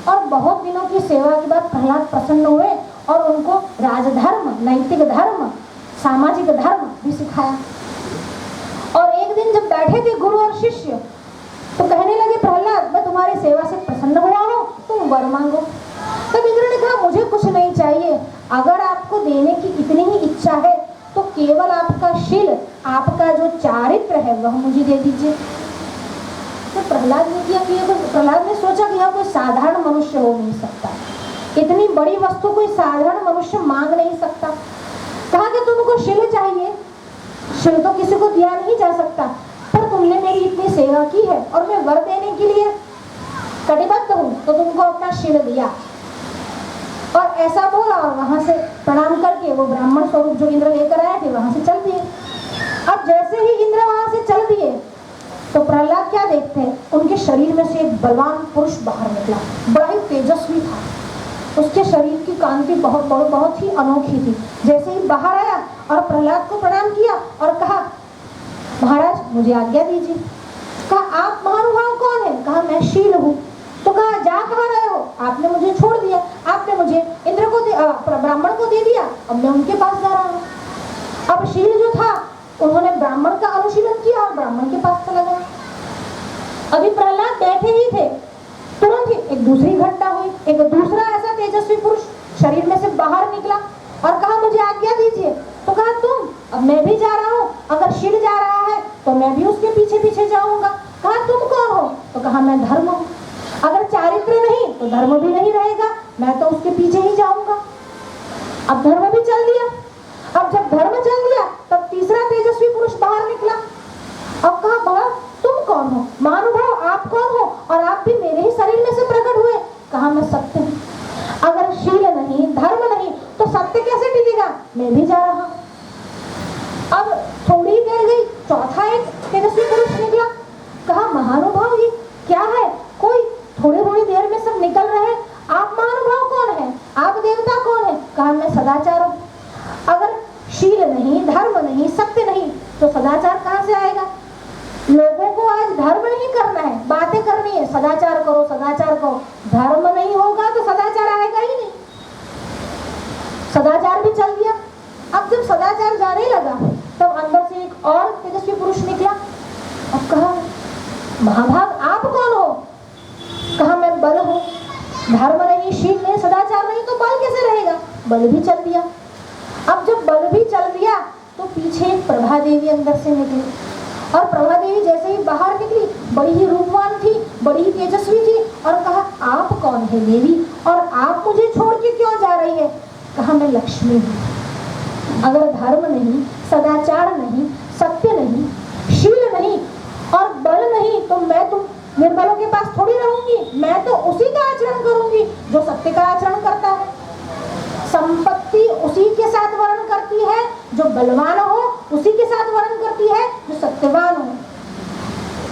और बहुत दिनों की सेवा के बाद प्रहलाद प्रसन्न हुए और उनको राजधर्म, नैतिक धर्म, सामाजिक धर्म भी सिखाया। और एक दिन जब बैठे थे गुरु और शिष्य तो कहने लगे, प्रहलाद मैं तुम्हारी सेवा से प्रसन्न हुआ हूँ, तुम वर मांगो। तब इंद्र ने कहा, मुझे कुछ नहीं चाहिए, अगर आपको देने की इतनी ही इच्छा है तो केवल आपका शील, आपका जो चारित्र है वह मुझे दे दीजिए। तो प्रहलाद ने किया कि प्रहलाद ने सोचा कि यह कोई साधारण मनुष्य हो नहीं सकता, इतनी बड़ी वस्तु कोई साधारण मनुष्य मांग नहीं सकता। कहा कि तुमको शील चाहिए, शील तो किसी को दिया नहीं जा सकता, पर तुमने मेरी इतनी सेवा की है और मैं वर देने के लिए कटिबद्ध हूँ तो तुमको अपना शील दिया। और ऐसा बोला और वहां से प्रणाम करके वो ब्राह्मण स्वरूप जो इंद्र लेकर आए थे वहां से चल दिए। अब जैसे ही इंद्र वहां से चल दिए तो प्रहलाद क्या देखते हैं, उनके शरीर में से एक बलवान पुरुष बाहर निकला, बड़ा ही तेजस्वी था, उसके शरीर की कांति बहुत ही अनोखी थी। जैसे ही बाहर आया और प्रहलाद को प्रणाम किया और कहा, महाराज मुझे आज्ञा दीजिए। कहा, आप महानुभाव कौन है? कहा, मैं मैं शील हूँ। तो कहा जा कहाँ रहे हो, आपने मुझे छोड़ दिया, आपने मुझे इंद्र को ब्राह्मण को दे दिया, अब मैं उनके पास जा रहा हूँ। अब शील जो था उन्होंने ब्राह्मण का अनुशीलन किया और ब्राह्मण के पास चला गया। अभी प्रहलाद बैठे ही थे, तुरंत ही एक दूसरी घटना हुई। एक दूसरा ऐसा तेजस्वी पुरुष शरीर में से बाहर निकला और कहा मुझे आज्ञा दीजिए। तो कहा तुम, अब मैं भी जा रहा हूँ, अगर शील जा रहा है तो मैं भी उसके पीछे पीछे जाऊंगा। कहा तुम कौन हो? तो कहा मैं धर्म हूँ, अगर चारित्र नहीं तो धर्म भी नहीं रहेगा, मैं तो उसके पीछे ही जाऊंगा। अब धर्म भी चल दिया। अब जब धर्म चल दिया तब तीसरा तेजस्वी पुरुष बाहर निकला। अब कहा भला तुम कौन हो? महानुभाव आप कौन हो? और आप भी मेरे ही शरीर में से प्रकट हुए। कहा मैं सत्य हूँ, अगर शील नहीं धर्म नहीं तो सत्य कैसे टिकेगा? मैं भी जा रहा हूँ। अब थोड़ी देर गई, चौथा एक तेजस्वी पुरुष निकला। कहा महानुभाव ये क्या है? कोई थोड़ी देर में सब निकल रहे, आप महानुभाव कौन है? आप देवता कौन है? कहा मैं सदाचार हूँ, अगर शील नहीं धर्म नहीं सत्य नहीं तो सदाचार कहाँ से आएगा? लोगों को आज धर्म नहीं करना है, बातें करनी है, सदाचार करो सदाचार करो। धर्म नहीं होगा तो सदाचार आएगा ही नहीं। सदाचार भी चल दिया। अब जब सदाचार जाने लगा तब अंदर से एक और तेजस्वी पुरुष निकला। अब कहा महाभाग आप कौन हो? कहा मैं बल हूँ, धर्म नहीं शील नहीं सदाचार नहीं तो बल कैसे रहेगा? बल भी चल दिया। अब जब बल भी चल दिया तो पीछे प्रभा देवी अंदर से निकली और प्रभा देवी जैसे ही बाहर निकली बड़ी ही रूपवान थी, बड़ी ही तेजस्वी थी और कहा आप कौन है देवी और आप मुझे छोड़ के क्यों जा रही है? कहा मैं लक्ष्मी हूँ, अगर धर्म नहीं सदाचार नहीं सत्य नहीं शील नहीं और बल नहीं तो मैं तुम निर्बलों के पास थोड़ी रहूंगी। मैं तो उसी का आचरण करूंगी जो सत्य का आचरण करता है। संपत्ति उसी के साथ वर्ण करती है जो बलवान हो, उसी के साथ वर्ण करती है जो सत्यवान हो।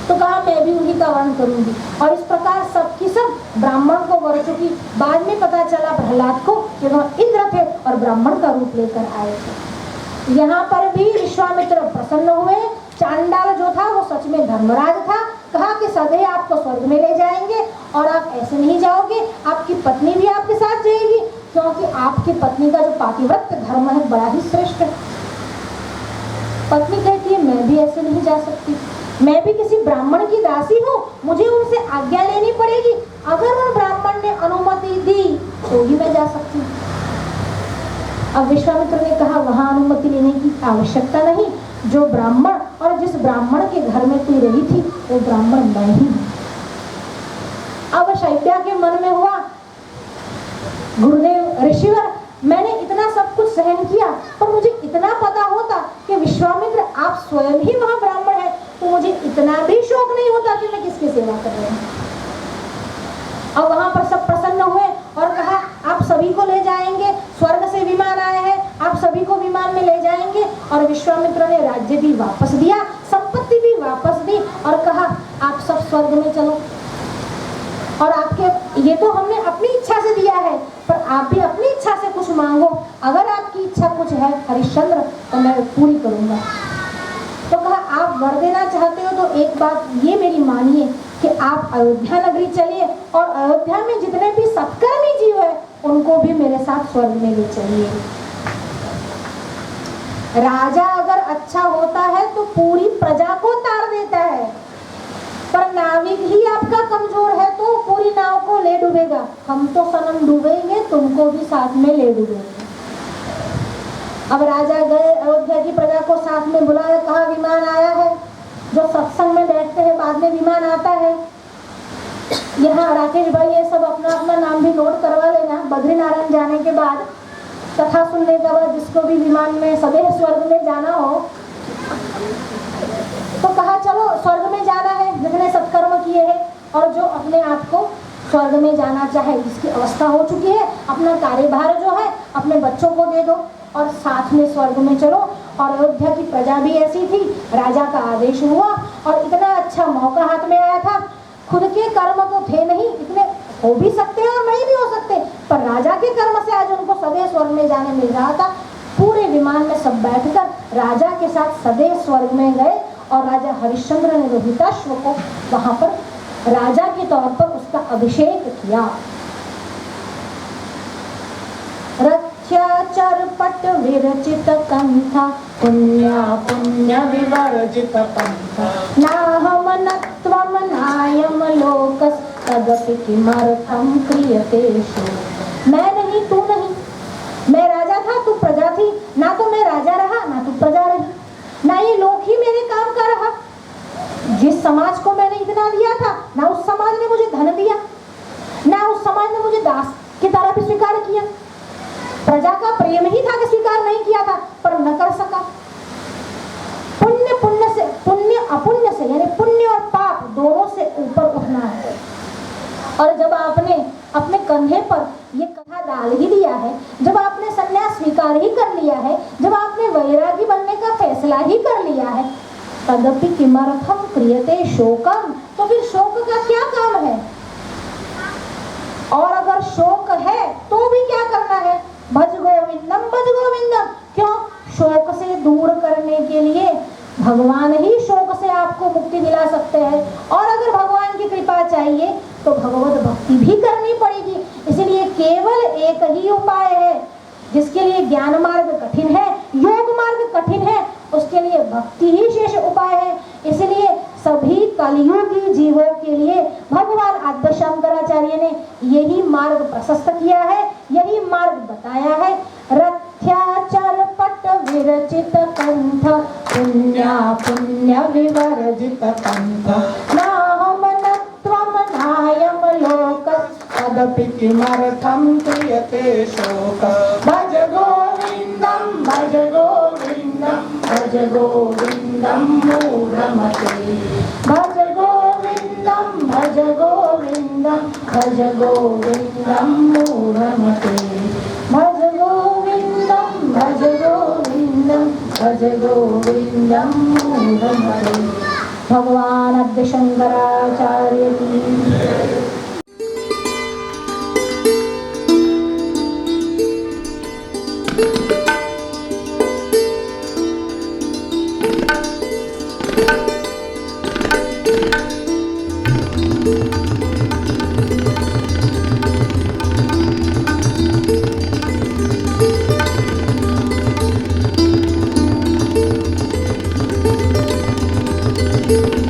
तो कहा मैं भी उन्हीं का वर्ण करूंगी। और इस प्रकार सबकी सब ब्राह्मण को वर चुकी। बाद में पता चला प्रहलाद को कि वह इंद्र थे और ब्राह्मण का रूप लेकर आए थे। यहाँ पर भी विश्वामित्र प्रसन्न हुए। चांडाल जो था वो सच में धर्मराज था। कहा कि सदैव आपको स्वर्ग में ले जाएंगे और आप ऐसे नहीं जाओगे, आपकी पत्नी भी आपके साथ जाएगी, क्योंकि आपकी पत्नी का जो पातिव्रत धर्म है बड़ा ही श्रेष्ठ है। पत्नी कहती है मैं भी ऐसे नहीं जा सकती, मैं भी किसी ब्राह्मण की दासी हूँ, मुझे उनसे आज्ञा लेनी पड़ेगी। अगर वह ब्राह्मण ने अनुमति दी तो ही मैं जा सकती हूँ। अब विश्वामित्र ने कहा वहां अनुमति लेने की आवश्यकता नहीं, जो ब्राह्मण और जिस ब्राह्मण के घर में तू रही थी वो ब्राह्मण मैं ही हूँ। अब शैब्या के मन में हुआ गुरुदेव ऋषिवर मैंने इतना सब कुछ सहन किया पर मुझे इतना पता होता कि विश्वामित्र आप स्वयं ही वहां ब्राह्मण है तो मुझे इतना भी शौक नहीं होता कि मैं किसकी सेवा कर रही हूँ। अब वहां पर सब प्रसन्न हुए और कहा आप सभी को ले जाएंगे, स्वर्ग से विमान आए हैं, आप सभी को विमान में ले जाएंगे। और विश्वामित्र ने राज्य भी वापस दिया, संपत्ति भी वापस दी और कहा आप सब स्वर्ग में चलो। और आपके ये तो हमने अपनी इच्छा से दिया है पर आप भी अपनी इच्छा से कुछ मांगो, अगर आपकी इच्छा कुछ है हरिश्चंद्र तो मैं पूरी करूंगा। तो कहा आप वर देना चाहते हो तो एक बात ये मेरी मानिए कि आप अयोध्या नगरी चलिए और अयोध्या में जितने भी सत्कर्मी जीव है उनको भी मेरे साथ स्वर्ग में ले चलिए। राजा अगर अच्छा होता है तो पूरी प्रजा को तार देता है, पर नाविक ही आपका कमजोर है तो पूरी नाव को ले डूबेगा। हम तो सनम डूबेंगे, तुमको भी साथ में ले डूबेंगे। अब राजा गए, अयोध्या की प्रजा को साथ में बुलाया, कहा विमान आया है। जो सत्संग में बैठते हैं बाद में विमान आता है। यहाँ राकेश भाई ये सब अपना अपना नाम भी नोट करवा लेना। बद्रीनारायण जाने के बाद कथा सुनने के बाद जिसको भी विमान में सदैव स्वर्ग में जाना हो तो कहा चलो स्वर्ग में जाना है जिसने सत्कर्म किए हैं और जो अपने आप को स्वर्ग में जाना चाहे, जिसकी अवस्था हो चुकी है, अपना कार्यभार जो है अपने बच्चों को दे दो और साथ में स्वर्ग में चलो। और अयोध्या की प्रजा भी ऐसी थी, राजा का आदेश हुआ और इतना अच्छा मौका हाथ में आया था। खुद के कर्म तो थे नहीं, इतने हो भी सकते हैं और नहीं भी हो सकते, पर राजा के कर्म से आज उनको सदैव स्वर्ग में जाने मिल रहा था। पूरे विमान में सब बैठकर राजा के साथ सदैव स्वर्ग में गए और राजा हरिश्चंद्र ने रोहिताश्व को वहां पर राजा के तौर पर उसका अभिषेक किया। रथ्याचरपट विरचित कंथा पुण्या पुण्य विवर्जित पंथा नाहम नत्वम नायम लोकस तदपि किमर्थम क्रियते शोक। मैं नहीं तू नहीं, मैं राजा था तू प्रजा थी, ना तो मैं राजा रहा ना तू प्रजा रही, ना ये लोक ही मेरे काम का रहा। जिस समाज को मैंने इतना दिया था ना उस समाज ने मुझे धन दिया, ना उस समाज ने मुझे दास की तरह भी स्वीकार किया। प्रजा का प्रेम ही था कि स्वीकार नहीं किया था, पर न कर सका। पुण्य पुण्य से, पुण्य अपुण्य से, यानी पुण्य और पाप दोनों से ऊपर उठना है। और जब आपने अपने कंधे पर ये कथा डाल ही दिया है, जब आपने संन्यास स्वीकार ही कर लिया है, जब आपने वैरागी बनने का फैसला ही कर लिया है, तदपि किमर्थम क्रियते शोकम, तो फिर शोक का क्या काम है? और अगर शोक है तो भी क्या करना है? भज गोविंदम भज गोविंदम। क्यों? शोक से दूर करने के लिए भगवान ही शोक से आपको मुक्ति दिला सकते हैं। और अगर भगवान की कृपा चाहिए तो भगवत भक्ति भी करनी पड़ेगी। इसलिए केवल एक ही उपाय है। जिसके लिए ज्ञान मार्ग कठिन है, योग मार्ग कठिन है, उसके लिए भक्ति ही शेष उपाय है। इसलिए सभी कलियुगी जीवों के लिए भगवान आद्य शंकराचार्य ने यही मार्ग प्रशस्त किया है, यही मार्ग बताया है। रथ्याचरपट विरचित कंथ पुण्या पुण्य विवर्जित पंथ नाहम नत्वम नायम लोकस् तदपि किमर्थम क्रियते शोक। भज गोविंदम भज गोविंदम भज गोविंदम मूढ़मते। भज गोविंदम भज गोविंदम भज गोविंदम मूढ़मते। भज गोविंदम भज गोविंदम भज गोविंदम मूढ़मते। भगवान आद्य शंकराचार्य की Thank you.